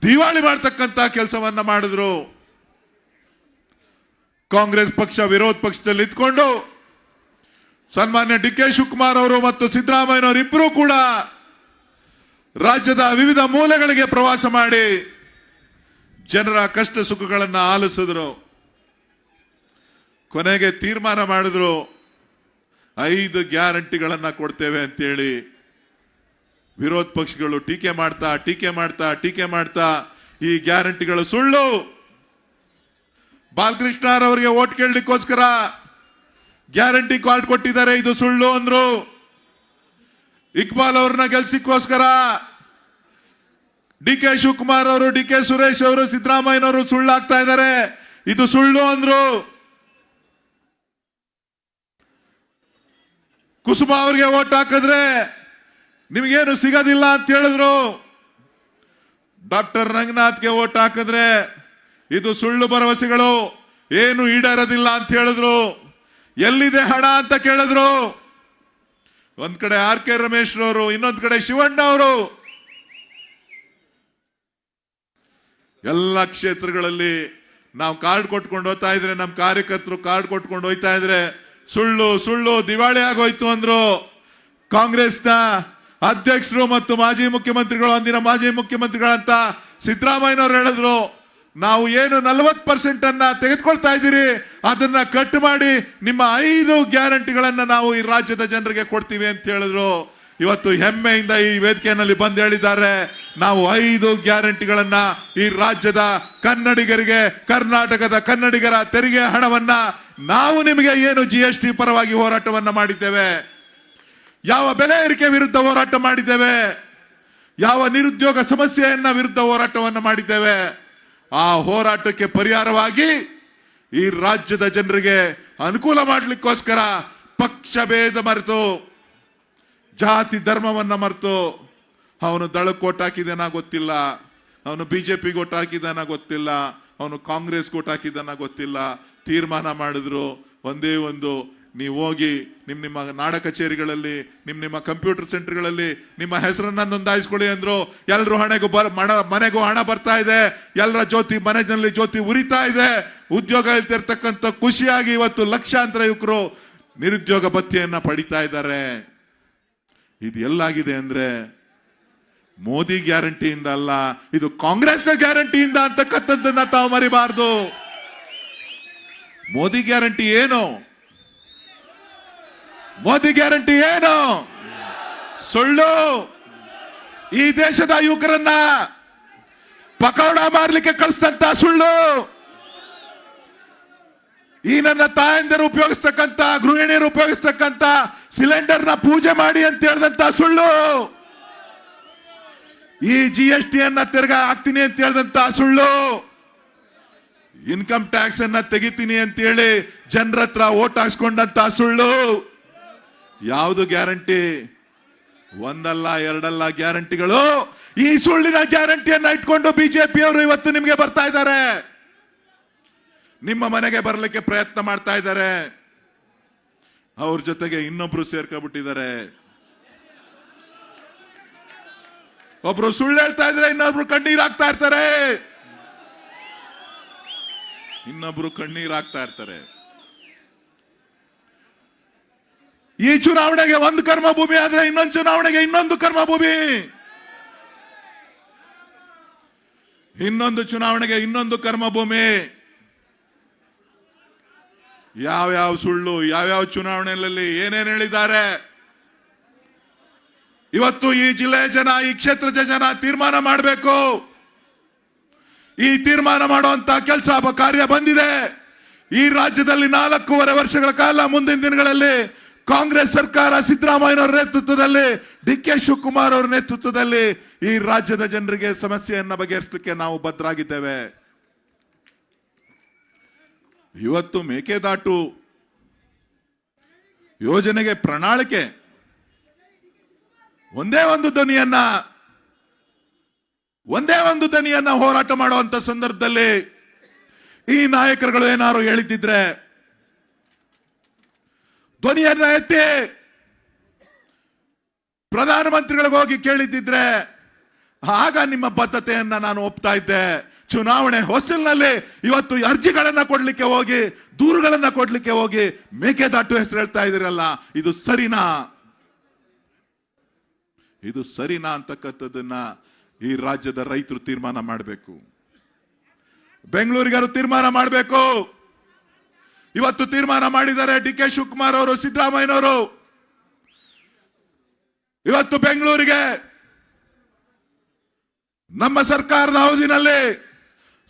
ದಿವಾಳಿ ಮಾಡ್ತಕ್ಕಂಥ ಕೆಲಸವನ್ನ ಮಾಡಿದ್ರು. ಕಾಂಗ್ರೆಸ್ ಪಕ್ಷ ವಿರೋಧ ಪಕ್ಷದಲ್ಲಿ ಇದ್ಕೊಂಡು ಸನ್ಮಾನ್ಯ ಡಿ ಕೆ ಶಿವಕುಮಾರ್ ಅವರು ಮತ್ತು ಸಿದ್ದರಾಮಯ್ಯನವರು ಇಬ್ಬರೂ ಕೂಡ ರಾಜ್ಯದ ವಿವಿಧ ಮೂಲೆಗಳಿಗೆ ಪ್ರವಾಸ ಮಾಡಿ ಜನರ ಕಷ್ಟ ಸುಖಗಳನ್ನು ಆಲಿಸಿದ್ರು. ಕೊನೆಗೆ ತೀರ್ಮಾನ ಮಾಡಿದ್ರು 5 ಗ್ಯಾರಂಟಿಗಳನ್ನ ಕೊಡ್ತೇವೆ ಅಂತೇಳಿ. ವಿರೋಧ ಪಕ್ಷಗಳು ಟೀಕೆ ಮಾಡ್ತಾ ಈ ಗ್ಯಾರಂಟಿಗಳು ಸುಳ್ಳು, ಬಾಲಕೃಷ್ಣರವರಿಗೆ ಓಟ್ ಕೇಳಲಿಕ್ಕೋಸ್ಕರ ಗ್ಯಾರಂಟಿ ಕಾರ್ಡ್ ಕೊಟ್ಟಿದ್ದಾರೆ, ಇದು ಸುಳ್ಳು ಅಂದ್ರು. ಇಕ್ಬಾಲ್ ಅವ್ರನ್ನ ಗೆಲ್ಸಿಕ್ಕೋಸ್ಕರ ಡಿ ಕೆ ಶಿವಕುಮಾರ್ ಅವರು, ಡಿ ಕೆ ಸುರೇಶ್ ಅವರು, ಸಿದ್ದರಾಮಯ್ಯನವರು ಸುಳ್ಳಾಗ್ತಾ ಇದ್ದಾರೆ, ಇದು ಸುಳ್ಳು ಅಂದ್ರು. ಕುಸುಮ ಅವ್ರಿಗೆ ಓಟ್ ಹಾಕಿದ್ರೆ ನಿಮಗೇನು ಸಿಗೋದಿಲ್ಲ ಅಂತ ಹೇಳಿದ್ರು. ಡಾಕ್ಟರ್ ರಂಗನಾಥ್ಗೆ ಓಟ್ ಹಾಕಿದ್ರೆ ಇದು ಸುಳ್ಳು ಭರವಸೆಗಳು, ಏನು ಈಡೇರೋದಿಲ್ಲ ಅಂತ ಹೇಳಿದ್ರು. ಎಲ್ಲಿದೆ ಹಣ ಅಂತ ಕೇಳಿದ್ರು. ಒಂದ್ ಕಡೆ ಆರ್ ಕೆ ರಮೇಶ್ ಅವರು, ಇನ್ನೊಂದ್ ಕಡೆ ಶಿವಣ್ಣ ಅವರು. ಎಲ್ಲ ಕ್ಷೇತ್ರಗಳಲ್ಲಿ ನಾವು ಕಾರ್ಡ್ ಕೊಟ್ಕೊಂಡು ಹೋಗ್ತಾ ಇದ್ರೆ, ನಮ್ಮ ಕಾರ್ಯಕರ್ತರು ಕಾರ್ಡ್ ಕೊಟ್ಕೊಂಡು ಹೋಗ್ತಾ ಇದ್ರೆ ಸುಳ್ಳು ದಿವಾಳಿ ಆಗೋಯ್ತು ಅಂದ್ರು. ಕಾಂಗ್ರೆಸ್ನ ಅಧ್ಯಕ್ಷರು ಮತ್ತು ಮಾಜಿ ಮುಖ್ಯಮಂತ್ರಿಗಳು, ಅಂದಿನ ಮಾಜಿ ಮುಖ್ಯಮಂತ್ರಿಗಳಂತ ಸಿದ್ದರಾಮಯ್ಯನವರು ಹೇಳಿದ್ರು, ನಾವು ಏನು 40% ಅನ್ನ ತೆಗೆದುಕೊಳ್ತಾ ಇದ್ದೀರಿ ಅದನ್ನ ಕಟ್ ಮಾಡಿ ನಿಮ್ಮ 5 ಗ್ಯಾರಂಟಿಗಳನ್ನ ನಾವು ಈ ರಾಜ್ಯದ ಜನರಿಗೆ ಕೊಡ್ತೀವಿ ಅಂತ ಹೇಳಿದ್ರು. ಇವತ್ತು ಹೆಮ್ಮೆಯಿಂದ ಈ ವೇದಿಕೆಯಲ್ಲಿ ಬಂದು ಹೇಳಿದ್ದಾರೆ, ನಾವು 5 ಗ್ಯಾರಂಟಿಗಳನ್ನ ಈ ರಾಜ್ಯದ ಕನ್ನಡಿಗರಿಗೆ, ಕರ್ನಾಟಕದ ಕನ್ನಡಿಗರ ತೆರಿಗೆ ಹಣವನ್ನ ನಾವು ನಿಮಗೆ ಏನು GST ಪರವಾಗಿ ಹೋರಾಟವನ್ನ ಮಾಡಿದ್ದೇವೆ, ಯಾವ ಬೆಲೆ ಏರಿಕೆ ವಿರುದ್ಧ ಹೋರಾಟ ಮಾಡಿದ್ದೇವೆ, ಯಾವ ನಿರುದ್ಯೋಗ ಸಮಸ್ಯೆಯನ್ನ ವಿರುದ್ಧ ಹೋರಾಟವನ್ನ ಮಾಡಿದ್ದೇವೆ, ಆ ಹೋರಾಟಕ್ಕೆ ಪರಿಹಾರವಾಗಿ ಈ ರಾಜ್ಯದ ಜನರಿಗೆ ಅನುಕೂಲ ಮಾಡಲಿಕ್ಕೋಸ್ಕರ ಪಕ್ಷ ಭೇದ ಮರೆತು, ಜಾತಿ ಧರ್ಮವನ್ನ ಮರೆತು, ಅವನು ದಳಕ್ಕೆ ಓಟ್ ಹಾಕಿದಾನ ಗೊತ್ತಿಲ್ಲ, ಅವನು ಬಿಜೆಪಿ ಓಟ್ ಹಾಕಿದಾನ ಗೊತ್ತಿಲ್ಲ, ಅವನು ಕಾಂಗ್ರೆಸ್ ಓಟ್ ಹಾಕಿದಾನ ಗೊತ್ತಿಲ್ಲ, ತೀರ್ಮಾನ ಮಾಡಿದ್ರು ಒಂದೇ ಒಂದು, ನೀವು ಹೋಗಿ ನಿಮ್ಮ ನಾಡ ಕಚೇರಿಗಳಲ್ಲಿ, ನಿಮ್ಮ ಕಂಪ್ಯೂಟರ್ ಸೆಂಟರ್ಗಳಲ್ಲಿ ನಿಮ್ಮ ಹೆಸರನ್ನ ನೋಂದಾಯಿಸ್ಕೊಳ್ಳಿ ಅಂದ್ರು. ಎಲ್ರು ಮನೆಗೂ ಹಣ ಬರ್ತಾ ಇದೆ, ಎಲ್ಲರ ಮನೆಯಲ್ಲಿ ಜ್ಯೋತಿ ಉರಿತಾ ಇದೆ, ಉದ್ಯೋಗ ಇಲ್ತಿರ್ತಕ್ಕಂಥ ಖುಷಿಯಾಗಿ ಇವತ್ತು ಲಕ್ಷಾಂತರ ಯುವಕರು ನಿರುದ್ಯೋಗ ಭತ್ಯೆಯನ್ನ ಪಡಿತಾ ಇದ್ದಾರೆ. ಇದು ಎಲ್ಲಾಗಿದೆ ಅಂದ್ರೆ ಮೋದಿ ಗ್ಯಾರಂಟಿಯಿಂದ ಅಲ್ಲ, ಇದು ಕಾಂಗ್ರೆಸ್ ಗ್ಯಾರಂಟಿಯಿಂದ ಅಂತಕ್ಕಂಥದ್ದನ್ನ ತಾವು ಮರಿಬಾರ್ದು. ಮೋದಿ ಗ್ಯಾರಂಟಿ ಏನು? ಮೋದಿ ಗ್ಯಾರಂಟಿ ಏನು? ಸುಳ್ಳು. ಈ ದೇಶದ ಯುವಕರನ್ನ ಪಕೋಡ ಮಾರ್ಲಿಕ್ಕೆ ಕಳಿಸ್ತಂತ ಸುಳ್ಳು. ಈ ನನ್ನ ತಾಯಂದಿರು ಉಪಯೋಗಿಸ್ತಕ್ಕಂತ, ಗೃಹಿಣಿಯರು ಉಪಯೋಗಿಸ್ತಕ್ಕಂತ ಸಿಲಿಂಡರ್ನ ಪೂಜೆ ಮಾಡಿ ಅಂತ ಹೇಳಿದಂತ ಸುಳ್ಳು. ಈ GST ಅನ್ನ ತಿರ್ಗಾ ಹಾಕ್ತೀನಿ ಅಂತ ಹೇಳಿದಂತ ಸುಳ್ಳು. ಇನ್ಕಮ್ ಟ್ಯಾಕ್ಸ್ ಅನ್ನ ತೆಗಿತೀನಿ ಅಂತ ಹೇಳಿ ಜನರ ಹತ್ರ ಓಟ್ ಹಾಕ್ಸ್ಕೊಂಡಂತ ಸುಳ್ಳು. ಯಾವುದು ಗ್ಯಾರಂಟಿ? ಒಂದಲ್ಲ ಎರಡಲ್ಲ ಗ್ಯಾರಂಟಿಗಳು. ಈ ಸುಳ್ಳಿನ ಗ್ಯಾರಂಟಿಯನ್ನ ಇಟ್ಕೊಂಡು ಬಿಜೆಪಿ ಅವರು ಇವತ್ತು ನಿಮಗೆ ಬರ್ತಾ ಇದ್ದಾರೆ, ನಿಮ್ಮ ಮನೆಗೆ ಬರಲಿಕ್ಕೆ ಪ್ರಯತ್ನ ಮಾಡ್ತಾ ಇದ್ದಾರೆ. ಅವ್ರ ಜೊತೆಗೆ ಇನ್ನೊಬ್ರು ಸೇರ್ಕೊಂಡ್ಬಿಟ್ಟಿದ್ದಾರೆ. ಒಬ್ರು ಸುಳ್ಳು ಹೇಳ್ತಾ ಇದ್ರೆ ಇನ್ನೊಬ್ರು ಕಣ್ಣೀರ್ ಹಾಕ್ತಾ ಇರ್ತಾರೆ, ಇನ್ನೊಬ್ರು ಕಣ್ಣೀರ್ ಹಾಕ್ತಾ ಇರ್ತಾರೆ. ಈ ಚುನಾವಣೆಗೆ ಒಂದು ಕರ್ಮಭೂಮಿ ಆದ್ರೆ ಇನ್ನೊಂದು ಚುನಾವಣೆಗೆ ಇನ್ನೊಂದು ಕರ್ಮಭೂಮಿ, ಇನ್ನೊಂದು ಚುನಾವಣೆಗೆ ಇನ್ನೊಂದು ಕರ್ಮಭೂಮಿ. ಯಾವ್ಯಾವ ಸುಳ್ಳು, ಯಾವ್ಯಾವ ಚುನಾವಣೆಯಲ್ಲಿ ಏನೇನು ಹೇಳಿದ್ದಾರೆ. ಇವತ್ತು ಈ ಜಿಲ್ಲೆಯ ಜನ, ಈ ಕ್ಷೇತ್ರದ ಜನ ತೀರ್ಮಾನ ಮಾಡಬೇಕು. ಈ ತೀರ್ಮಾನ ಮಾಡುವಂತ ಕೆಲಸ ಕಾರ್ಯ ಬಂದಿದೆ. ಈ ರಾಜ್ಯದಲ್ಲಿ 4.5 ವರ್ಷಗಳ ಕಾಲ ಮುಂದಿನ ದಿನಗಳಲ್ಲಿ ಕಾಂಗ್ರೆಸ್ ಸರ್ಕಾರ, ಸಿದ್ದರಾಮಯ್ಯನವರ ನೇತೃತ್ವದಲ್ಲಿ, ಡಿ ಕೆ ಶಿವಕುಮಾರ್ ಅವರ ನೇತೃತ್ವದಲ್ಲಿ ಈ ರಾಜ್ಯದ ಜನರಿಗೆ ಸಮಸ್ಯೆಯನ್ನ ಬಗೆಹರಿಸಲಿಕ್ಕೆ ನಾವು ಬದ್ಧರಾಗಿದ್ದೇವೆ. ಇವತ್ತು ಮೇಕೆದಾಟು ಯೋಜನೆಗೆ ಪ್ರಣಾಳಿಕೆ ಒಂದೇ ಒಂದು ದನಿಯನ್ನ ಹೋರಾಟ ಮಾಡುವಂತ ಸಂದರ್ಭದಲ್ಲಿ ಈ ನಾಯಕರುಗಳು ಏನಾರು ಹೇಳಿದ್ದಿದ್ರೆ, ಧ್ವನಿಯನ್ನ ಎತ್ತಿ ಪ್ರಧಾನಮಂತ್ರಿಗಳಿಗೆ ಹೋಗಿ ಕೇಳಿದ್ದಿದ್ರೆ ಆಗ ನಿಮ್ಮ ಬದ್ಧತೆಯನ್ನ ನಾನು ಒಪ್ತಾ ಇದ್ದೆ. ಚುನಾವಣೆ ಹೊಸಲಿನಲ್ಲಿ ಇವತ್ತು ಅರ್ಜಿಗಳನ್ನ ಕೊಡ್ಲಿಕ್ಕೆ ಹೋಗಿ, ದೂರುಗಳನ್ನ ಕೊಡ್ಲಿಕ್ಕೆ ಹೋಗಿ ಮೇಕೆದಾಟು ಹೆಸರು ಹೇಳ್ತಾ ಇದ್ದೀರಲ್ಲ, ಇದು ಸರಿನಾ? ಇದು ಸರಿನಾ ಅಂತಕ್ಕಂಥದ್ದನ್ನ ಈ ರಾಜ್ಯದ ರೈತರು ತೀರ್ಮಾನ ಮಾಡಬೇಕು. ಬೆಂಗಳೂರಿಗರು ತೀರ್ಮಾನ ಮಾಡಬೇಕು. ಇವತ್ತು ತೀರ್ಮಾನ ಮಾಡಿದ್ದಾರೆ ಡಿ.ಕೆ. ಶಿವಕುಮಾರ್ ಅವರು, ಸಿದ್ದರಾಮಯ್ಯನವರು. ಇವತ್ತು ಬೆಂಗಳೂರಿಗೆ ನಮ್ಮ ಸರ್ಕಾರದ ಅವಧಿನಲ್ಲಿ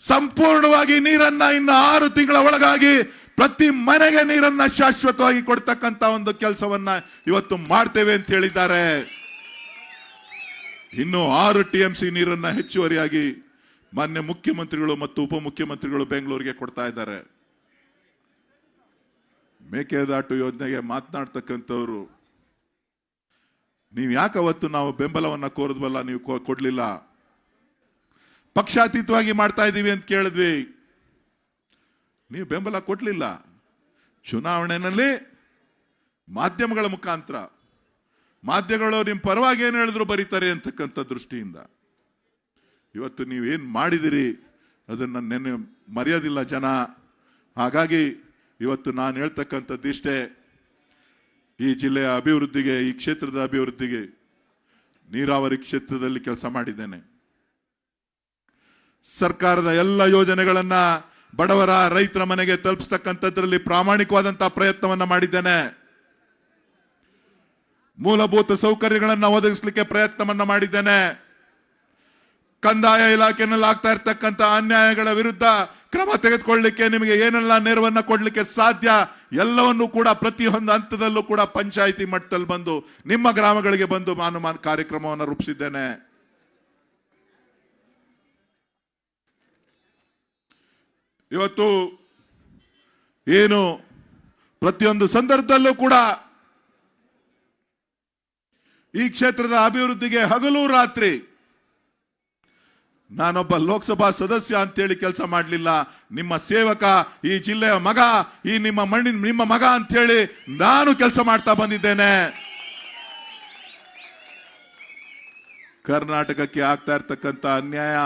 ಸಂಪೂರ್ಣವಾಗಿ ನೀರನ್ನ ಇನ್ನು 6 ತಿಂಗಳ ಒಳಗಾಗಿ ಪ್ರತಿ ಮನೆಗೆ ನೀರನ್ನ ಶಾಶ್ವತವಾಗಿ ಕೊಡ್ತಕ್ಕಂತ ಒಂದು ಕೆಲಸವನ್ನ ಇವತ್ತು ಮಾಡ್ತೇವೆ ಅಂತ ಹೇಳಿದ್ದಾರೆ. ಇನ್ನು 6 TMC ನೀರನ್ನ ಹೆಚ್ಚುವರಿಯಾಗಿ ಮಾನ್ಯ ಮುಖ್ಯಮಂತ್ರಿಗಳು ಮತ್ತು ಉಪಮುಖ್ಯಮಂತ್ರಿಗಳು ಬೆಂಗಳೂರಿಗೆ ಕೊಡ್ತಾ ಇದ್ದಾರೆ. ಮೇಕೆದಾಟು ಯೋಜನೆಗೆ ಮಾತನಾಡ್ತಕ್ಕಂಥವ್ರು, ನೀವು ಯಾಕೆ ಅವತ್ತು ನಾವು ಬೆಂಬಲವನ್ನ ಕೋರಿದ್ವಲ್ಲ ನೀವು ಕೊಡ್ಲಿಲ್ಲ? ಪಕ್ಷಾತೀತವಾಗಿ ಮಾಡ್ತಾ ಇದ್ದೀವಿ ಅಂತ ಕೇಳಿದ್ವಿ, ನೀವು ಬೆಂಬಲ ಕೊಡ್ಲಿಲ್ಲ. ಚುನಾವಣೆಯಲ್ಲಿ ಮಾಧ್ಯಮಗಳ ಮುಖಾಂತರ ಮಾಧ್ಯಮಗಳು ನಿಮ್ಮ ಪರವಾಗಿ ಏನು ಹೇಳಿದ್ರು ಬರೀತಾರೆ ಅಂತಕ್ಕಂಥ ದೃಷ್ಟಿಯಿಂದ ಇವತ್ತು ನೀವೇನ್ ಮಾಡಿದಿರಿ ಅದನ್ನ ನೆನ್ನೆ ಮರೆಯೋದಿಲ್ಲ ಜನ. ಹಾಗಾಗಿ ಇವತ್ತು ನಾನು ಹೇಳ್ತಕ್ಕಂಥದ್ದಿಷ್ಟೇ, ಈ ಜಿಲ್ಲೆಯ ಅಭಿವೃದ್ಧಿಗೆ, ಈ ಕ್ಷೇತ್ರದ ಅಭಿವೃದ್ಧಿಗೆ ನೀರಾವರಿ ಕ್ಷೇತ್ರದಲ್ಲಿ ಕೆಲಸ ಮಾಡಿದ್ದೇನೆ. ಸರ್ಕಾರದ ಎಲ್ಲ ಯೋಜನೆಗಳನ್ನ ಬಡವರ ರೈತರ ಮನೆಗೆ ತಲುಪಿಸ್ತಕ್ಕಂಥದ್ರಲ್ಲಿ ಪ್ರಾಮಾಣಿಕವಾದಂತಹ ಪ್ರಯತ್ನವನ್ನ ಮಾಡಿದ್ದೇನೆ. ಮೂಲಭೂತ ಸೌಕರ್ಯಗಳನ್ನ ಒದಗಿಸಲಿಕ್ಕೆ ಪ್ರಯತ್ನವನ್ನ ಮಾಡಿದ್ದೇನೆ. ಕಂದಾಯ ಇಲಾಖೆನಲ್ಲಿ ಆಗ್ತಾ ಇರ್ತಕ್ಕಂಥ ಅನ್ಯಾಯಗಳ ವಿರುದ್ಧ ಕ್ರಮ ತೆಗೆದುಕೊಳ್ಳಲಿಕ್ಕೆ ನಿಮಗೆ ಏನೆಲ್ಲ ನೆರವನ್ನ ಕೊಡ್ಲಿಕ್ಕೆ ಸಾಧ್ಯ ಎಲ್ಲವನ್ನೂ ಕೂಡ ಪ್ರತಿಯೊಂದು ಹಂತದಲ್ಲೂ ಕೂಡ ಪಂಚಾಯಿತಿ ಮಟ್ಟದಲ್ಲಿ ಬಂದು ನಿಮ್ಮ ಗ್ರಾಮಗಳಿಗೆ ಬಂದು ನಾನು ಕಾರ್ಯಕ್ರಮವನ್ನು ರೂಪಿಸಿದ್ದೇನೆ. ಇವತ್ತು ಏನು ಪ್ರತಿಯೊಂದು ಸಂದರ್ಭದಲ್ಲೂ ಕೂಡ ಈ ಕ್ಷೇತ್ರದ ಅಭಿವೃದ್ಧಿಗೆ ಹಗಲು ರಾತ್ರಿ ನಾನೊಬ್ಬ ಲೋಕಸಭಾ ಸದಸ್ಯ ಅಂತೇಳಿ ಕೆಲಸ ಮಾಡಲಿಲ್ಲ. ನಿಮ್ಮ ಸೇವಕ, ಈ ಜಿಲ್ಲೆಯ ಮಗ, ಈ ನಿಮ್ಮ ಮಗ ಅಂತೇಳಿ ನಾನು ಕೆಲಸ ಮಾಡ್ತಾ ಬಂದಿದ್ದೇನೆ. ಕರ್ನಾಟಕಕ್ಕೆ ಆಗ್ತಾ ಇರ್ತಕ್ಕಂಥ ಅನ್ಯಾಯ,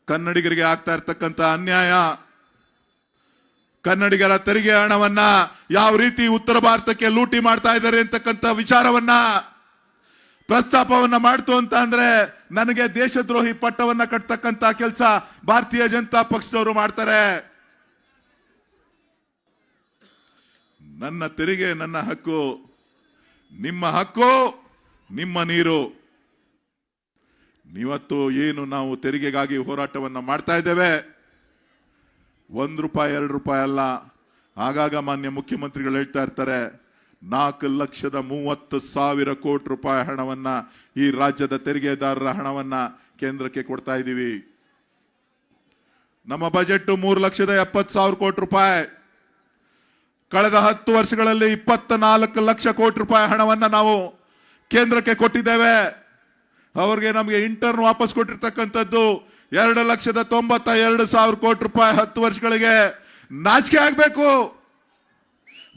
ಕನ್ನಡಿಗರಿಗೆ ಆಗ್ತಾ ಇರ್ತಕ್ಕಂಥ ಅನ್ಯಾಯ, ಕನ್ನಡಿಗರ ತೆರಿಗೆ ಹಣವನ್ನ ಯಾವ ರೀತಿ ಉತ್ತರ ಭಾರತಕ್ಕೆ ಲೂಟಿ ಮಾಡ್ತಾ ಇದ್ದಾರೆ ಅಂತಕ್ಕಂಥ ವಿಚಾರವನ್ನ ಪ್ರಸ್ತಾಪವನ್ನ ಮಾಡ್ತು ಅಂತ ಅಂದ್ರೆ ನನಗೆ ದೇಶದ್ರೋಹಿ ಪಟ್ಟವನ್ನ ಕಟ್ತಕ್ಕಂತ ಕೆಲಸ ಭಾರತೀಯ ಜನತಾ ಪಕ್ಷದವರು ಮಾಡ್ತಾರೆ. ನನ್ನ ತೆರಿಗೆ ನನ್ನ ಹಕ್ಕು, ನಿಮ್ಮ ಹಕ್ಕು ನಿಮ್ಮ ನೀರು. ಇವತ್ತು ಏನು ನಾವು ತೆರಿಗೆಗಾಗಿ ಹೋರಾಟವನ್ನ ಮಾಡ್ತಾ ಇದ್ದೇವೆ, ₹1 ₹2 ಅಲ್ಲ. ಆಗಾಗ ಮಾನ್ಯ ಮುಖ್ಯಮಂತ್ರಿಗಳು ಹೇಳ್ತಾ ಇರ್ತಾರೆ, 4,30,000 ಕೋಟಿ ರೂಪಾಯಿ ಹಣವನ್ನ ಈ ರಾಜ್ಯದ ತೆರಿಗೆದಾರರ ಹಣವನ್ನ ಕೇಂದ್ರಕ್ಕೆ ಕೊಡ್ತಾ ಇದ್ದೀವಿ. ನಮ್ಮ ಬಜೆಟ್ 3,70,000 ಕೋಟಿ ರೂಪಾಯಿ. ಕಳೆದ 10 ವರ್ಷಗಳಲ್ಲಿ 24 ಲಕ್ಷ ಕೋಟಿ ರೂಪಾಯಿ ಹಣವನ್ನ ನಾವು ಕೇಂದ್ರಕ್ಕೆ ಕೊಟ್ಟಿದ್ದೇವೆ. ಅವ್ರಿಗೆ ನಮಗೆ ಇಂಟರ್ನ್ ವಾಪಸ್ ಕೊಟ್ಟಿರ್ತಕ್ಕಂಥದ್ದು 2,92,000 ಕೋಟಿ ರೂಪಾಯಿ 10 ವರ್ಷಗಳಿಗೆ. ನಾಚಿಕೆ ಆಗ್ಬೇಕು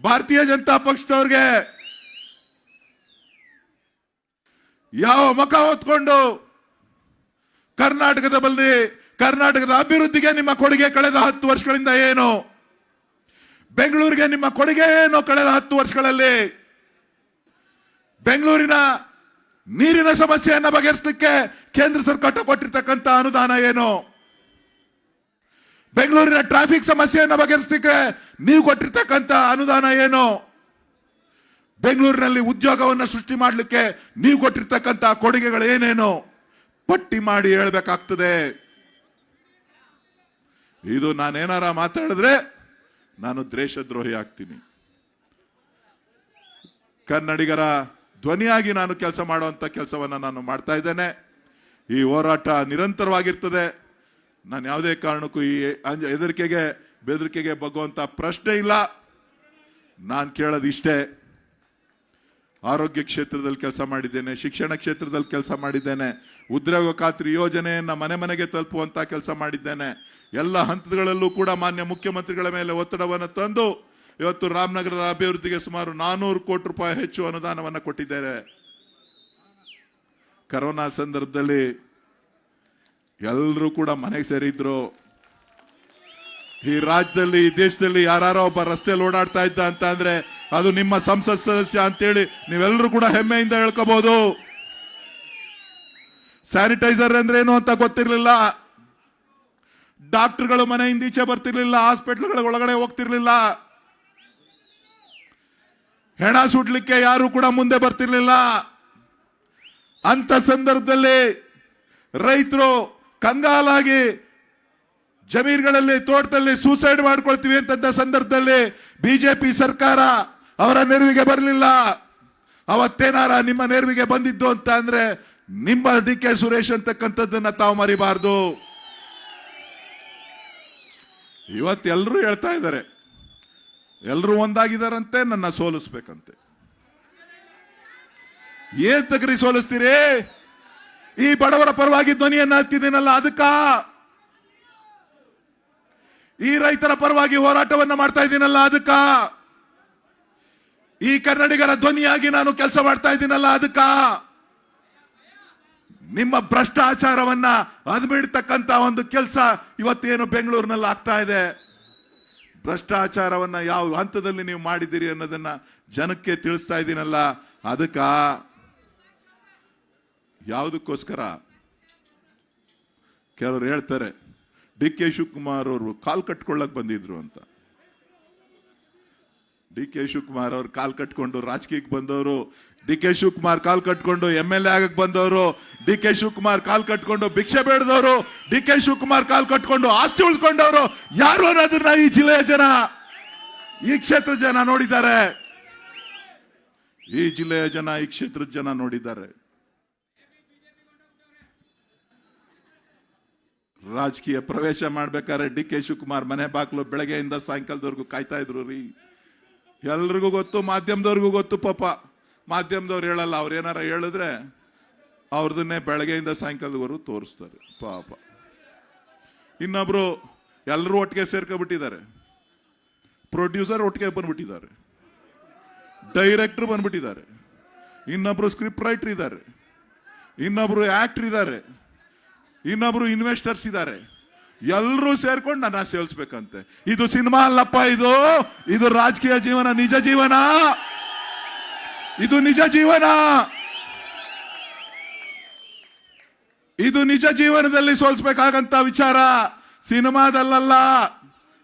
ಭಾರತೀಯ ಜನತಾ ಪಕ್ಷದವ್ರಿಗೆ. ಯಾವ ಮುಖ ಹೊತ್ಕೊಂಡು ಕರ್ನಾಟಕದ ಅಭಿವೃದ್ಧಿಗೆ ನಿಮ್ಮ ಕೊಡುಗೆ ಕಳೆದ 10 ವರ್ಷಗಳಿಂದ ಏನು, ಬೆಂಗಳೂರಿಗೆ ನಿಮ್ಮ ಕೊಡುಗೆ ಏನು ಕಳೆದ 10 ವರ್ಷಗಳಲ್ಲಿ, ಬೆಂಗಳೂರಿನ ನೀರಿನ ಸಮಸ್ಯೆಯನ್ನ ಬಗೆಹರಿಸಲಿಕ್ಕೆ ಕೇಂದ್ರ ಸರ್ಕಾರ ಕೊಟ್ಟಿರ್ತಕ್ಕಂಥ ಅನುದಾನ ಏನು, ಬೆಂಗಳೂರಿನ ಟ್ರಾಫಿಕ್ ಸಮಸ್ಯೆಯನ್ನ ಬಗೆಹರಿಸಲಿಕ್ಕೆ ನೀವು ಕೊಟ್ಟಿರ್ತಕ್ಕಂಥ ಅನುದಾನ ಏನು, ಬೆಂಗಳೂರಿನಲ್ಲಿ ಉದ್ಯೋಗವನ್ನು ಸೃಷ್ಟಿ ಮಾಡಲಿಕ್ಕೆ ನೀವು ಕೊಟ್ಟಿರ್ತಕ್ಕಂಥ ಕೊಡುಗೆಗಳು ಏನೇನು ಪಟ್ಟಿ ಮಾಡಿ ಹೇಳ್ಬೇಕಾಗ್ತದೆ. ಇದು ನಾನೇನಾರ ಮಾತಾಡಿದ್ರೆ ನಾನು ದೇಶದ್ರೋಹಿ ಆಗ್ತೀನಿ. ಕನ್ನಡಿಗರ ಧ್ವನಿಯಾಗಿ ನಾನು ಕೆಲಸ ಮಾಡುವಂತ ಕೆಲಸವನ್ನ ನಾನು ಮಾಡ್ತಾ ಇದ್ದೇನೆ. ಈ ಹೋರಾಟ ನಿರಂತರವಾಗಿರ್ತದೆ. ನಾನು ಯಾವುದೇ ಕಾರಣಕ್ಕೂ ಈ ಹೆದರಿಕೆಗೆ ಬೆದರಿಕೆಗೆ ಬಗ್ಗುವಂತ ಪ್ರಶ್ನೆ ಇಲ್ಲ. ನಾನು ಕೇಳೋದು ಇಷ್ಟೇ, ಆರೋಗ್ಯ ಕ್ಷೇತ್ರದಲ್ಲಿ ಕೆಲಸ ಮಾಡಿದ್ದೇನೆ, ಶಿಕ್ಷಣ ಕ್ಷೇತ್ರದಲ್ಲಿ ಕೆಲಸ ಮಾಡಿದ್ದೇನೆ, ಉದ್ಯೋಗ ಖಾತ್ರಿ ಯೋಜನೆಯನ್ನ ಮನೆ ಮನೆಗೆ ತಲುಪುವಂತ ಕೆಲಸ ಮಾಡಿದ್ದೇನೆ. ಎಲ್ಲ ಹಂತಗಳಲ್ಲೂ ಕೂಡ ಮಾನ್ಯ ಮುಖ್ಯಮಂತ್ರಿಗಳ ಮೇಲೆ ಒತ್ತಡವನ್ನು ತಂದು ಇವತ್ತು ರಾಮನಗರದ ಅಭಿವೃದ್ಧಿಗೆ ಸುಮಾರು 400 ಕೋಟಿ ರೂಪಾಯಿ ಹೆಚ್ಚು ಅನುದಾನವನ್ನು ಕೊಟ್ಟಿದ್ದೇವೆ. ಕರೋನಾ ಸಂದರ್ಭದಲ್ಲಿ ಎಲ್ಲರೂ ಕೂಡ ಮನೆಗೆ ಸೇರಿದ್ರು. ಈ ರಾಜ್ಯದಲ್ಲಿ, ಈ ದೇಶದಲ್ಲಿ ಯಾರೋ ಒಬ್ಬ ರಸ್ತೆಯಲ್ಲಿ ಓಡಾಡ್ತಾ ಇದ್ದ ಅಂತ ಅಂದ್ರೆ ಅದು ನಿಮ್ಮ ಸಂಸತ್ ಸದಸ್ಯ ಅಂತೇಳಿ ನೀವೆಲ್ಲರೂ ಕೂಡ ಹೆಮ್ಮೆಯಿಂದ ಹೇಳ್ಕೋಬಹುದು. ಸ್ಯಾನಿಟೈಸರ್ ಅಂದ್ರೆ ಏನು ಅಂತ ಗೊತ್ತಿರಲಿಲ್ಲ. ಡಾಕ್ಟರ್ಗಳು ಮನೆಯಿಂದ ಈಚೆ ಬರ್ತಿರ್ಲಿಲ್ಲ, ಹಾಸ್ಪಿಟಲ್ಗಳ ಒಳಗಡೆ ಹೋಗ್ತಿರ್ಲಿಲ್ಲ, ಹೆಣ ಸುಡ್ಲಿಕ್ಕೆ ಯಾರು ಕೂಡ ಮುಂದೆ ಬರ್ತಿರ್ಲಿಲ್ಲ. ಅಂತ ಸಂದರ್ಭದಲ್ಲಿ ರೈತರು ಕಂಗಾಲಾಗಿ ಜಮೀನುಗಳಲ್ಲಿ, ತೋಟದಲ್ಲಿ ಸೂಸೈಡ್ ಮಾಡ್ಕೊಳ್ತೀವಿ ಅಂತ ಸಂದರ್ಭದಲ್ಲಿ ಬಿಜೆಪಿ ಸರ್ಕಾರ ಅವರ ನೆರವಿಗೆ ಬರಲಿಲ್ಲ. ಅವತ್ತೇನಾರ ನಿಮ್ಮ ನೆರವಿಗೆ ಬಂದಿದ್ದು ಅಂತ ಅಂದ್ರೆ ನಿಮ್ಮ ಡಿ ಕೆ ಸುರೇಶ್ ಅಂತಕ್ಕಂಥದ್ದನ್ನ ತಾವು ಮರಿಬಾರ್ದು. ಇವತ್ತೆಲ್ಲರೂ ಹೇಳ್ತಾ ಇದ್ದಾರೆ, ಎಲ್ಲರೂ ಒಂದಾಗಿದ್ದಾರಂತೆ, ನನ್ನ ಸೋಲಿಸ್ಬೇಕಂತೆ. ಏನ್ ತಗರಿ ಸೋಲಿಸ್ತೀರಿ? ಈ ಬಡವರ ಪರವಾಗಿ ಧ್ವನಿಯನ್ನ ಹಾಕ್ತಿದ್ದೀನಲ್ಲ ಅದಕ್ಕ, ಈ ರೈತರ ಪರವಾಗಿ ಹೋರಾಟವನ್ನ ಮಾಡ್ತಾ ಇದ್ದೀನಲ್ಲ ಅದಕ್ಕ, ಈ ಕನ್ನಡಿಗರ ಧ್ವನಿಯಾಗಿ ನಾನು ಕೆಲಸ ಮಾಡ್ತಾ ಇದ್ದೀನಲ್ಲ ಅದಕ್ಕ, ನಿಮ್ಮ ಭ್ರಷ್ಟಾಚಾರವನ್ನ ಅದ್ಬಿಡ್ತಕ್ಕಂತ ಒಂದು ಕೆಲಸ ಇವತ್ತೇನು ಬೆಂಗಳೂರಿನಲ್ಲಿ ಆಗ್ತಾ ಇದೆ. ಭ್ರಷ್ಟಾಚಾರವನ್ನ ಯಾವ ಹಂತದಲ್ಲಿ ನೀವು ಮಾಡಿದ್ದೀರಿ ಅನ್ನೋದನ್ನ ಜನಕ್ಕೆ ತಿಳಿಸ್ತಾ ಇದ್ದೀನಲ್ಲ ಅದಕ್ಕ. ಯಾವುದಕ್ಕೋಸ್ಕರ ಕೆಲವರು ಹೇಳ್ತಾರೆ ಡಿ ಕೆ ಶಿವಕುಮಾರ್ ಅವರು ಕಾಲ್ ಕಟ್ಕೊಳ್ಳಕ್ ಬಂದಿದ್ರು ಅಂತ. ಡಿ ಕೆ ಶಿವಕುಮಾರ್ ಅವರು ಕಾಲ್ ಕಟ್ಕೊಂಡು ರಾಜಕೀಯಕ್ಕೆ ಬಂದವರು, ಡಿ ಕೆ ಶಿವಕುಮಾರ್ ಕಾಲ್ ಕಟ್ಕೊಂಡು MLA ಆಗಕ್ಕೆ ಬಂದವರು, ಡಿ ಕೆ ಶಿವಕುಮಾರ್ ಕಾಲ್ ಕಟ್ಕೊಂಡು ಭಿಕ್ಷೆ ಬೇಡದವರು, ಡಿ ಕೆ ಶಿವಕುಮಾರ್ ಕಾಲ್ ಕಟ್ಕೊಂಡು ಆಸ್ತಿ ಉಳ್ಕೊಂಡವರು ಯಾರು ಅನ್ನೋದನ್ನ ಈ ಜಿಲ್ಲೆಯ ಜನ, ಈ ಕ್ಷೇತ್ರದ ಜನ ನೋಡಿದ್ದಾರೆ. ಈ ಜಿಲ್ಲೆಯ ಜನ, ಈ ಕ್ಷೇತ್ರದ ಜನ ನೋಡಿದ್ದಾರೆ. ರಾಜಕೀಯ ಪ್ರವೇಶ ಮಾಡ್ಬೇಕಾದ್ರೆ ಡಿ ಕೆ ಶಿವಕುಮಾರ್ ಮನೆ ಬಾಗ್ಲು ಬೆಳಗ್ಗೆಯಿಂದ ಸಾಯಂಕಾಲದವರೆಗೂ ಕಾಯ್ತಾ ಇದ್ರು ರೀ. ಎಲ್ರಿಗೂ ಗೊತ್ತು, ಮಾಧ್ಯಮದವ್ರಿಗೂ ಗೊತ್ತು. ಪಾಪ ಮಾಧ್ಯಮದವ್ರು ಹೇಳಲ್ಲ, ಅವ್ರು ಏನಾರ ಹೇಳಿದ್ರೆ ಅವ್ರದನ್ನೇ ಬೆಳಗ್ಗೆಯಿಂದ ಸಾಯಂಕಾಲದವರೆಗೂ ತೋರಿಸ್ತಾರೆ ಪಾಪ. ಇನ್ನೊಬ್ರು ಎಲ್ಲರೂ ಒಟ್ಟಿಗೆ ಸೇರ್ಕೊಬಿಟ್ಟಿದ್ದಾರೆ. ಪ್ರೊಡ್ಯೂಸರ್ ಒಟ್ಟಿಗೆ ಬಂದ್ಬಿಟ್ಟಿದ್ದಾರೆ, ಡೈರೆಕ್ಟರ್ ಬಂದ್ಬಿಟ್ಟಿದ್ದಾರೆ, ಇನ್ನೊಬ್ರು ಸ್ಕ್ರಿಪ್ಟ್ ರೈಟರ್ ಇದ್ದಾರೆ, ಇನ್ನೊಬ್ರು ಆಕ್ಟರ್ ಇದ್ದಾರೆ, ಇನ್ನೊಬ್ರು ಇನ್ವೆಸ್ಟರ್ಸ್ ಇದ್ದಾರೆ. ಎಲ್ಲರೂ ಸೇರ್ಕೊಂಡು ನನ್ನ ಸೇಲ್ಸ್ಬೇಕಂತೆ. ಇದು ಸಿನಿಮಾ ಅಲ್ಲಪ್ಪ, ಇದು ರಾಜಕೀಯ ಜೀವನ, ನಿಜ ಜೀವನ, ಇದು ನಿಜ ಜೀವನ. ಇದು ನಿಜ ಜೀವನದಲ್ಲಿ ಸೋಲ್ಸ್ಬೇಕಾಗಂತ ವಿಚಾರ, ಸಿನಿಮಾದಲ್ಲ.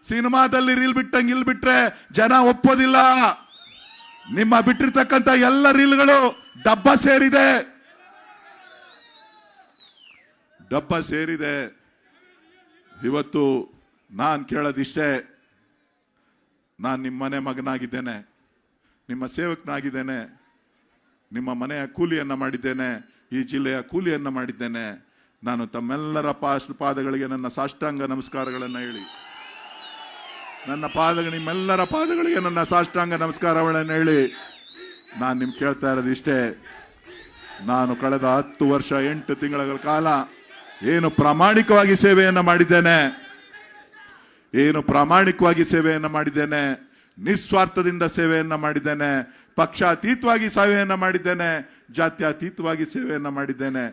ಸಿನಿಮಾದಲ್ಲಿ ರೀಲ್ ಬಿಟ್ಟಂಗೆ ಇಲ್ಲಿ ಬಿಟ್ರೆ ಜನ ಒಪ್ಪೋದಿಲ್ಲ. ನಿಮ್ಮ ಬಿಟ್ಟಿರ್ತಕ್ಕಂಥ ಎಲ್ಲ ರೀಲ್ಗಳು ಡಬ್ಬ ಸೇರಿದೆ, ಡಬ್ಬ ಸೇರಿದೆ. ಇವತ್ತು ನಾನು ಕೇಳೋದಿಷ್ಟೇ, ನಾನು ನಿಮ್ಮ ಮನೆ ಮಗನಾಗಿದ್ದೇನೆ, ನಿಮ್ಮ ಸೇವಕನಾಗಿದ್ದೇನೆ, ನಿಮ್ಮ ಮನೆಯ ಕೂಲಿಯನ್ನ ಮಾಡಿದ್ದೇನೆ, ಈ ಜಿಲ್ಲೆಯ ಕೂಲಿಯನ್ನ ಮಾಡಿದ್ದೇನೆ. ನಾನು ತಮ್ಮೆಲ್ಲರ ಪಾದಗಳಿಗೆ ನನ್ನ ಸಾಷ್ಟಾಂಗ ನಮಸ್ಕಾರಗಳನ್ನು ಹೇಳಿ, ನಿಮ್ಮೆಲ್ಲರ ಪಾದಗಳಿಗೆ ನನ್ನ ಸಾಷ್ಟಾಂಗ ನಮಸ್ಕಾರಗಳನ್ನು ಹೇಳಿ ನಾನು ನಿಮ್ಗೆ ಕೇಳ್ತಾ ಇರೋದು ಇಷ್ಟೇ. ನಾನು ಕಳೆದ 10 ವರ್ಷ 8 ತಿಂಗಳ ಕಾಲ ಏನು ಪ್ರಾಮಾಣಿಕವಾಗಿ ಸೇವೆಯನ್ನು ಮಾಡಿದ್ದೇನೆ, ನಿಸ್ವಾರ್ಥದಿಂದ ಸೇವೆಯನ್ನ ಮಾಡಿದ್ದೇನೆ, ಪಕ್ಷಾತೀತವಾಗಿ ಸೇವೆಯನ್ನ ಮಾಡಿದ್ದೇನೆ, ಜಾತ್ಯತೀತವಾಗಿ ಸೇವೆಯನ್ನ ಮಾಡಿದ್ದೇನೆ.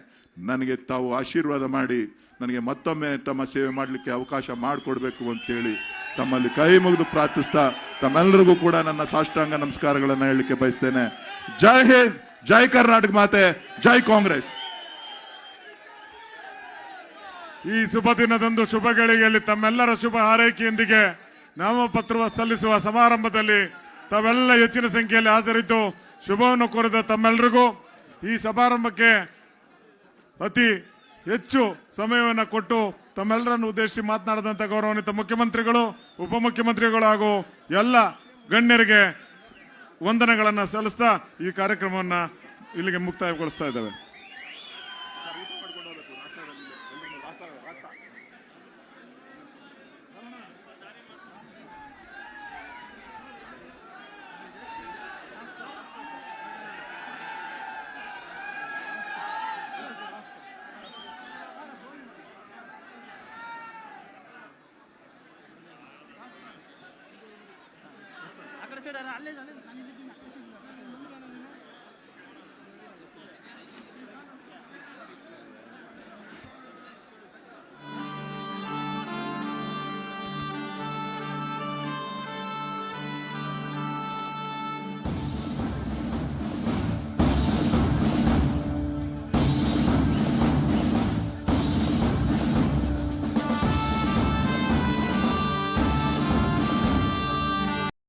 ನನಗೆ ತಾವು ಆಶೀರ್ವಾದ ಮಾಡಿ ನನಗೆ ಮತ್ತೊಮ್ಮೆ ತಮ್ಮ ಸೇವೆ ಮಾಡಲಿಕ್ಕೆ ಅವಕಾಶ ಮಾಡಿಕೊಡ್ಬೇಕು ಅಂತೇಳಿ ತಮ್ಮಲ್ಲಿ ಕೈ ಮುಗಿದು ಪ್ರಾರ್ಥಿಸ್ತಾ ತಮ್ಮೆಲ್ಲರಿಗೂ ಕೂಡ ನನ್ನ ಸಾಷ್ಟಾಂಗ ನಮಸ್ಕಾರಗಳನ್ನು ಹೇಳಲಿಕ್ಕೆ ಬಯಸ್ತೇನೆ. ಜೈ ಹಿಂದ್, ಜೈ ಕರ್ನಾಟಕ ಮಾತೆ, ಜೈ ಕಾಂಗ್ರೆಸ್. ಈ ಶುಭ ದಿನದಂದು ಶುಭ ಗಳಿಗೆಯಲ್ಲಿ ತಮ್ಮೆಲ್ಲರ ಶುಭ ಹಾರೈಕೆಯೊಂದಿಗೆ ನಾಮಪತ್ರ ಸಲ್ಲಿಸುವ ಸಮಾರಂಭದಲ್ಲಿ ತಾವೆಲ್ಲ ಹೆಚ್ಚಿನ ಸಂಖ್ಯೆಯಲ್ಲಿ ಹಾಜರಿದ್ದು ಶುಭವನ್ನು ಕೋರಿದ ತಮ್ಮೆಲ್ಲರಿಗೂ, ಈ ಸಮಾರಂಭಕ್ಕೆ ಅತಿ ಹೆಚ್ಚು ಸಮಯವನ್ನು ಕೊಟ್ಟು ತಮ್ಮೆಲ್ಲರನ್ನು ಉದ್ದೇಶಿಸಿ ಮಾತನಾಡಿದಂಥ ಗೌರವಾನ್ವಿತ ಮುಖ್ಯಮಂತ್ರಿಗಳು, ಉಪಮುಖ್ಯಮಂತ್ರಿಗಳು ಹಾಗೂ ಎಲ್ಲ ಗಣ್ಯರಿಗೆ ವಂದನೆಗಳನ್ನು ಸಲ್ಲಿಸ್ತಾ ಈ ಕಾರ್ಯಕ್ರಮವನ್ನು ಇಲ್ಲಿಗೆ ಮುಕ್ತಾಯಗೊಳಿಸ್ತಾ ಇದ್ದೇವೆ. ಅಲ್ಲೇ